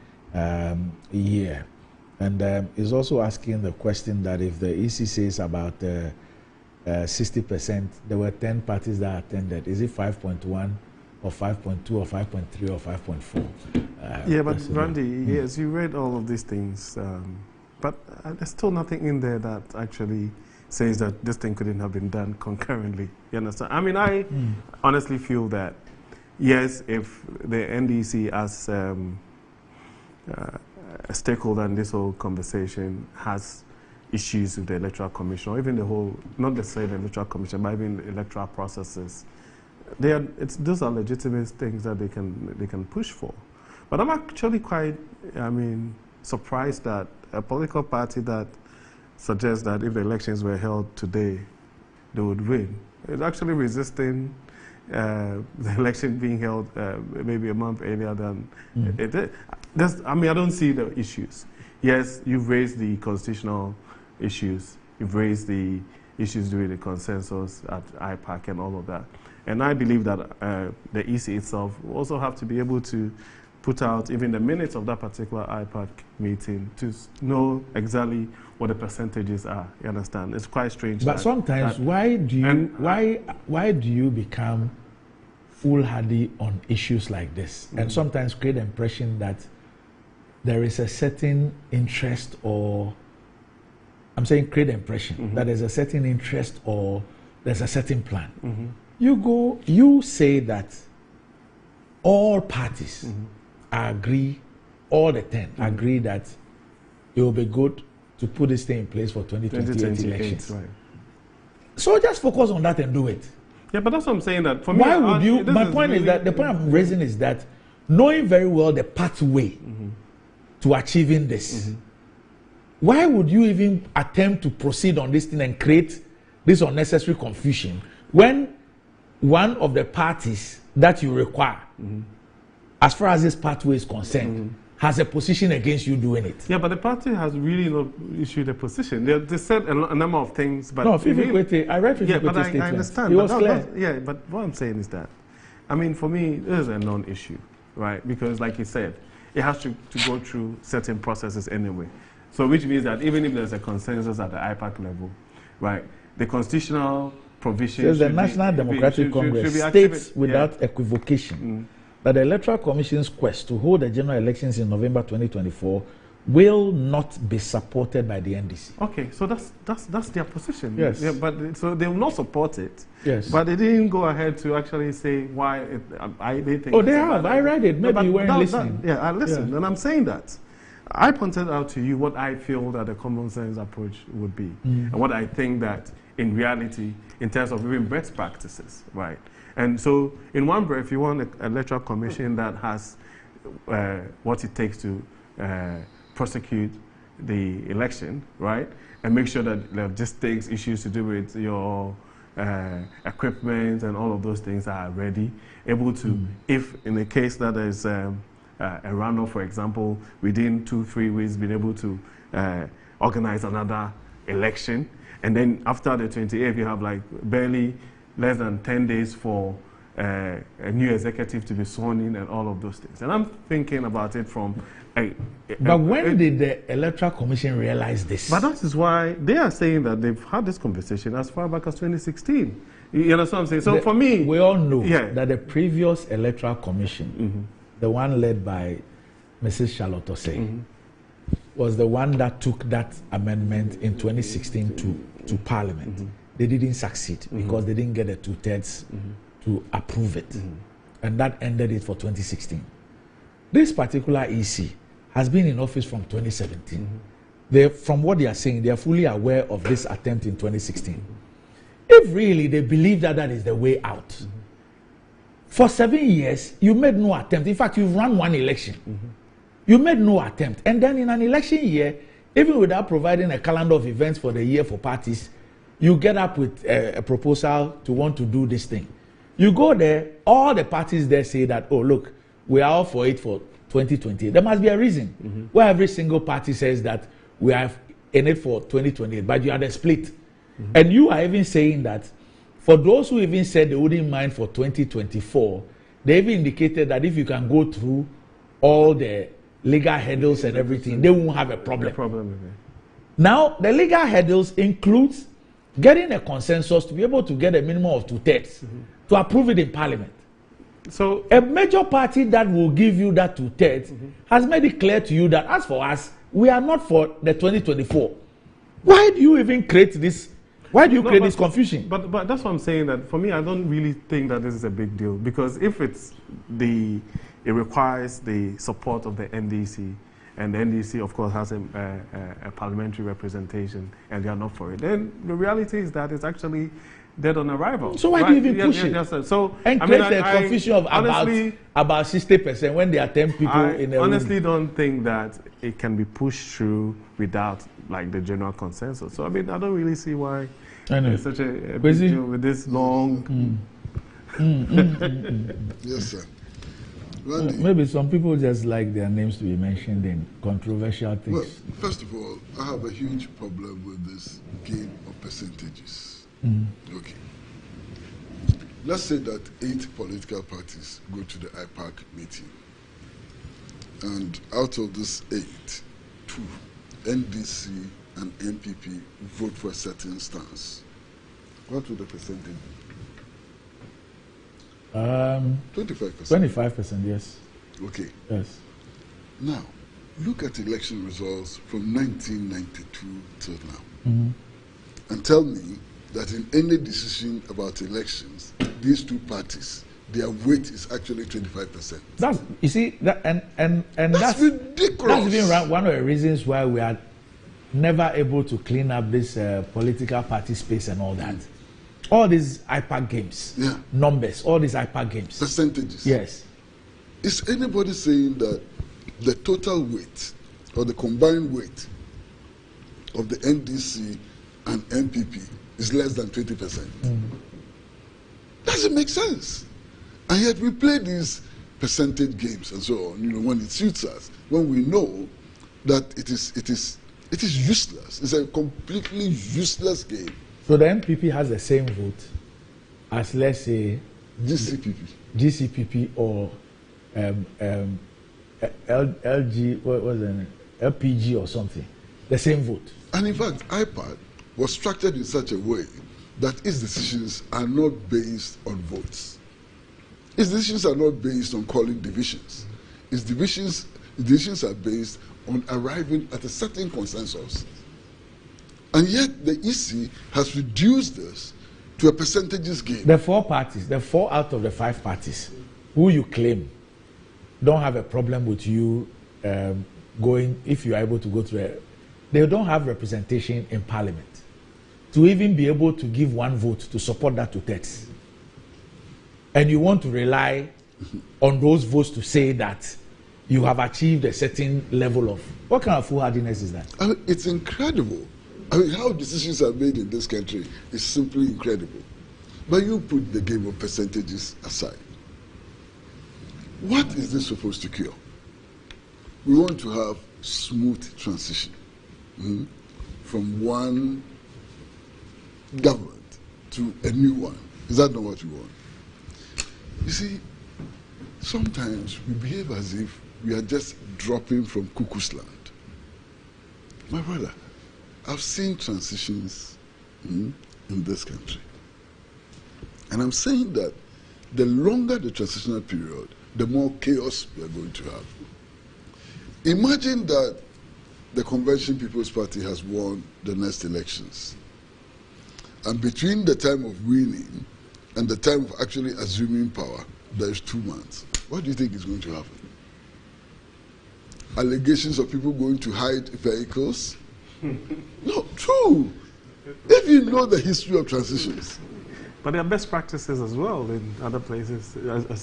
year. And is also asking the question that if the EC says about 60%, there were 10 parties that attended. Is it 5.1 or 5.2 or 5.3 or 5.4? Yeah, but Randy, yes, you read all of these things, but there's still nothing in there that actually says that this thing couldn't have been done concurrently. You understand? I mean, I honestly feel that, yes, if the NDC as a stakeholder in this whole conversation has issues with the Electoral Commission, or even the whole, not necessarily the Electoral Commission, but even the electoral processes, those are legitimate things that they can push for. But I'm actually quite, surprised that a political party that suggests that if the elections were held today, they would win, is actually resisting the election being held maybe a month earlier than it did. I don't see the issues. yes, you've raised the constitutional issues, you've raised the issues during the consensus at IPAC and all of that. And I believe that the EC itself will also have to be able to put out even the minutes of that particular IPAC meeting to know exactly what the percentages are. You understand? It's quite strange. But sometimes, why do you become foolhardy on issues like this, and sometimes create the impression that there is a certain interest, or I'm saying create the impression that there's a certain interest or there's a certain plan. You say that all parties agree, all the 10 agree that it will be good to put this thing in place for 2028 elections. Right. So just focus on that and do it. Yeah, but that's what I'm saying. That for me, why would you? My point is that the point I'm raising is that knowing very well the pathway to achieving this, why would you even attempt to proceed on this thing and create this unnecessary confusion when one of the parties that you require, as far as this pathway is concerned, has a position against you doing it? Yeah, but the party has really not issued a position. They said a number of things, but no, I read Fifi Kweti's statement. I understand. It was clear. Yeah, but what I'm saying is that, I mean, for me, this is a non-issue, right? Because, like you said, it has to go through certain processes anyway. So, which means that even if there's a consensus at the IPAC level, right, the constitutional provision. Says the National Democratic Congress states without equivocation that the Electoral Commission's quest to hold the general elections in November 2024 will not be supported by the NDC. Okay, so that's their position. Yes. Yeah, but so they will not support it. Yes. But they didn't go ahead to actually say why they think. Oh, they have. I read it. Maybe you weren't listening. Yeah, I listened, and I'm saying that. I pointed out to you what I feel that the common sense approach would be, and what I think that in reality, in terms of even best practices, right? And so, in one breath, you want an electoral commission that has what it takes to prosecute the election, right? And make sure that logistics issues to do with your equipment and all of those things are ready, able to, if in the case that there's a runoff, for example, within 2-3 weeks, being able to organize another election. And then after the 28th, you have like barely less than 10 days for a new executive to be sworn in and all of those things. And I'm thinking about it from but when did the Electoral Commission realize this? But that is why they are saying that they've had this conversation as far back as 2016. You understand what I'm saying? So for me, we all know that the previous Electoral Commission, the one led by Mrs. Charlotte Osei, was the one that took that amendment in 2016 to Parliament. They didn't succeed because they didn't get the 2/3 to approve it. And that ended it for 2016. This particular EC has been in office from 2017. From what they are saying, they are fully aware of this attempt in 2016. If really they believe that that is the way out, for 7 years, you made no attempt. In fact, you ran one election. You made no attempt. And then in an election year, even without providing a calendar of events for the year for parties, you get up with a proposal to want to do this thing. You go there, all the parties there say that, oh, look, we are all for it for 2028. There must be a reason why every single party says that we are in it for 2028, but you are the split. And you are even saying that for those who even said they wouldn't mind for 2024, they even indicated that if you can go through all the legal hurdles and everything, they won't have a problem. Now, the legal hurdles includes getting a consensus to be able to get a minimum of 2/3 to approve it in Parliament. So a major party that will give you that 2/3 has made it clear to you that as for us, we are not for the 2024. Why do you even create this? Why do you create this confusion? But that's what I'm saying, that for me, I don't really think that this is a big deal, because if it requires the support of the NDC, and the NDC, of course, has a parliamentary representation, and they are not for it, then the reality is that it's actually dead on arrival. So why do you even push it? So, and create a confusion of about 60% when there are 10 people in a room. I honestly don't think that it can be pushed through without like the general consensus. So I mean, I don't really see why it's such a big deal with this long. Yes, sir. Randy, maybe some people just like their names to be mentioned in controversial things. Well, first of all, I have a huge problem with this game of percentages. Okay. Let's say that 8 political parties go to the IPAC meeting. And out of this 8, 2, NDC and NPP vote for a certain stance. What would the percentage be? 25%. 25%, yes. Okay. Yes. Now, look at election results from 1992 till now. And tell me that in any decision about elections, these two parties, their weight is actually 25%. That's, you see, that, and that's ridiculous. That's even one of the reasons why we are never able to clean up this political party space and all that. All these IPAC games, numbers, all these IPAC games. Percentages. Yes. Is anybody saying that the total weight or the combined weight of the NDC and NPP is less than 20%? Doesn't make sense. And yet we play these percentage games and so on, you know, when it suits us, when we know that it is useless. It's a completely useless game. So the NPP has the same vote as, let's say, GCPP or LG, what was it? LPG or something. The same vote. And in fact, IPAD was structured in such a way that its decisions are not based on votes. Its decisions are not based on calling divisions. Its decisions are based on arriving at a certain consensus. And yet the EC has reduced this to a percentages game. The 4 parties, the 4 out of the 5 parties, who you claim don't have a problem with you going, if you are able to go to they don't have representation in parliament to even be able to give one vote to support that 2/3. And you want to rely on those votes to say that you have achieved a certain level of, what kind of foolhardiness is that? I mean, it's incredible. I mean, how decisions are made in this country is simply incredible. But you put the game of percentages aside. What is this supposed to cure? We want to have smooth transition from one government to a new one. Is that not what we want? You see, sometimes we behave as if we are just dropping from cuckoo's land. My brother, I've seen transitions in this country. And I'm saying that the longer the transitional period, the more chaos we are going to have. Imagine that the Convention People's Party has won the next elections. And between the time of winning and the time of actually assuming power, there is 2 months. What do you think is going to happen? Allegations of people going to hide vehicles? No, true. If you know the history of transitions. But there are best practices as well in other places.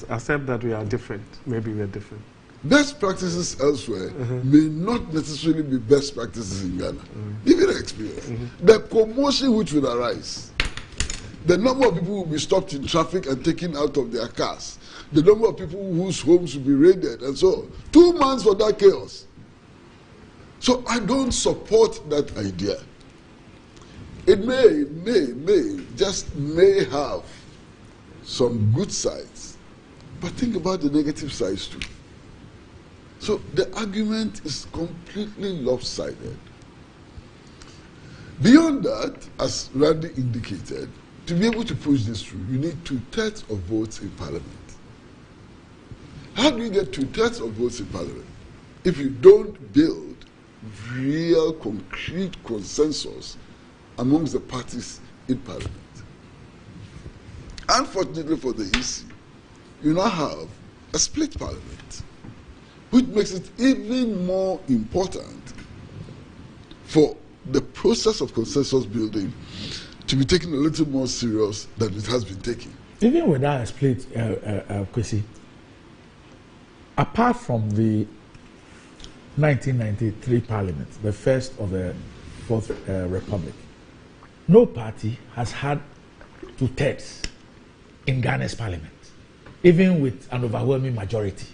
Accept that we are different. Maybe we are different. Best practices elsewhere may not necessarily be best practices in Ghana. Give it an experience. The commotion which will arise, the number of people who will be stopped in traffic and taken out of their cars, the number of people whose homes will be raided and so on. 2 months for that chaos. So I don't support that idea. It may have some good sides, but think about the negative sides too. So the argument is completely lopsided. Beyond that, as Randy indicated, to be able to push this through, you need 2/3 of votes in parliament. How do you get 2/3 of votes in parliament if you don't build real, concrete consensus amongst the parties in parliament? Unfortunately for the EC, you now have a split parliament, which makes it even more important for the process of consensus building to be taken a little more serious than it has been taken. Even without a split, Kwesi, apart from the 1993 Parliament, the first of the Fourth Republic, no party has had 2/3 in Ghana's Parliament, even with an overwhelming majority.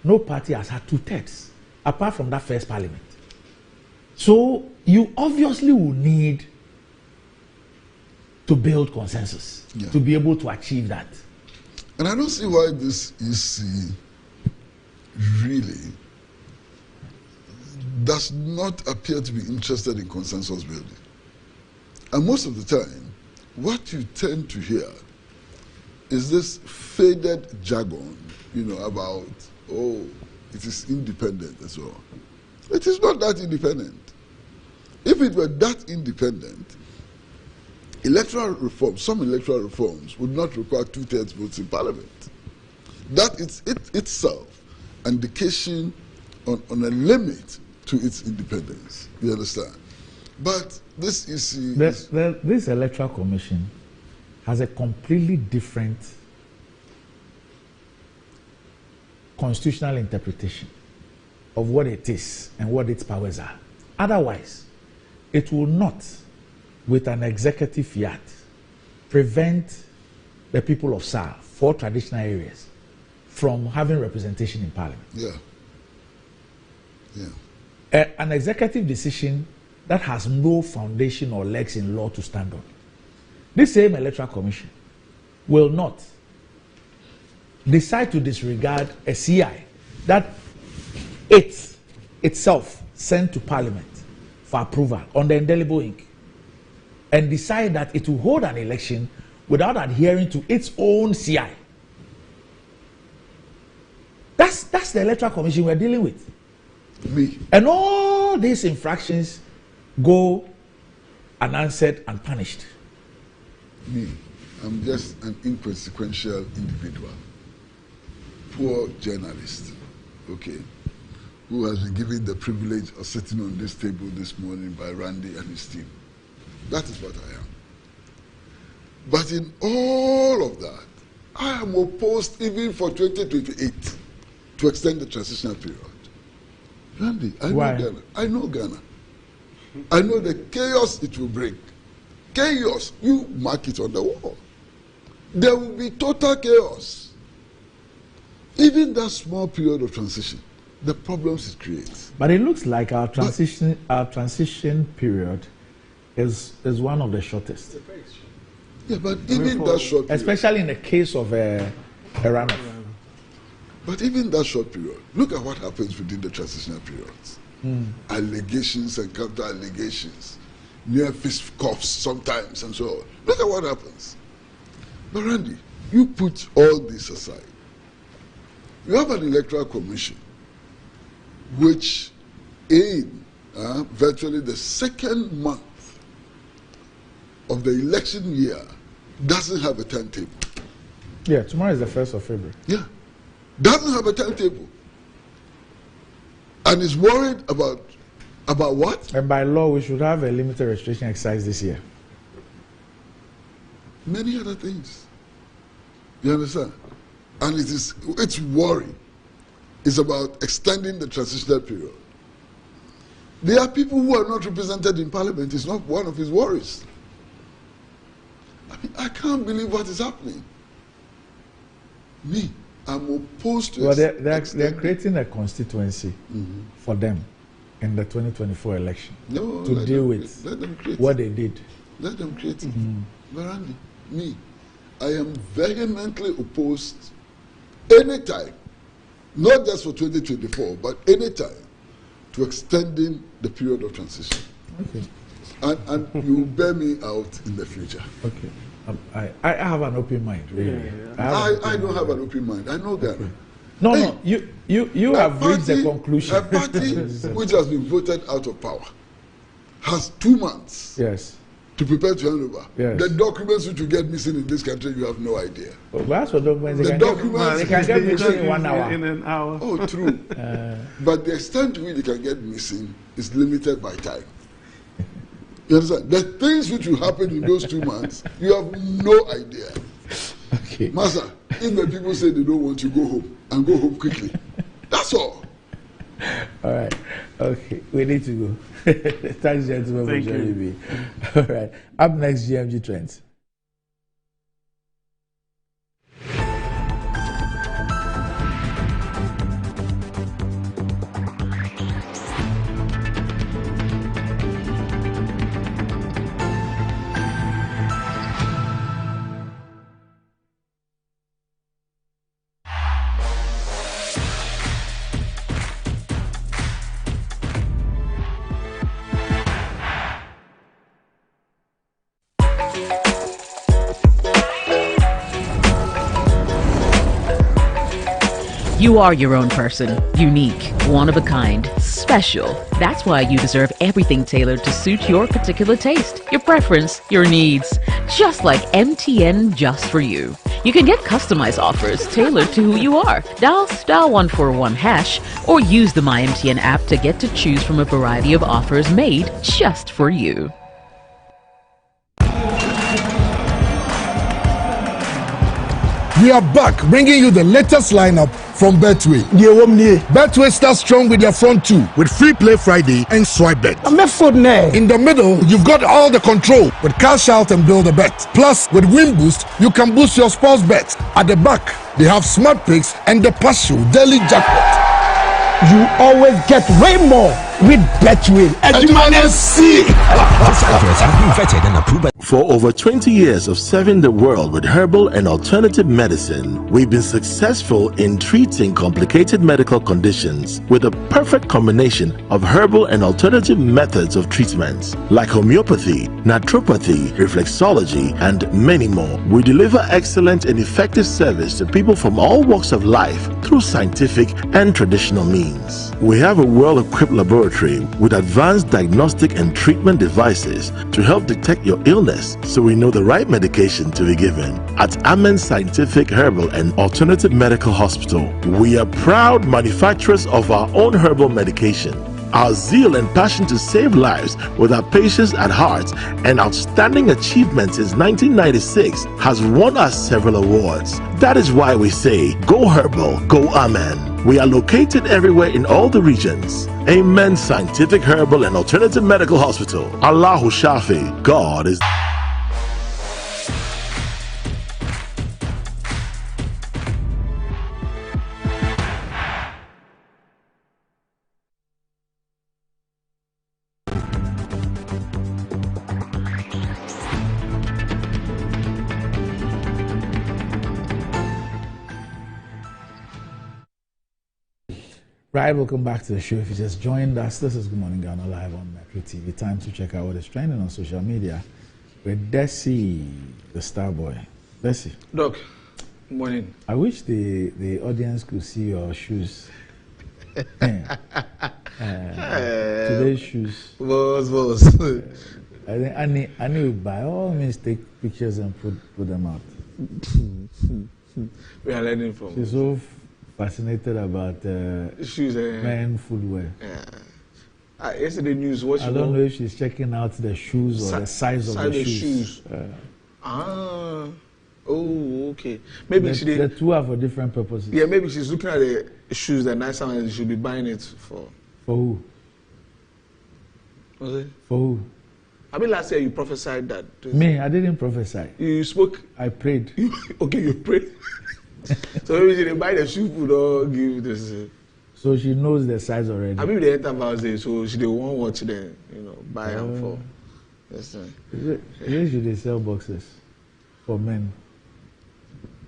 no party has had 2/3, apart from that first parliament. So you obviously will need to build consensus to be able to achieve that. And I don't see why this EC really does not appear to be interested in consensus building. And most of the time, what you tend to hear is this faded jargon, about, it is independent and so on. It is not that independent. If it were that independent, some electoral reforms would not require 2/3 votes in parliament. That is itself an indication on a limit to its independence. You understand? But this is this electoral commission has a completely different constitutional interpretation of what it is and what its powers are. Otherwise, it will not, with an executive fiat, prevent the people of SAR, 4 traditional areas, from having representation in parliament. An executive decision that has no foundation or legs in law to stand on. This same electoral commission will not decide to disregard a CI that itself sent to parliament for approval on the indelible ink, and decide that it will hold an election without adhering to its own CI. That's the electoral commission we're dealing with. And all these infractions go unanswered and punished. I'm just an inconsequential individual, poor journalist, who has been given the privilege of sitting on this table this morning by Randy and his team. That is what I am. But in all of that, I am opposed even for 2028 to extend the transitional period. Randy, I know Ghana. I know the chaos it will bring. Chaos, you mark it on the wall. There will be total chaos. Even that small period of transition, the problems it creates. But it looks like our transition period is one of the shortest. Yeah, but even that short period, especially in the case of a runoff. But even that short period, look at what happens within the transitional periods. Allegations and counter allegations, near fist cuffs sometimes, and so on. Look at what happens. But Randy, you put all this aside. You have an electoral commission which in virtually the second month of the election year doesn't have a timetable. Yeah, tomorrow is the 1st of February. Yeah, doesn't have a timetable. And is worried about what? And by law, we should have a limited registration exercise this year. Many other things. You understand? And its worry is about extending the transitional period. There are people who are not represented in parliament. It's not one of his worries. I mean, I can't believe what is happening. I'm opposed to. Well, they're creating a constituency for them in the 2024 election to deal with what they did. Let them create it. Barandi, I am vehemently opposed anytime, not just for 2024, but anytime, to extending the period of transition. Okay. And you bear me out in the future. Okay. I have an open mind, really. I don't have an open mind. I know that. No, you have reached the conclusion. A party which has been voted out of power has 2 months to prepare to hand over. The documents which you get missing in this country, you have no idea. Well, that's what documents they can get missing in 1 hour. In an hour. Oh, true. But the extent to which they can get missing is limited by time. You understand? The things which will happen in those 2 months, you have no idea. Okay. Master, if the people say they don't want you, go home and go home quickly. That's all. All right. Okay. We need to go. Thanks, gentlemen, for joining me. All right. Up next, GMG Trends. You are your own person, unique, one of a kind, special. That's why you deserve everything tailored to suit your particular taste, your preference, your needs. Just like MTN Just For You. You can get customized offers tailored to who you are. Dial *141# or use the MyMTN app to get to choose from a variety of offers made just for you. We are back, bringing you the latest lineup from Betway. Betway starts strong with their front two, with Free Play Friday and Swipe Bet. In the middle, you've got all the control with Cash Out and Build a Bet. Plus, with Win Boost, you can boost your sports bet. At the back, they have Smart Picks and the Partial Daily Jackpot. You always get way more with Betway. For over 20 years of serving the world with herbal and alternative medicine, we've been successful in treating complicated medical conditions with a perfect combination of herbal and alternative methods of treatment, like homeopathy, naturopathy, reflexology, and many more. We deliver excellent and effective service to people from all walks of life through scientific and traditional means. We have a well-equipped laboratory with advanced diagnostic and treatment devices to help detect your illness, so we know the right medication to be given. At Amen Scientific Herbal and Alternative Medical Hospital, we are proud manufacturers of our own herbal medication. Our zeal and passion to save lives with our patients at heart and outstanding achievements since 1996 has won us several awards. That is why we say, go herbal, go Amen. We are located everywhere in all the regions. Amen Scientific Herbal and Alternative Medical Hospital. Allahu Shafi, God is... Right, welcome back to the show. If you just joined us, this is Good Morning Ghana live on Metro TV. Time to check out what is trending on social media with Desi, the star boy. Desi. Doc, good morning. I wish the audience could see your shoes. Today's shoes. Boss. I think Annie will by all means take pictures and put them out. We are learning from. She's so fascinated about shoes, men footwear. Yesterday news. What I don't know if she's checking out the shoes or the size of the shoes. Okay. Maybe the two are for different purposes. Yeah, maybe she's looking at the shoes, the nice one, and she should be buying it for. For who? Was it? For who? I mean, last year you prophesied that. Me, I didn't prophesy. You spoke. I prayed. Okay, you prayed. So maybe she didn't buy the shoe food or give this. So she knows the size already. I mean, they enter Val's so she didn't want to watch them, buy them for. Yes, Where should they sell boxes for men?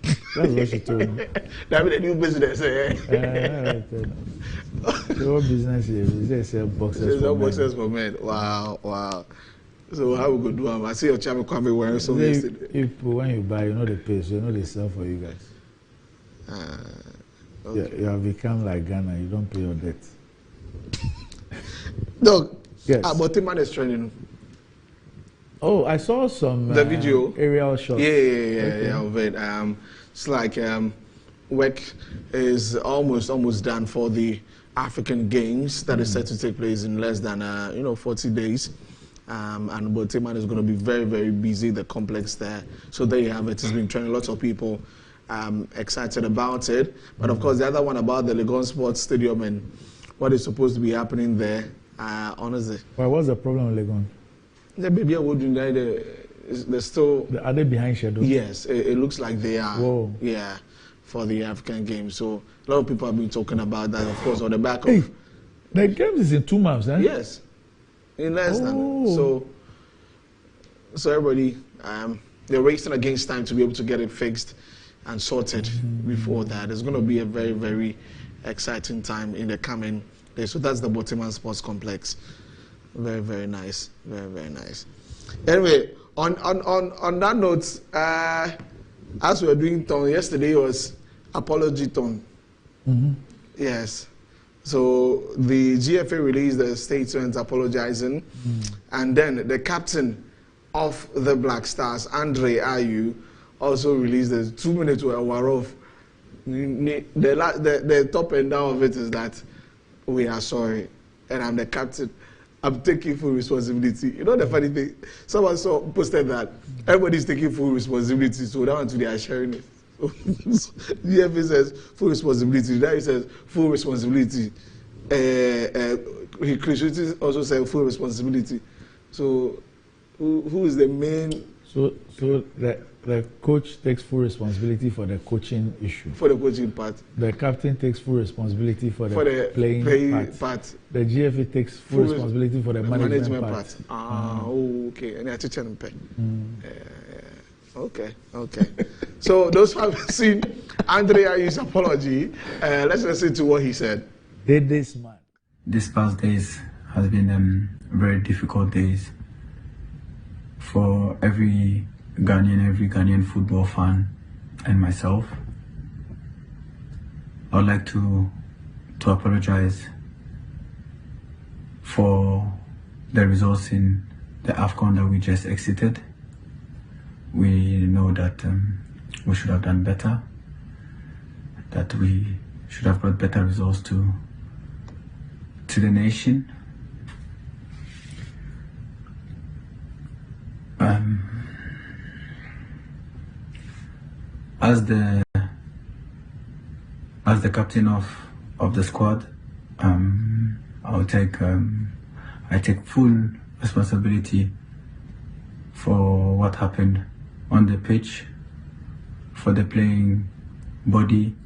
That's what she told me. That means the new business, So what business is they sell boxes for men? Wow. So how we go do them? I see your chairman coming wearing some yesterday. If when you buy, you know the pay, so you know they sell for you guys. Okay. You have become like Ghana, you don't pay your debt. Dog, yes. But the man is trending. Oh, I saw some the video aerial shots. Yeah, of it. It's like work is almost done for the African Games that is set to take place in less than 40 days. And Boteman is going to be very, very busy, the complex there. So there you have it. It's been trending. Lots of people excited about it. But of course, the other one about the Legon Sports Stadium and what is supposed to be happening there, honestly. Well, what's the problem with Legon? The baby would deny they're still. Are they behind schedule? Yes, it looks like they are. Whoa. Yeah, for the African Games. So a lot of people have been talking about that, of course, on the back of. The Games is in 2 months, eh? Yes, in less than. So everybody, they're racing against time to be able to get it fixed and sorted before that. It's going to be a very, very exciting time in the coming days. So that's the Boteman Sports Complex. Very, very nice. Very, very nice. Anyway, on that note, as we were doing ton, yesterday was apology ton. Yes. So the GFA released a statement apologizing, and then the captain of the Black Stars, Andre Ayew, also released a 2-minute war off. The top and down of it is that we are sorry, and I'm the captain. I'm taking full responsibility. You know the funny thing? Someone posted that everybody's taking full responsibility, so that one they are sharing it. GFA says full responsibility. That he says full responsibility. Christianity also said full responsibility. So who is the main? So the coach takes full responsibility for the coaching issue. For the coaching part. The captain takes full responsibility for the playing part. The GFA takes full responsibility for the management part. Okay. And I teach them pay. Okay. So those who have seen Andre Ayew's apology, let's listen to what he said. This man. These past days has been very difficult days for every Ghanaian football fan and myself. I would like to apologize for the results in the AFCON that we just exited. We know that we should have done better, that we should have brought better results to the nation. As the captain of the squad, I take full responsibility for what happened on the pitch, for the playing body.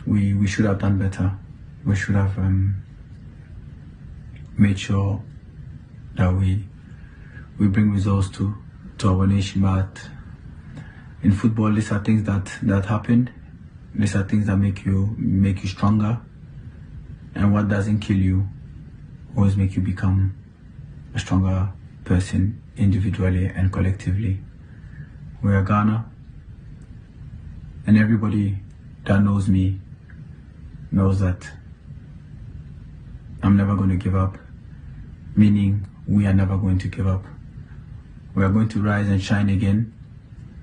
We should have done better. We should have made sure that we bring results to our nation. But in football, these are things that happen. These are things that make you stronger. And what doesn't kill you always make you become a stronger person individually and collectively. We are Ghana, and everybody that knows me knows that I'm never going to give up, meaning we are never going to give up. We are going to rise and shine again,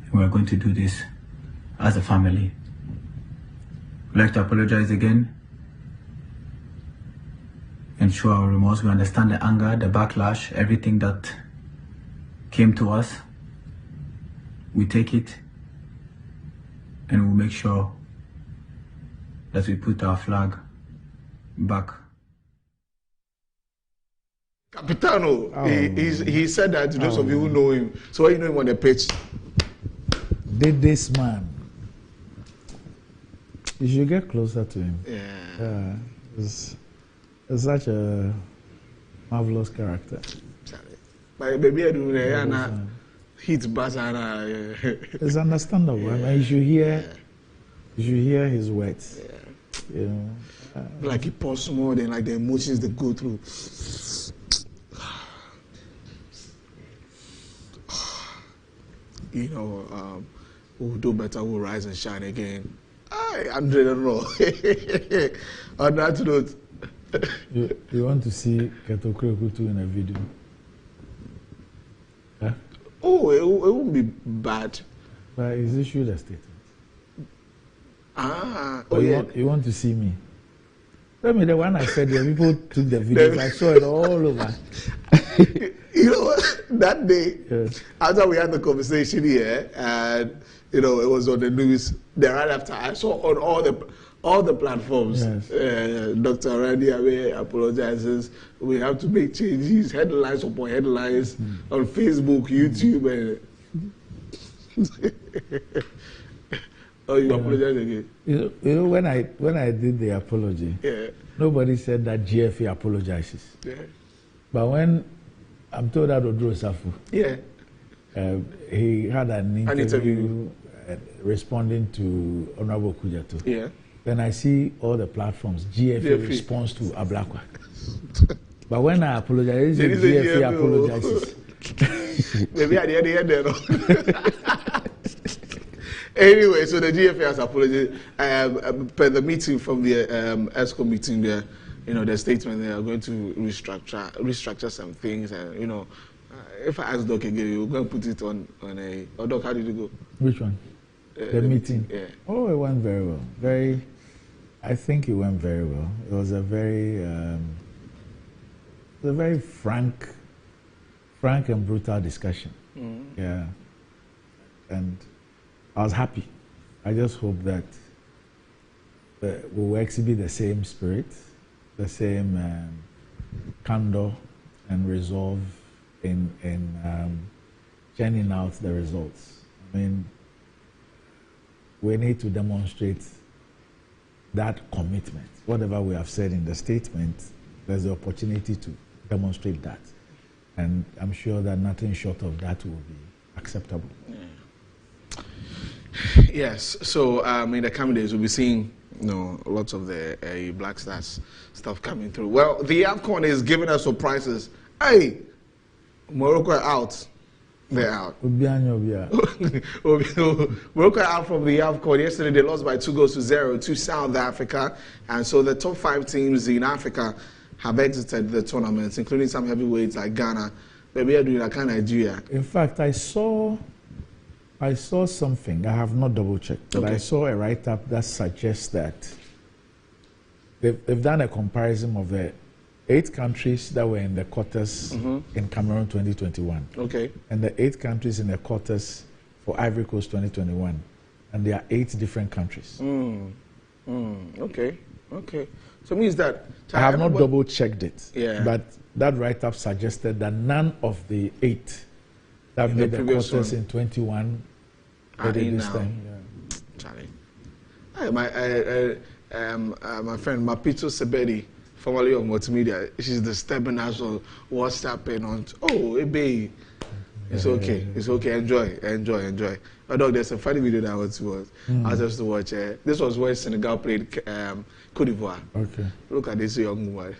and we are going to do this as a family. I'd like to apologize again and show our remorse. We understand the anger, the backlash, everything that came to us. We take it and we'll make sure that we put our flag back. Capitano, he said that to those of you who know him. So you know him on the pitch. This man. You should get closer to him. Yeah. It's such a marvelous character. But baby, I do hit Bazana. It's understandable. Yeah. I mean, you should hear his words. Yeah. You know, like he pause more than like the emotions they go through. You know, we'll do better. We'll rise and shine again. Andre, don't know. On that note, you want to see Ketokre Kutu in a video? Huh? Oh, it won't be bad. But is issued a statement. You want to see me? Tell me the one I said where people took the videos. I saw it all over. You know what? That day, after we had the conversation here, and you know it was on the news. Then right after, I saw on all the platforms. Yes. Dr. Randy Awe apologizes. We have to make changes, headlines upon headlines on Facebook, YouTube, and oh, you apologize again. You know when I did the apology, nobody said that GFA apologizes. Yeah. But when I'm told that Odro Safu, he had an interview responding to Honorable Kujato. Yeah. Then I see all the platforms, GFA responds to Ablakwa. But when I apologize, GFA apologizes. Maybe at the end there. Anyway, so the GFA has apologized. Per the meeting from the ESCO meeting there, the statement they are going to restructure some things, and if I ask Doc again, you're going to put it on a. Or Doc, how did you go? Which one? The meeting. Yeah. Oh, it went very well. I think it went very well. It was a very frank and brutal discussion. Mm-hmm. Yeah. And I was happy. I just hope that we will exhibit the same spirit, the same candor and resolve in churning out the results. I mean, we need to demonstrate that commitment. Whatever we have said in the statement, there's the opportunity to demonstrate that. And I'm sure that nothing short of that will be acceptable. Yeah. Yes, so in the coming days, we'll be seeing lots of the Black Stars stuff coming through. Well, the AFCON is giving us surprises. Hey, Morocco are out. They're out. Morocco are out from the AFCON. Yesterday, they lost by 2-0 to South Africa. And so the top 5 teams in Africa have exited the tournament, including some heavyweights like Ghana. Maybe they're doing like Nigeria. In fact, I saw something. I have not double-checked, but I saw a write-up that suggests that they've done a comparison of the 8 countries that were in the quarters in Cameroon 2021. Okay. And the 8 countries in the quarters for Ivory Coast 2021. And there are 8 different countries. Okay. So it means that... I have not double-checked it. Yeah. But that write-up suggested that none of the 8 that made the quarters in 21 did this time. Charlie. My friend Mapito Sebedi, formerly of Multimedia, she's the stubborn as well. What's happening on? Oh, hey, babe. It's okay. It's okay. Enjoy. Oh, dog, there's a funny video that I was to watch. I was just to watch. This was where Senegal played Côte d'Ivoire. Okay. Look at this young woman.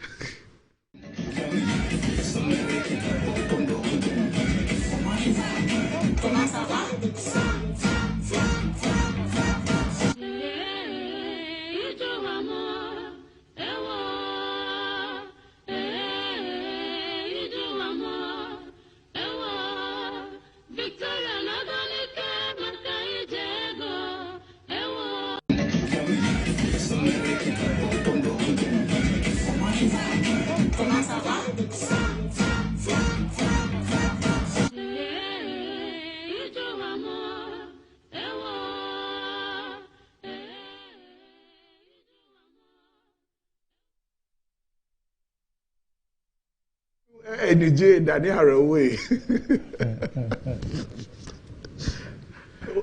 DJ Danny Haraway.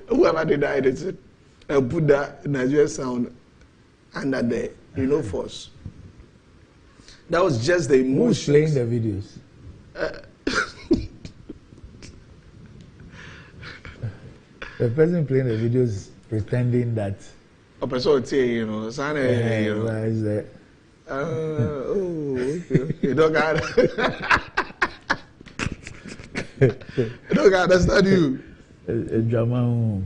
Whoever denied it, put that Nigerian sound under the force. That was just the emotion. Who's playing the videos? The person playing the videos pretending that. A person say, why is that? Okay. You don't got I don't understand you. A drama.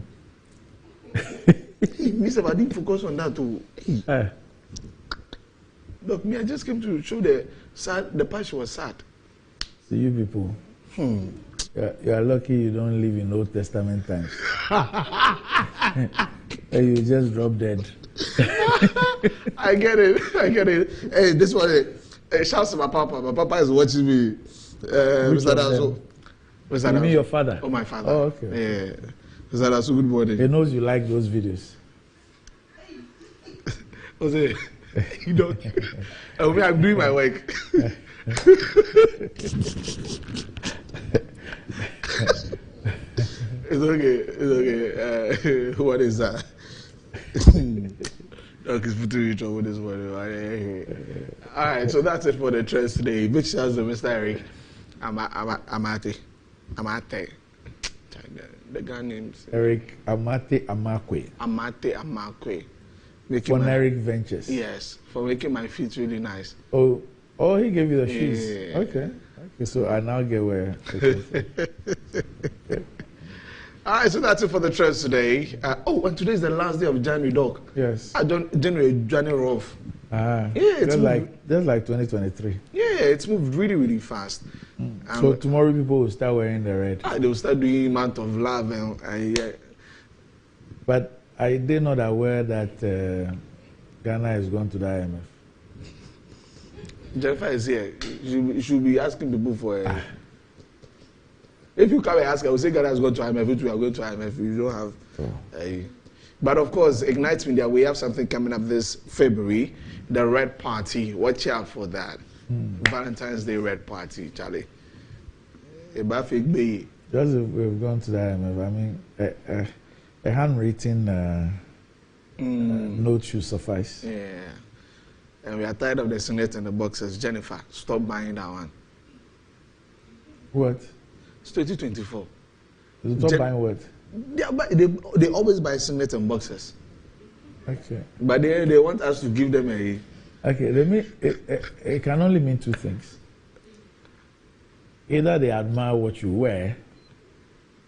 Mister, I didn't focus on that too. Look, me, I just came to show the part she was sad. See, you people. You are lucky you don't live in Old Testament times. You just drop dead. I get it. Hey, this one, shouts to my papa. My papa is watching me. Mr. Daso. You mean your father? Oh, my father. Oh, okay. Yeah. Mr. Daso, good morning. He knows you like those videos. Jose, you don't. I'm doing my work. It's okay. What is that? He's putting you in trouble this morning. All right, so that's it for the trends today. Big shouts to Mr. Eric Amate. The guy names Eric Amate Amakwe. For Eric Ventures. Yes, for making my feet really nice. Oh, he gave you the shoes. Okay, so I now get where. All right, so that's it for the trends today. And today is the last day of January, Doc. Yes. January off. Yeah, it's like 2023. Yeah, it's moved really, really fast. So tomorrow people will start wearing the red. They will start doing month of love and yeah. But I did not aware that Ghana is going to the IMF. Jennifer is here. You should be asking people for. If you come and ask, I will say Ghana is going to IMF. If we are going to IMF, you don't have. But of course, Ignite Media, we have something coming up this February. The Red Party. Watch out for that. Valentine's Day Red Party, Charlie. Just if we've gone to the IMF, I mean, a handwritten note should suffice. Yeah. And we are tired of the Senate and the boxes. Jennifer, stop buying that one. What? It's 2024. Stop buying what? They always buy Senate and boxes. Okay. But they want us to give them a... Okay, it can only mean two things. Either they admire what you wear,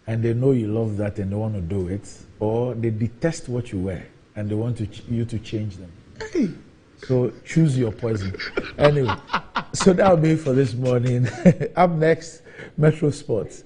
and they know you love that and they want to do it, or they detest what you wear, and they want you to change them. Hey. So choose your poison. Anyway, so that'll be it for this morning. Up next, Metro Sports.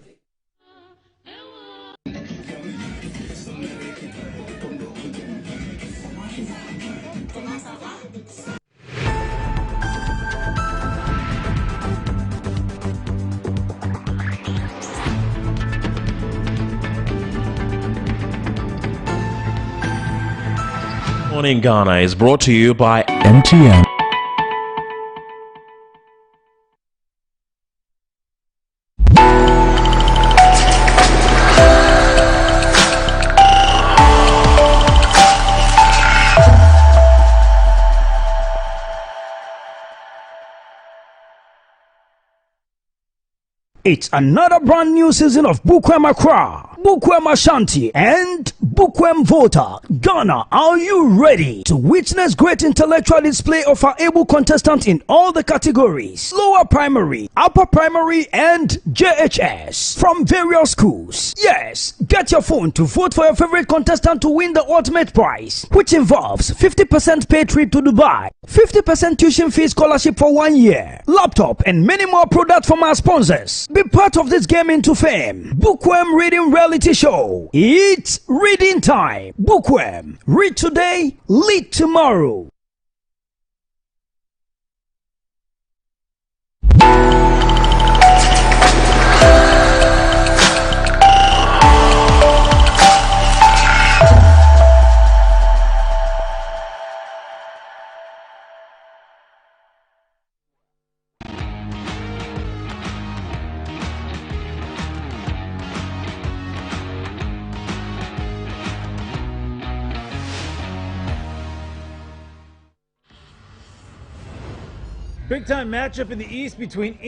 Morning Ghana is brought to you by MTN. It's another brand new season of Bukwem Accra, Bukwem Ashanti, and Bukwem Volta. Ghana, are you ready to witness great intellectual display of our able contestants in all the categories? Lower primary, upper primary, and JHS from various schools. Yes, get your phone to vote for your favorite contestant to win the ultimate prize, which involves 50% paid trip to Dubai, 50% tuition fee scholarship for 1 year, laptop, and many more products from our sponsors. Be part of this game into fame. Bukwem Reading Reality Show. It's reading time. Bukwem. Read today, lead tomorrow. Big time matchup in the East between